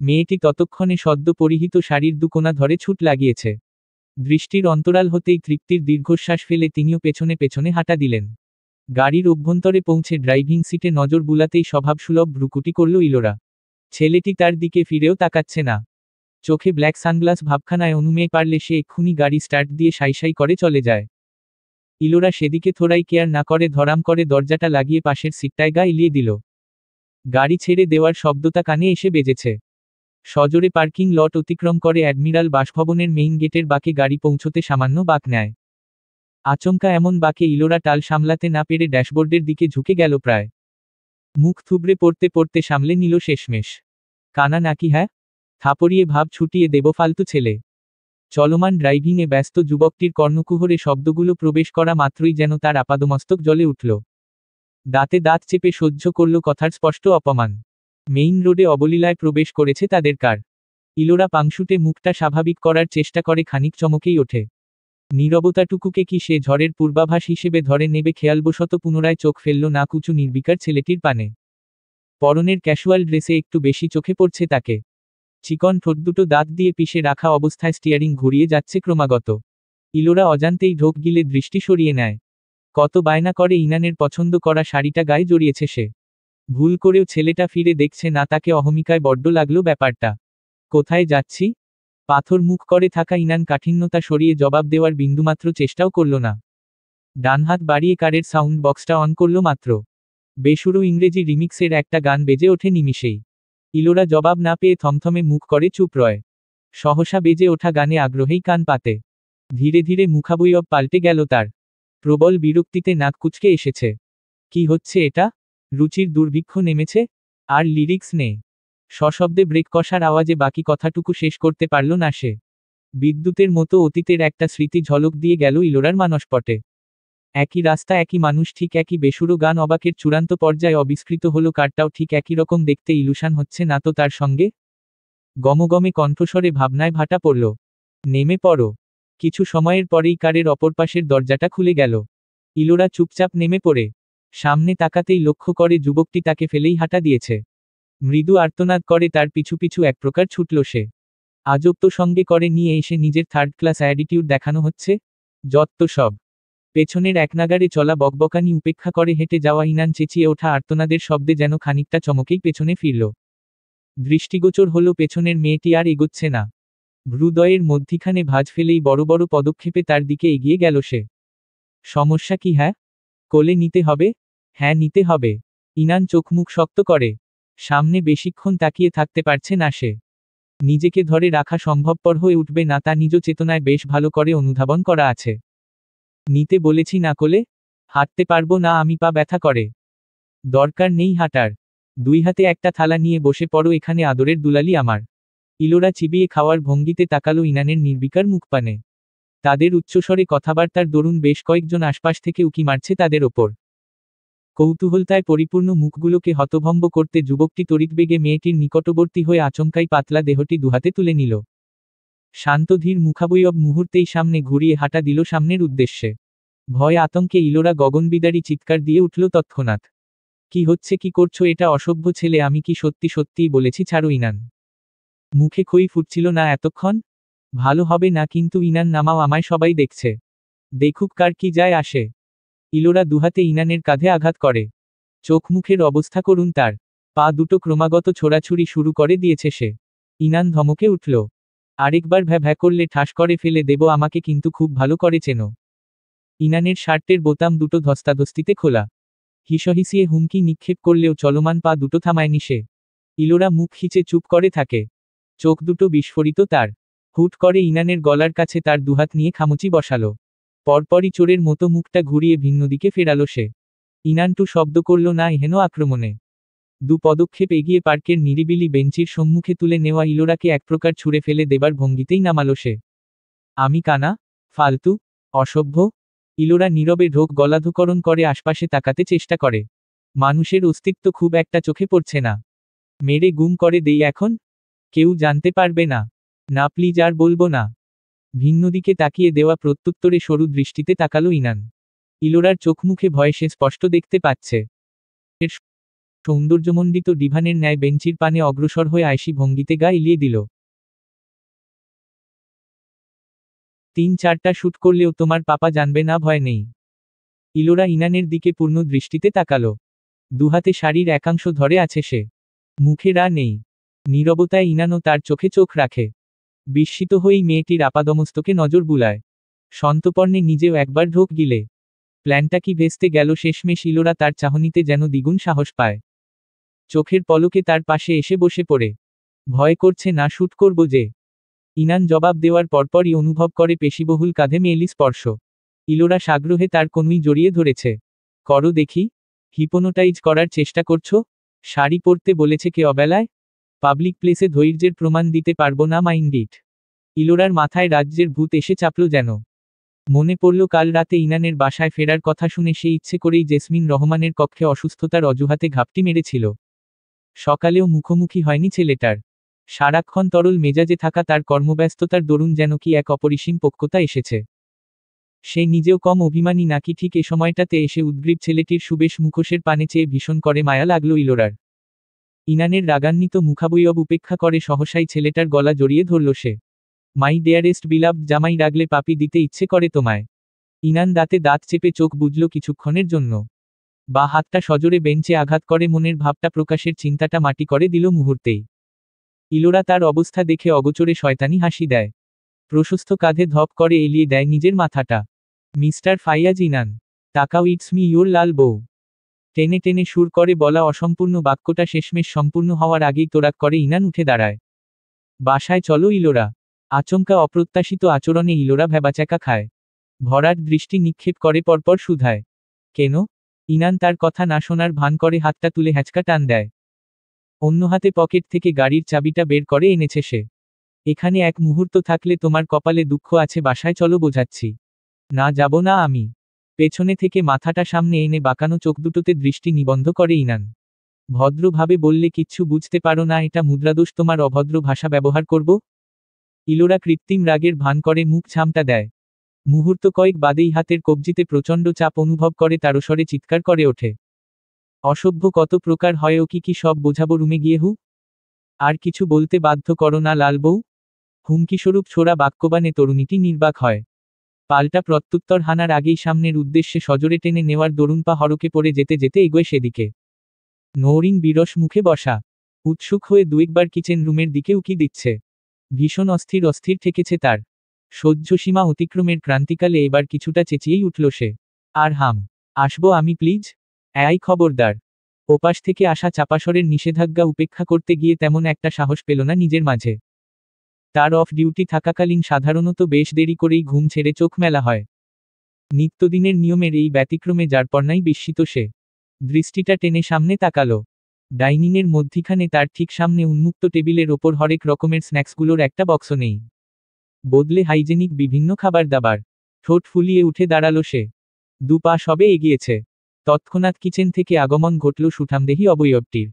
মেয়েটি ততক্ষণে সদ্য পরিহিত শাড়ির দুকোনা ধরে ছুট লাগিয়েছে। দৃষ্টির অন্তরাল হতেই তৃপ্তির দীর্ঘশ্বাস ফেলে তিনিও পেছনে পেছনে হাঁটা দিলেন। গাড়ির অভ্যন্তরে পৌঁছে ড্রাইভিং সিটে নজর বুলাতেই স্বভাবসুলভ ভ্রুকুটি করল ইলোরা। ছেলেটি তার দিকে ফিরেও তাকাচ্ছে না। চোখে ব্ল্যাক সানগ্লাস ভাবখানায় অনুমেয় পারলে সে এক্ষুনি গাড়ি স্টার্ট দিয়ে সাই করে চলে যায়। ইলোরা সেদিকে থোড়াই কেয়ার না করে ধরাম করে দরজাটা লাগিয়ে পাশের সিটটায় গা এলিয়ে দিল। গাড়ি ছেড়ে দেওয়ার শব্দটা কানে এসে বেজেছে। সজোরে পার্কিং লট অতিক্রম করে অ্যাডমিরাল বাসভবনের মেইন গেটের বাঁকে গাড়ি পৌঁছতে সামান্য বাঁক নেয়। আচমকা এমন বাঁকে ইলোরা টাল সামলাতে না পেরে ড্যাশবোর্ডের দিকে ঝুঁকে গেল প্রায়। মুখ থুবড়ে পড়তে পড়তে সামলে নিল শেষমেশ। কানা নাকি হ্যাঁ? থাপড়িয়ে ভাব ছুটিয়ে দেব ফালতু ছেলে। চলমান ড্রাইভিংয়ে ব্যস্ত যুবকটির কর্ণকুহরে শব্দগুলো প্রবেশ করা মাত্রই যেন তার আপাদমস্তক জ্বলে উঠল। দাঁতে দাঁত চেপে সহ্য করল কথার স্পষ্ট অপমান। মেইন রোডে অবলীলায় প্রবেশ করেছে তাদের কার। ইলোরা পাংশুটে মুখটা স্বাভাবিক করার চেষ্টা করে, খানিক চমকেই ওঠে। নীরবতাটুকুকে কি সে ঝড়ের পূর্বাভাস হিসেবে ধরে নেবে? খেয়ালবশত পুনরায় চোখ ফেলল না কুচু নির্বিকার ছেলেটির পানে। পরনের ক্যাশুয়াল ড্রেসে একটু বেশি চোখে পড়ছে তাকে। চিকন ঠোঁট দুটো দাঁত দিয়ে পিষে রাখা অবস্থায় স্টিয়ারিং ঘুরিয়ে যাচ্ছে ক্রমাগত। ইলোরা অজান্তেই ঢোক গিলে দৃষ্টি সরিয়ে নেয়। কত বায়না করে ইনানের পছন্দ করা শাড়িটা গায়ে জড়িয়েছে সে। ভুল করেও ছেলেটা ফিরে দেখছে না তাকে। অহমিকায় বড্ড লাগলো ব্যাপারটা। কোথায় যাচ্ছি? পাথর মুখ করে থাকা ইনান কাঠিন্যতা সরিয়ে জবাব দেওয়ার বিন্দুমাত্র চেষ্টাও করল না। ডান হাত বাড়িয়ে কারের সাউন্ড বক্সটা অন করল মাত্র। বেসুরো ইংরেজি রিমিক্সের একটা গান বেজে ওঠে নিমিষেই। ইলোরা জবাব না পেয়ে থমথমে মুখ করে চুপ রয়। সহসা বেজে ওঠা গানে আগ্রহেই কান পাতে। ধীরে ধীরে মুখাবয়ব পাল্টে গেল তার। প্রবল বিরক্তিতে নাক কুচকে এসেছে। কি হচ্ছে এটা? রুচির দুর্ভিক্ষ নেমেছে? আর লিরিক্স নেই। সশব্দে ব্রেক কষার আওয়াজে বাকি কথাটুকু শেষ করতে পারল না সে। বিদ্যুতের মতো অতীতের একটা স্মৃতি ঝলক দিয়ে গেল ইলোরার মানসপটে। একই রাস্তা, একই মানুষ, ঠিক একই বেসুরো গান। অবাকের চূড়ান্ত পর্যায়ে আবিষ্কৃত হলো কারটাও ঠিক একই রকম দেখতে। ইলুশন হচ্ছে না তো তার সঙ্গে? গমগমে কণ্ঠস্বরে ভাবনায় ভাটা পড়ল। নেমে পড়ো। কিছু সময়ের পরেই কারের অপর পাশের দরজাটা খুলে গেল। ইলোরা চুপচাপ নেমে পড়ে সামনে তাকাতেই লক্ষ্য করে যুবকটি তাকে ফেলেই হাঁটা দিয়েছে। মৃদু আর্তনাদ করে তার পিছু পিছু এক প্রকার ছুটল সে। আজব তো, সঙ্গে করে নিয়ে এসে নিজের থার্ড ক্লাস অ্যাটিটিউড দেখানো হচ্ছে। যত্ত সব। পেছনের একনাগাড়ে চলা বকবকানি উপেক্ষা করে হেঁটে যাওয়া ইনান চেঁচিয়ে ওঠা আর্তনাদের শব্দে যেন খানিকটা চমকেই পেছনে ফিরল। দৃষ্টিগোচর হলো পেছনের মেয়েটি আর এগোচ্ছে না। ভ্রুদয়ের মধ্যিখানে ভাঁজ ফেলেই বড় বড় পদক্ষেপে তার দিকে এগিয়ে গেল সে। সমস্যা কি? হ্যাঁ, কোলে নিতে হবে? হ্যাঁ, নিতে হবে। ইনান চোখমুখ শক্ত করে। সামনে বেশিক্ষণ তাকিয়ে থাকতে পারছে না সে। নিজেকে ধরে রাখা সম্ভবপর হয়ে উঠবে না তা নিজ চেতনায় বেশ ভালো করে অনুধাবন করা আছে। নিতে বলেছি না কোলে? হাঁটতে পারবো না আমি, পা ব্যথা করে। দরকার নেই হাঁটার। 2 হাতে একটা থালা নিয়ে বসে পড়ো এখানে আদরের দুলালি আমার। ইলোরা চিবিয়ে খাওয়ার ভঙ্গিতে তাকালো ইনানের নির্বিকার মুখপানে। তাদের উচ্চস্বরে কথাবার্তার দরুন বেশ কয়েকজন আশপাশ থেকে উকি মারছে তাদের ওপর। কৌতূহলতায় পরিপূর্ণ মুখগুলোকে হতভম্ব করতে যুবকটি তড়িৎবেগে মেয়েটির নিকটবর্তী হয়ে আচমকাই পাতলা দেহটি দুহাতে তুলে নিল। শান্ত ধীর মুখাবয়ব মুহূর্তেই সামনে ঘুরিয়ে হাঁটা দিল সামনের উদ্দেশ্যে। ভয় আতঙ্কে ইলোরা গগনবিদারী চিৎকার দিয়ে উঠল তৎক্ষণাৎ। কি হচ্ছে? কি করছো? এটা অসভ্য ছেলে। আমি কি সত্যি সত্যিই বলেছি ছাড়ো ইনান। মুখে খই ফুটছিল না এতক্ষণ? ভালো হবে না কিন্তু ইনান, নামাও আমায়, সবাই দেখছে। দেখুক, কার কি যায় আসে। ইলোরা দুহাতে ইনানের কাঁধে আঘাত করে। চোখ মুখের অবস্থা করুন তার। পা দুটো ক্রমাগত ছোড়াছুড়ি শুরু করে দিয়েছে সে। ইনান ধমকে উঠল। আরেকবার ভ্যা ভ্যা করলে ঠাস করে ফেলে দেব আমাকে কিন্তু খুব ভালো করে চেনো। ইনানের শার্টের বোতাম দুটো ধস্তাধস্তিতে খোলা। হিসহিসিয়ে হুমকি নিক্ষেপ করলেও চলমান পা দুটো থামায়নি সে। ইলোরা মুখ খিচে চুপ করে থাকে। চোখ দুটো বিস্ফোরিত তার। হুট করে ইনানের গলার কাছে তার দুহাত নিয়ে খামুচি বসালো। পরপরই চোরের মতো মুখটা ঘুরিয়ে ভিন্ন দিকে ফেরালো সে। ইনানটু শব্দ করল না এহেন আক্রমণে। 2 পদক্ষেপ এগিয়ে পার্কের নিরিবিলি বেঞ্চির সম্মুখে তুলে নেওয়া ইলোরাকে একপ্রকার ছুঁড়ে ফেলে দেবার ভঙ্গিতেই নামালো সে। আমি কানা? ফালতু? অসভ্য? ইলোরা নীরবে ঢোক গলাধকরণ করে আশপাশে তাকাতে চেষ্টা করে। মানুষের অস্তিত্ব খুব একটা চোখে পড়ছে না। মেরে গুম করে দেই এখন? কেউ জানতে পারবে না। না প্লিজ, আর বলবো না। ভিন্নদিকে তাকিয়ে দেওয়া প্রত্যুত্তরে সরু দৃষ্টিতে তাকালো ইনান। ইলোরার চোখমুখে ভয় সে স্পষ্ট দেখতে পাচ্ছে। এর সৌন্দর্যমণ্ডিত ডিভানের ন্যায় বেঞ্চির পানে অগ্রসর হয়ে আয়সী ভঙ্গিতে গা এলিয়ে দিল। 3-4টা শুট করলেও তোমার পাপা জানবে না, ভয় নেই। ইলোরা ইনানের দিকে পূর্ণ দৃষ্টিতে তাকালো। দুহাতে শাড়ির একাংশ ধরে আছে সে। মুখে রা নেই। নীরবতায় ইনানও তার চোখে চোখ রাখে। বিস্মিত হয়েই মেয়েটির আপাদমস্তকে নজর বুলায়। সন্তর্পণে নিজেও একবার ঢোক গিলে। প্ল্যানটা কি ভেস্তে গেল শেষমেশ। ইলোরা তার চাহনিতে যেন দ্বিগুণ সাহস পায়। চোখের পলকে তার পাশে এসে বসে পড়ে। ভয় করছে না? শুট করব যে। ইনান জবাব দেওয়ার পরপরই অনুভব করে পেশিবহুল কাঁধে মেয়েলি স্পর্শ। ইলোরা সাগ্রহে তার কনুই জড়িয়ে ধরেছে। করো দেখি। হিপনোটাইজ করার চেষ্টা করছো? শাড়ি পরতে বলেছে কে অবেলায়? পাবলিক প্লেসে ধৈর্যের প্রমাণ দিতে পারবো না, মাইন্ড ইট। ইলোরার মাথায় রাজ্যের ভূত এসে চাপল যেন। মনে পড়ল কাল রাতে ইনানের বাসায় ফেরার কথা শুনে সে ইচ্ছে করেই জেসমিন রহমানের কক্ষে অসুস্থতার অজুহাতে ঘাপটি মেরেছিল। সকালেও মুখোমুখি হয়নি ছেলেটার। সারাক্ষণ তরল মেজাজে থাকা তার কর্মব্যস্ততার দরুন যেন কি এক অপরিসীম পক্কতা এসেছে। সে নিজেও কম অভিমানী নাকি ঠিক এ সময়টাতে এসে উদ্গ্রীব ছেলেটির সুবেশ মুখোশের পানে চেয়ে ভীষণ করে মায়া লাগলো ইলোরার। ইনানের রাগান্বিত মুখাবয়ব উপেক্ষা করে সহসাই ছেলেটার গলা জড়িয়ে ধরল সে। মাই ডিয়ারেস্ট বিলাভড জামাই, রাগলে পাপি দিতে ইচ্ছে করে তোমায়। ইনান দাঁতে দাঁত চেপে চোখ বুজল কিছুক্ষণের জন্য। বা হাতটা সজোরে বেঞ্চে আঘাত করে মনের ভাবটা প্রকাশের চিন্তাটা মাটি করে দিল মুহূর্তেই। ইলোরা তার অবস্থা দেখে অগোচরে শয়তানি হাসি দেয়। প্রশস্ত কাঁধে ধপ করে এলিয়ে দেয় নিজের মাথাটা। মিস্টার ফাইয়াজ ইনান, তাকাও, ইটস মি ইয়োর লাল বউ। টেনে টেনে সুর করে বলা অসম্পূর্ণ বাক্যটা শেষমেশ সম্পূর্ণ হওয়ার আগেই তোরাক করে ইনান উঠে দাঁড়ায়। বাসায় চলো ইলোরা। আচমকা অপ্রত্যাশিত আচরণে ইলোরা ভ্যাবাচ্যাকা খায়। ভরাট দৃষ্টি নিক্ষেপ করে পরপর সুধায়। কেন? ইনান তার কথা না শোনার ভান করে হাতটা তুলে হ্যাচকা টান দেয়। অন্য হাতে পকেট থেকে গাড়ির চাবিটা বের করে এনেছে সে। এখানে এক মুহূর্ত থাকলে তোমার কপালে দুঃখ আছে, বাসায় চলো বোঝাচ্ছি। না, যাব না আমি। পেছনে থেকে মাথাটা সামনে এনে বাঁকানো চোখ দুটোতে দৃষ্টি নিবন্ধ করে ইনান। ভদ্রভাবে বললে কিচ্ছু বুঝতে পারো না? এটা মুদ্রাদোষ তোমার অভদ্র ভাষা ব্যবহার করব? ইলোরা কৃত্রিম রাগের ভান করে মুখ ছামটা দেয়। মুহূর্ত কয়েক বাদেই হাতের কবজিতে প্রচণ্ড চাপ অনুভব করে তারস্বরে চিৎকার করে ওঠে। অসভ্য কত প্রকার হয়, ও কি কি সব বোঝাবো রুমে গিয়ে? হু? আর কিছু বলতে বাধ্য করো না লাল বউ। হুমকিস্বরূপ ছোড়া বাক্যবাণে তরুণীটি নির্বাক হয়। পাল্টা প্রত্যুত্তর হানার আগেই সামনের উদ্দেশ্যে সজোরে টেনে নেওয়ার দরুন পা হড়কে পড়ে যেতে যেতে এগোয় সেদিকে। নওরিন বিরস মুখে বসা, উৎসুক হয়ে দুয়েকবার কিচেন রুমের দিকে উকি দিচ্ছে। ভীষণ অস্থির অস্থির ঠেকেছে তার। সহ্যসীমা অতিক্রমের ক্রান্তিকালে এবার কিছুটা চেঁচিয়েই উঠল সে। আরহাম, আসবো আমি প্লিজ? এই খবরদার। ওপাশ থেকে আসা চাপাসরের নিষেধাজ্ঞা উপেক্ষা করতে গিয়ে তেমন একটা সাহস পেল না নিজের মাঝে। তার অফ ডিউটি থাকাকালীন সাধারণত বেশ দেরি করেই ঘুম ছেড়ে চোখ মেলা হয়। নিত্যদিনের নিয়মের এই ব্যতিক্রমে যারপরনাই বিস্মিত সে। দৃষ্টিটা টেনে সামনে তাকালো। ডাইনিংয়ের মধ্যিখানে তার ঠিক সামনে উন্মুক্ত টেবিলের ওপর হরেক রকমের স্ন্যাক্সগুলোর একটা বক্স নেই। বদলে হাইজেনিক বিভিন্ন খাবার দাবার। ঠোঁট ফুলিয়ে উঠে দাঁড়ালো সে। দুপা সবে এগিয়েছে। তৎক্ষণাৎ কিচেন থেকে আগমন ঘটল সুঠামদেহী অবয়বটির।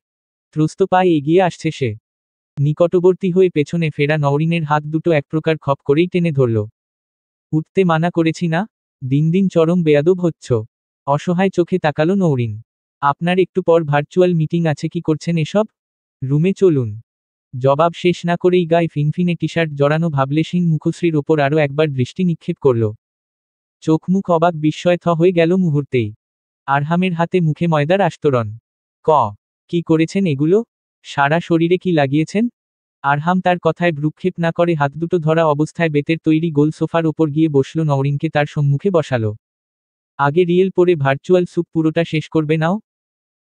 ত্রস্ত পায়ে এগিয়ে আসছে সে। নিকটবর্তী হয়ে পেছনে ফেরা নওরিনের হাত দুটো একপ্রকার খপ করেই টেনে ধরল। উঠতে মানা করেছি না? দিন দিন চরম বেয়াদব হচ্ছ। অসহায় চোখে তাকালো নওরিন। আপনার একটু পর ভার্চুয়াল মিটিং আছে, কি করছেন এসব? রুমে চলুন। জবাব শেষ না করেই গায়ে ফিনফিনে টি শার্ট জড়ানো ভাবলেশহীন মুখশ্রীর ওপর আরও একবার দৃষ্টি নিক্ষেপ করল। চোখ মুখ অবাক বিস্ময় হয়ে গেল মুহূর্তেই। আরহামের হাতে মুখে ময়দার আস্তরণ। কি করেছেন এগুলো? সারা শরীরে কি লাগিয়েছেন? আরহাম তার কথায় ভ্রুক্ষেপ না করে হাত দুটো ধরা অবস্থায় বেতের তৈরি গোল সোফার ওপর গিয়ে বসল, নওরিনকে তার সম্মুখে বসালো। আগে রিয়েল পরে ভার্চুয়াল স্যুপ পুরোটা শেষ করবে নাও।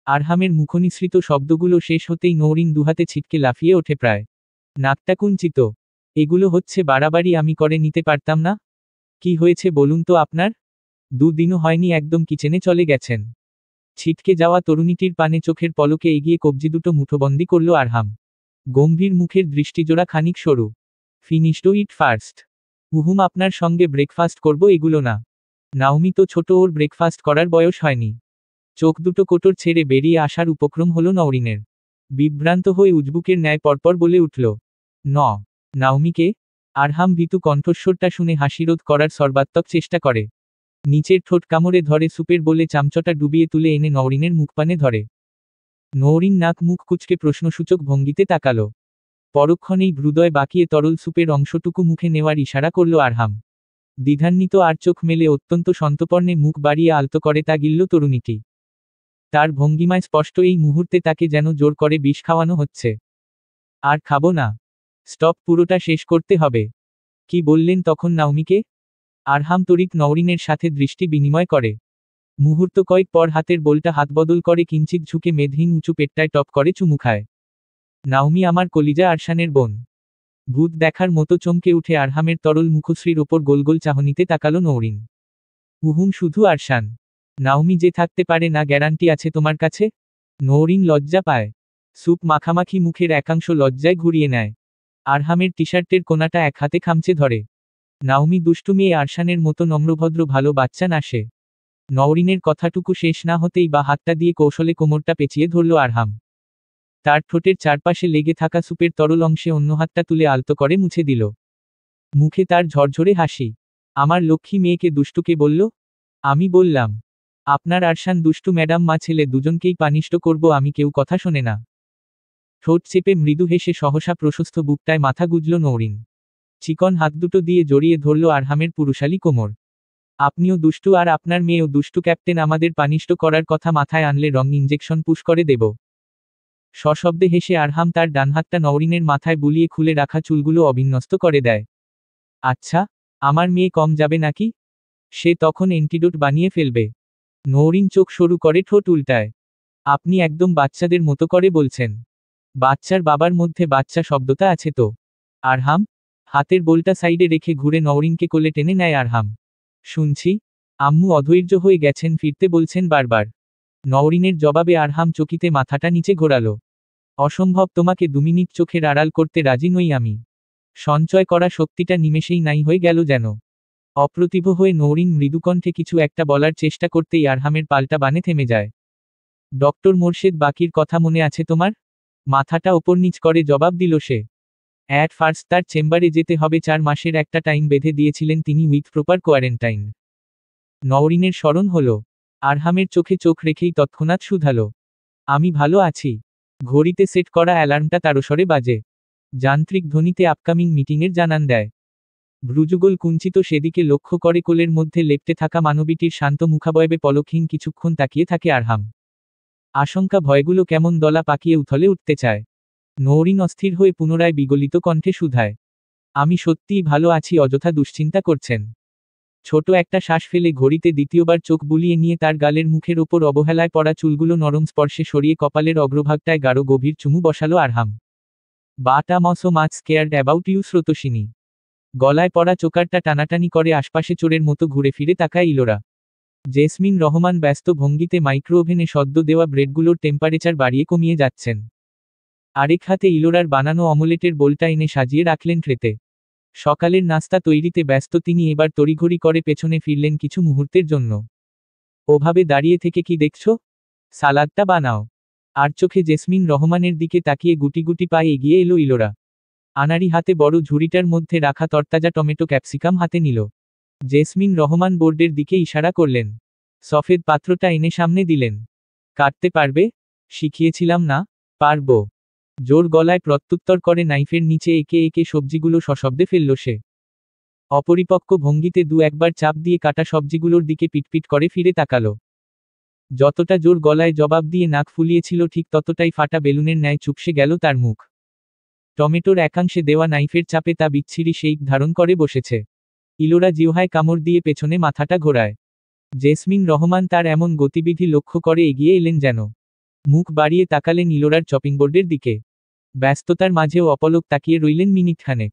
আরহামের মুখনিসৃত শব্দগুলো শেষ হতেই নওরিন দুহাতে ছিটকে লাফিয়ে ওঠে, প্রায় নাকটা কুঞ্চিত। এগুলো হচ্ছে বাড়াবাড়ি, আমি করে নিতে পারতাম না? কি হয়েছে বলুন তো আপনার? দুদিনও হয়নি একদম কিচেনে চলে গেছেন। ছিটকে যাওয়া তরুণীটির পানে চোখের পলকে এগিয়ে কবজি দুটো মুঠোবন্দি করল আরহাম। গম্ভীর মুখের দৃষ্টিজোড়া খানিক সরু। Finished it first. হুহুম, আপনার সঙ্গে ব্রেকফাস্ট করব এগুলো না। নাওমি তো ছোট, ওর ব্রেকফাস্ট করার বয়স হয়নি। চোখ দুটো কোটর ছেড়ে বেরিয়ে আসার উপক্রম হলো নওরিনের। বিভ্রান্ত হয়ে উজবুকের ন্যায় পরপর বলে উঠল, নাওমিকে? আরহাম ভীতু কণ্ঠস্বরটা শুনে হাসিরোধ করার সর্বাত্মক চেষ্টা করে। নিচের ঠোঁট কামড়ে ধরে সুপের বলে চামচটা ডুবিয়ে তুলে এনে নওরিনের মুখপানে ধরে। নওরিন নাক মুখ কুঁচকে প্রশ্নসূচক ভঙ্গিতে তাকালো। পরক্ষণেই হৃদয় বাঁকিয়ে তরল সুপের অংশটুকু মুখে নেওয়ার ইশারা করল আরহাম। দ্বিধান্বিত আর চোখ মেলে অত্যন্ত সন্তর্পণে মুখ বাড়িয়ে আলতো করে তা গিলল তরুণীটি। তার ভঙ্গিমায় স্পষ্ট এই মুহূর্তে তাকে যেন জোর করে বিষ খাওয়ানো হচ্ছে। আর খাবো না। স্টপ, পুরোটা শেষ করতে হবে। কি বললেন তখন নাওমিকে? আরহাম তড়িৎ নওরিনের সাথে দৃষ্টি বিনিময় করে। মুহূর্ত কয়েক পর হাতের বোলটা হাতবদল করে কিঞ্চিত ঝুঁকে মেদহীন উঁচু পেটটায় টপ করে চুমু খায়। নাওমি আমার কলিজা আরশানের বোন। ভূত দেখার মতো চমকে উঠে আরহামের তরল মুখশ্রীর ওপর গোল গোল চাহনিতে তাকালো নওরিন। হুহুম, শুধু আরশান? নাওমি যে থাকতে পারে না গ্যারান্টি আছে তোমার কাছে? নওরিন লজ্জা পায়। স্যুপ মাখামাখি মুখের একাংশ লজ্জায় ঘুরিয়ে নেয়। আরহামের টি শার্টের কোনাটা এক হাতে খামচে ধরে। নাওমি দুষ্টু মেয়ে, আরশানের মতো নম্রভদ্র ভালো বাচ্চা না সে। নওরিনের কথাটুকু শেষ না হতেই বা হাতটা দিয়ে কৌশলে কোমরটা পেঁচিয়ে ধরল আরহাম। তার ঠোঁটের চারপাশে লেগে থাকা সুপের তরল অংশে অন্য হাতটা তুলে আলতো করে মুছে দিল। মুখে তার ঝরঝরে হাসি। আমার লক্ষ্মী মেয়েকে দুষ্টুকে বলল? আমি বললাম, আপনার আরশান দুষ্টু ম্যাডাম, মা ছেলে দুজনকেই পানিষ্ট করব আমি, কেউ কথা শোনে না। ঠোঁট চেপে মৃদু হেসে সহসা প্রশস্ত বুকটায় মাথা গুজল নওরিন। চিকন হাত দুটো দিয়ে জড়িয়ে ধরল আরহামের পুরুষালী কোমর। আপনিও দুষ্টু আর আপনার মেয়েও দুষ্টু ক্যাপ্টেন, আমাদের পানিষ্ট করার কথা মাথায় আনলে রং ইঞ্জেকশন পুশ করে দেব। সশব্দে হেসে আরহাম তার ডান হাতটা নওরিনের মাথায় বুলিয়ে খুলে রাখা চুলগুলো অবিন্যস্ত করে দেয়। আচ্ছা, আমার মেয়ে কম যাবে নাকি? সে তখন অ্যান্টিডোট বানিয়ে ফেলবে। নওরিন চোখ সরু করে ঠোঁট উল্টায়। আপনি একদম বাচ্চাদের মতো করে বলছেন। বাচ্চার বাবার মধ্যে বাচ্চা শব্দটা আছে তো? আরহাম? হাতের বোলটা সাইডে রেখে ঘুরে নওরিনকে কোলে টেনে নেয় আরহাম। শুনছি, আম্মু অধৈর্য হয়ে গেছেন, ফিরতে বলছেন বারবার। নওরিনের জবাবে আরহাম চকিতে মাথাটা নিচে ঘোরালো। অসম্ভব, তোমাকে 2 মিনিট চোখের আড়াল করতে রাজি নই আমি। সঞ্চয় করা শক্তিটা নিমেষেই নাই হয়ে গেল যেন। অপ্রতিভ হয়ে নওরিন মৃদুকণ্ঠে কিছু একটা বলার চেষ্টা করতেই আরহামের পাল্টা বানে থেমে যায়। ডক্টর মোরশেদ বাকির কথা মনে আছে তোমার? মাথাটা ওপর নিচ করে জবাব দিল সে। অ্যাট ফার্স্ট তার চেম্বারে যেতে হবে, 4 মাসের একটা টাইম বেঁধে দিয়েছিলেন তিনি উইথ প্রপার কোয়ারেন্টাইন। নওরিনের স্মরণ হলো। আরহামের চোখে চোখ রেখেই তৎক্ষণাৎ শুধালো, আমি ভালো আছি। ঘড়িতে সেট করা অ্যালার্মটা তারস্বরে বাজে। যান্ত্রিক ধ্বনিতে আপকামিং মিটিংয়ের জানান দেয়। ভ্রুযুগল কুঞ্চিত সেদিকে লক্ষ্য করে কোলের মধ্যে লেপ্টে থাকা মানবীটির শান্ত মুখাবয়বে পলকহীন কিছুক্ষণ তাকিয়ে থাকে আরহাম। আশঙ্কা ভয়গুলো কেমন দলা পাকিয়ে উথলে উঠতে চায়। নৌরিন অস্থির হয়ে পুনরায় বিগলিত কণ্ঠে শুধায়, আমি সত্যিই ভালো আছি? অযথা দুশ্চিন্তা করছেন। ছোট একটা শ্বাস ফেলে ঘড়িতে দ্বিতীয়বার চোখ বুলিয়ে নিয়ে তার গালের মুখের ওপর অবহেলায় পড়া চুলগুলো নরম স্পর্শে সরিয়ে কপালের অগ্রভাগটায় গাঢ় গভীর চুমু বসালো Arham. But I'm so much scared about you Srotoshini. গলায় পড়া চোকারটা টানাটানি করে আশপাশে চোরের মতো ঘুরে ফিরে তাকায় ইলোরা। জেসমিন রহমান ব্যস্ত ভঙ্গিতে মাইক্রোওভেনে সদ্য দেওয়া ব্রেডগুলোর টেম্পারেচার বাড়িয়ে কমিয়ে যাচ্ছেন। আরেক হাতে ইলোরার বানানো অমলেটের বোলটা এনে সাজিয়ে রাখলেন ট্রেতে। সকালের নাস্তা তৈরিতে ব্যস্ত তিনি এবার তড়িঘড়ি করে পেছনে ফিরলেন কিছু মুহূর্তের জন্য। ওভাবে দাঁড়িয়ে থেকে কি দেখছ? সালাদটা বানাও। আর চোখে জেসমিন রহমানের দিকে তাকিয়ে গুটি গুটি পায়ে এগিয়ে এলো ইলোরা। আনাড়ি হাতে বড় ঝুড়িটার মধ্যে রাখা তরতাজা টমেটো ক্যাপসিকাম হাতে নিল। জেসমিন রহমান বোর্ডের দিকে ইশারা করলেন। সফেদ পাত্রটা এনে সামনে দিলেন। কাটতে পারবে? শিখিয়েছিলাম না? পারবো। জোর গলায় প্রত্যুত্তর করে নাইফের নিচে একে একে সবজিগুলো সশব্দে ফেলল সে। অপরিপক্ক ভঙ্গিতে দু একবার চাপ দিয়ে কাটা সবজিগুলোর দিকে পিটপিট করে ফিরে তাকালো। যতটা জোর গলায় জবাব দিয়ে নাক ফুলিয়েছিল ঠিক ততটাই ফাটা বেলুনের ন্যায় চুপসে গেল তার মুখ। টমেটোর একাংশে দেওয়া নাইফের চাপে তা বিচ্ছিরি শেপ ধারণ করে বসেছে। ইলোরা জিহ্বায় কামড় দিয়ে পেছনে মাথাটা ঘোরায়। জেসমিন রহমান তার এমন গতিবিধি লক্ষ্য করে এগিয়ে এলেন যেন। মুখ বাড়িয়ে তাকালেন ইলোরার চপিংবোর্ডের দিকে। ব্যস্ততার মাঝেও অপলক তাকিয়ে রইলেন মিনিটখানেক।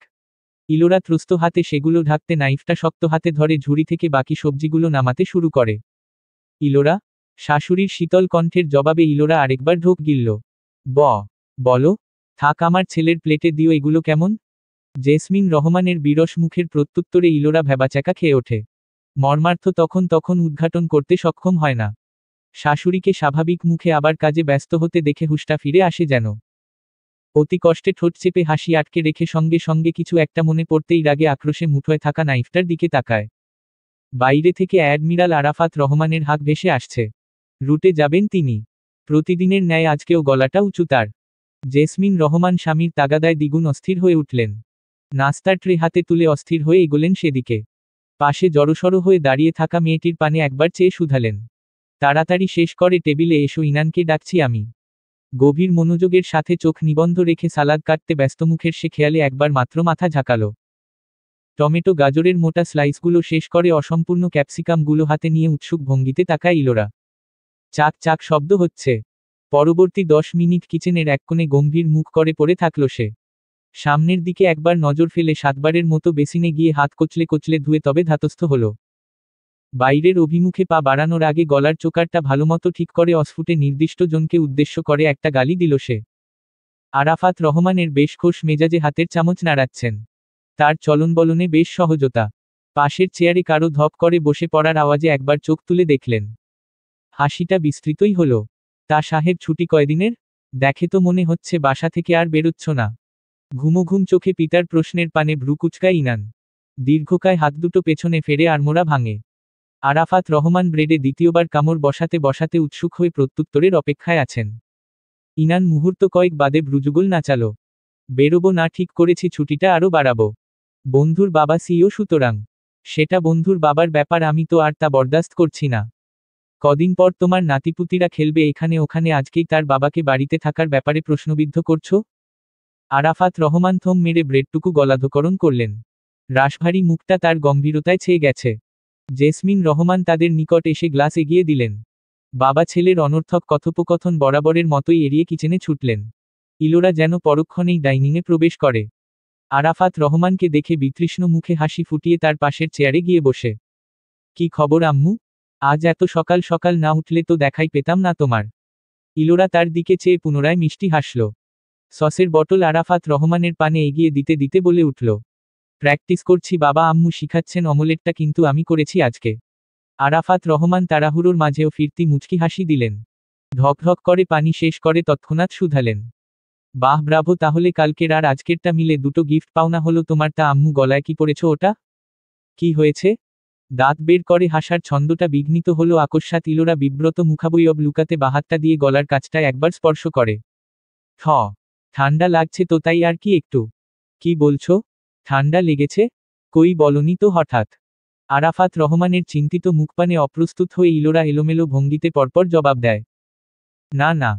ইলোরা ত্রস্ত হাতে সেগুলো ঢাকতে নাইফটা শক্ত হাতে ধরে ঝুড়ি থেকে বাকি সবজিগুলো নামাতে শুরু করে। ইলোরা? শাশুড়ির শীতল কণ্ঠের জবাবে ইলোরা আরেকবার ঢোক গিলল। বলো। থাক, আমার ছেলের প্লেটে দিও এগুলো কেমন? জেসমিন রহমানের বিরস মুখের প্রত্যুত্তরে ইলোরা ভ্যাবাচ্যাকা খেয়ে ওঠে। মর্মার্থ তখন উদ্ঘাটন করতে সক্ষম হয় না। শাশুড়িকে স্বাভাবিক মুখে আবার কাজে ব্যস্ত হতে দেখে হুঁশটা ফিরে আসে যেন। অতি কষ্টে ঠোঁট চেপে হাসি আটকে রেখে সঙ্গে সঙ্গে কিছু একটা মনে পড়তেই রাগে আক্রোশে মুঠোয় থাকা নাইফটার দিকে তাকায়। বাইরে থেকে অ্যাডমিরাল আরাফাত রহমানের হাঁক ভেসে আসছে। রুটে যাবেন তিনি। প্রতিদিনের ন্যায় আজকেও গলাটা উঁচু তার। জেসমিন রহমান স্বামীর তাগাদায় দ্বিগুণ অস্থির হয়ে উঠলেন। নাস্তার ট্রে হাতে তুলে অস্থির হয়ে এগোলেন সেদিকে। পাশে জড়সড় হয়ে দাঁড়িয়ে থাকা মেয়েটির পানে একবার চেয়ে শুধালেন, তাড়াতাড়ি শেষ করে টেবিলে এসো, ইনানকে ডাকছি আমি। গভীর মনোযোগের সাথে চোখ নিবন্ধ রেখে সালাদ কাটতে ব্যস্ত মুখের সে খেয়ালে একবার মাত্র মাথা ঝাঁকালো। টমেটো গাজরের মোটা স্লাইসগুলো শেষ করে অসম্পূর্ণ ক্যাপসিকামগুলো হাতে নিয়ে উৎসুক ভঙ্গিতে তাকায় ইলোরা। চাক চাক শব্দ হচ্ছে। পরবর্তী 10 মিনিট কিচেনের এক কোণে গম্ভীর মুখ করে পড়ে থাকল সে। সামনের দিকে একবার নজর ফেলে 7 বারের মতো বেসিনে গিয়ে হাত কচলে কচলে ধুয়ে তবে ধাতস্থ হল। বাইরের অভিমুখে পা বাড়ানোর আগে গলার চোকারটা ভালোমতো ঠিক করে অস্ফুটে নির্দিষ্ট জনকে উদ্দেশ্য করে একটা গালি দিল সে। আরাফাত রহমানের বেশ খোশ মেজাজে হাতের চামচ নাড়াচ্ছেন। তার চলনবলনে বেশ সহজতা। পাশের চেয়ারে কারো ধপ করে বসে পড়ার আওয়াজে একবার চোখ তুলে দেখলেন। হাসিটা বিস্তৃতই হল। তা সাহেব, ছুটি কয়দিনের? দেখে তো মনে হচ্ছে বাসা থেকে আর বেরোচ্ছ না। ঘুমোঘুম চোখে পিতার প্রশ্নের পানে ভ্রু কুচকায় ইনান। দীর্ঘকায় হাত দুটো পেছনে ফেরে আড়মোড়া ভাঙে। আরাফাত রহমান ব্রেডে দ্বিতীয়বার কামড় বসাতে বসাতে উৎসুক হয়ে প্রত্যুত্তরের অপেক্ষায় আছেন। ইনান মুহূর্ত কয়েক বাদে ভ্রুযুগল নাচালো। বেরোবো না, ঠিক করেছি ছুটিটা আরও বাড়াবো। বন্ধুর বাবা সিইও, সুতরাং সেটা বন্ধুর বাবার ব্যাপার, আমি তো আর তা বরদাস্ত করছি না। কদিন পর তোমার নাতিপুতিরা খেলবে এখানে ওখানে, আজকেই তার বাবাকে বাড়িতে থাকার ব্যাপারে প্রশ্নবিদ্ধ করছো? আরাফাত রহমান থম মেরে ব্রেডটুকু গলাধকরণ করলেন। রাশভারী মুখটা তার গম্ভীরতায় ছেয়ে গেছে। জেসমিন রহমান তাদের নিকট এসে গ্লাস এগিয়ে দিলেন। বাবা ছেলের অনর্থক কথোপকথন বরাবরের মতোই এড়িয়ে কিচেনে ছুটলেন। ইলোরা যেন পরক্ষণেই ডাইনিংয়ে প্রবেশ করে। আরাফাত রহমানকে দেখে বিতৃষ্ণ মুখে হাসি ফুটিয়ে তার পাশের চেয়ারে গিয়ে বসে। কি খবর আম্মু? আজ এত সকাল সকাল না উঠলে তো দেখাই পেতাম না তোমার। ইলোরা তার দিকে চেয়ে পুনরায় মিষ্টি হাসল। সসের বটল আরাফাত রহমানের পানে এগিয়ে দিতে দিতে বলে উঠল, প্র্যাকটিস করছি বাবা, আম্মু শিখাচ্ছেন অমলেটটা কিন্তু আমি করেছি আজকে। আরাফাত রহমান তাড়াহুড়োর মাঝেও ফিরতি মুচকি হাসি দিলেন। ঢকঢক করে পানি শেষ করে তৎক্ষণাৎ শুধালেন, বাহ ব্রাভো, তাহলে কালকের আর আজকেরটা মিলে দুটো গিফট পাওনা হলো তোমার। তা আম্মু, গলায় কি পড়েছ ওটা? কি হয়েছে? দাঁত বের করে হাসার ছন্দটা বিঘ্নিত হলো আকস্মাৎ। ইলোরা বিব্রত মুখাবয়ব লুকাতে বাহাতটা দিয়ে গলার কাছটায় একবার স্পর্শ করে। ঠান্ডা লাগছে তো, তাই আর কি একটু। কি বলছো? ঠান্ডা লেগেছে? কই বলনি তো হঠাৎ? আরাফাত রহমানের চিন্তিত মুখপানে অপ্রস্তুত হয়ে ইলোরা এলোমেলো ভঙ্গিতে পরপর জবাব দেয়। না না,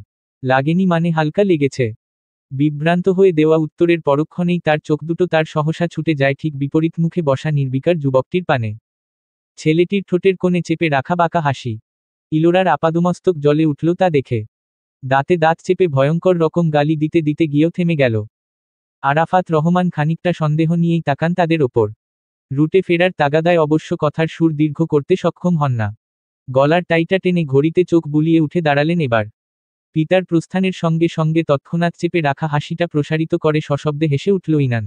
লাগেনি মানে হালকা লেগেছে। বিভ্রান্ত হয়ে দেওয়া উত্তরের পরক্ষণেই তার চোখ দুটো তার সহসা ছুটে যায় ঠিক বিপরীত মুখে বসা নির্বিকার যুবকটির পানে। ছেলেটির ঠোঁটের কোণে চেপে রাখা বাঁকা হাসি। ইলোরার আপাদমস্তক জ্বলে উঠল তা দেখে। দাঁতে দাঁত চেপে ভয়ঙ্কর রকম গালি দিতে দিতে গিয়েও থেমে গেল। আরাফাত রহমান খানিকটা সন্দেহ নিয়েই তাকান তাদের ওপর। রুটে ফেরার তাগাদায় অবশ্য কথার সুর দীর্ঘ করতে সক্ষম হন না। গলার টাইটা টেনে ঘড়িতে চোখ বুলিয়ে উঠে দাঁড়ালেন এবার। পিতার প্রস্থানের সঙ্গে সঙ্গে তৎক্ষণাৎ চেপে রাখা হাসিটা প্রসারিত করে সশব্দে হেসে উঠল ইনান।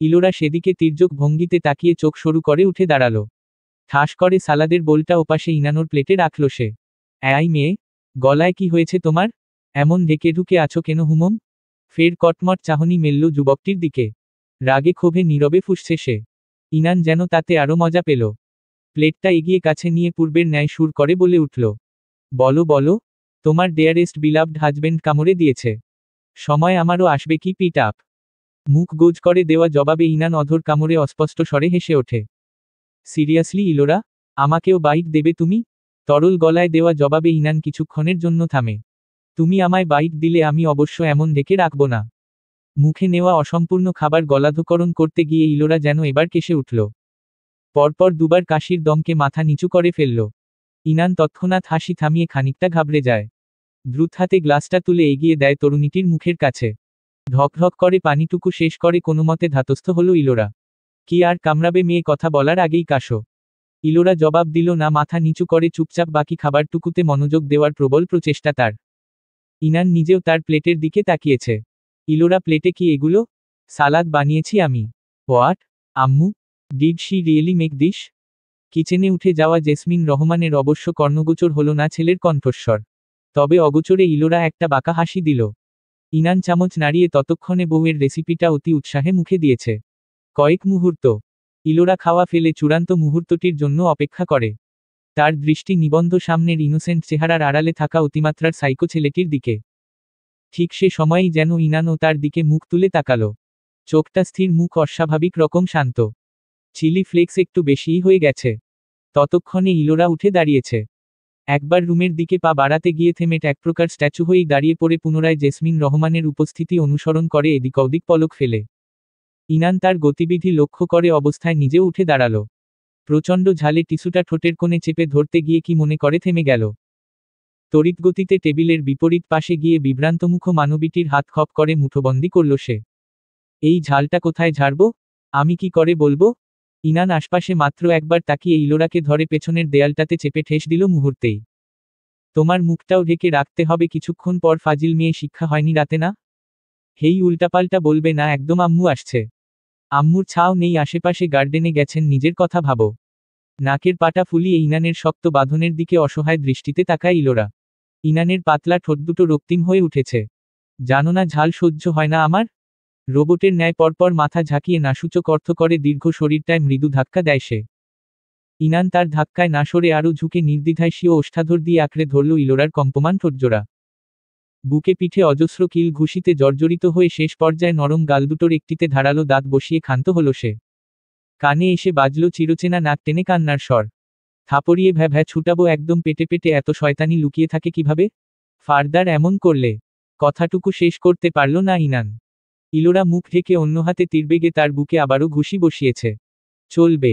ইলোরা সেদিকে তির্যক ভঙ্গিতে তাকিয়ে চোখ সরু করে উঠে দাঁড়াল। ঠাস করে সালাদের বোলটা ওপাশে ইনানোর প্লেটে রাখল সে। এই মেয়ে, গলায় কি হয়েছে তোমার? এমন ঢেকে ঢুকে আছো কেন হুমম? ফের কটমট চাহনি মেলল যুবকটির দিকে। রাগে ক্ষোভে নীরবে ফুঁসছে সে। ইনান যেন তাতে আরো মজা পেল। প্লেটটা এগিয়ে কাছে নিয়ে পূর্বের ন্যায় সুর করে বলে উঠল, বলো বলো, তোমার ডেয়ারেস্ট বিলাভড হাজবেন্ড কামড়ে দিয়েছে। সময় আমারও আসবে কি পিট আপ। মুখ গোজ করে দেওয়া জবাবে ইনান অধর কামড়ে অস্পষ্ট স্বরে হেসে ওঠে। সিরিয়াসলি ইলোরা, আমাকেও বাইট দেবে তুমি? তরল গলায় দেওয়া জবাবে ইনান কিছুক্ষণের জন্য থামে। তুমি আমায় বাইট দিলে আমি অবশ্য এমন ঢেকে রাখব না। মুখে নেওয়া অসম্পূর্ণ খাবার গলাধকরণ করতে গিয়ে ইলোরা যেন এবার কেসে উঠল। পরপর দুবার কাশির দমকে মাথা নিচু করে ফেলল। ইনান তৎক্ষণাৎ হাসি থামিয়ে খানিকটা ঘাবড়ে যায়। দ্রুত হাতে গ্লাসটা তুলে এগিয়ে দেয় তরুণীটির মুখের কাছে। ঢকঢক করে পানিটুকু শেষ করে কোনোমতে ধাতস্থ হল ইলোরা। কি আর কামড়াবে মেয়ে, কথা বলার আগেই কাশো। ইলোরা জবাব দিল না, মাথা নিচু করে চুপচাপ বাকি খাবারটুকুতে মনোযোগ দেওয়ার প্রবল প্রচেষ্টা তার। ইনান নিজেও তার প্লেটের দিকে তাকিয়েছে। ইলোরা, প্লেটে কি এগুলো? সালাদ বানিয়েছি আমি। হোয়াট? আম্মু? Did she really make this? কিচেনে উঠে যাওয়া জেসমিন রহমানের অবশ্য কর্ণগোচর হল না ছেলের কণ্ঠস্বর। তবে অগোচরে ইলোরা একটা বাঁকা হাসি দিল। ইনান চামচ নাড়িয়ে ততক্ষণে বউয়ের রেসিপিটা অতি উৎসাহে মুখে দিয়েছে। কয়েক মুহূর্ত ইলোরা খাওয়া ফেলে চূড়ান্ত মুহূর্তটির জন্য অপেক্ষা করে। তার দৃষ্টি নিবন্ধ সামনের ইনোসেন্ট চেহারার আড়ালে থাকা অতিমাত্রার সাইকো ছেলেটির দিকে। ঠিক সে সময়ই যেন ইনানও তার দিকে মুখ তুলে তাকালো। চোখটা স্থির, মুখ অস্বাভাবিক রকম শান্ত। চিলি ফ্লেক্স একটু বেশিই হয়ে গেছে। ততক্ষণে ইলোরা উঠে দাঁড়িয়েছে। একবার রুমের দিকে পা বাড়াতে গিয়ে থেমে এক প্রকার স্ট্যাচু হয়েই দাঁড়িয়ে পড়ে পুনরায় জেসমিন রহমানের উপস্থিতি অনুসরণ করে এদিক ওদিক পলক ফেলে। ইনান তার গতিবিধি লক্ষ্য করে অবস্থায় নিজেও উঠে দাঁড়ালো। প্রচণ্ড ঝালে টিস্যুটা ঠোঁটের কোণে চেপে ধরতে গিয়ে কি মনে করে থেমে গেল। তড়িৎগতিতে টেবিলের বিপরীত পাশে গিয়ে বিভ্রান্তমুখ মানবীটির হাত খপ করে মুঠোবন্দি করল সে। এই ঝালটা কোথায় ঝাড়ব? আমি কি করে বলবো? ইনান আশপাশে মাত্র একবার তাকিয়ে ইলোরাকে ধরে পেছনের দেয়ালটাতে চেপে ঠেস দিল মুহূর্তেই। তোমার মুখটাও ঢেকে রাখতে হবে কিছুক্ষণ পর, ফাজিল মেয়ে, শিক্ষা হয়নি রাতে না? হেই, উল্টাপাল্টা বলবে না একদম। আম্মু আসছে। আম্মুর ছাও নেই আশেপাশে, গার্ডেনে গেছেন, নিজের কথা ভাবো। নাকের পাটা ফুলিয়ে ইনানের শক্ত বাঁধনের দিকে অসহায় দৃষ্টিতে তাকায় ইলোরা। ইনানের পাতলা ঠোঁট দুটো রক্তিম হয়ে উঠেছে। জানো না ঝাল সহ্য হয় না আমার? রোবটের ন্যায় পরপর মাথা ঝাঁকিয়ে নাসূচক অর্থ করে দীর্ঘ শরীরটায় মৃদু ধাক্কা দেয় সে। ইনান তার ধাক্কায় না সরে আরও ঝুঁকে নির্দ্বিধায় স্বীয় ওষ্ঠাধর দিয়ে আঁকড়ে ধরল ইলোরার কম্পমান ঠোঁটজোড়া। বুকে পিঠে অজস্র কিল ঘুষিতে জর্জরিত হয়ে শেষ পর্যায়ে নরম গাল দুটোর একটিতে ধারালো দাঁত বসিয়ে ক্ষান্ত হল সে। কানে এসে বাজল চিরচেনা নাক টেনে কান্নার স্বর। থাপড়িয়ে ভ্যা ভ্যা ছুটাবো একদম, পেটে পেটে এত শয়তানি লুকিয়ে থাকে কিভাবে? ফার্দার এমন করলে। কথাটুকু শেষ করতে পারল না ইনান। ইলোরা মুখ ঢেকে অন্য হাতে তীরবেগে তার বুকে আবারও ঘুষি বসিয়েছে। চলবে।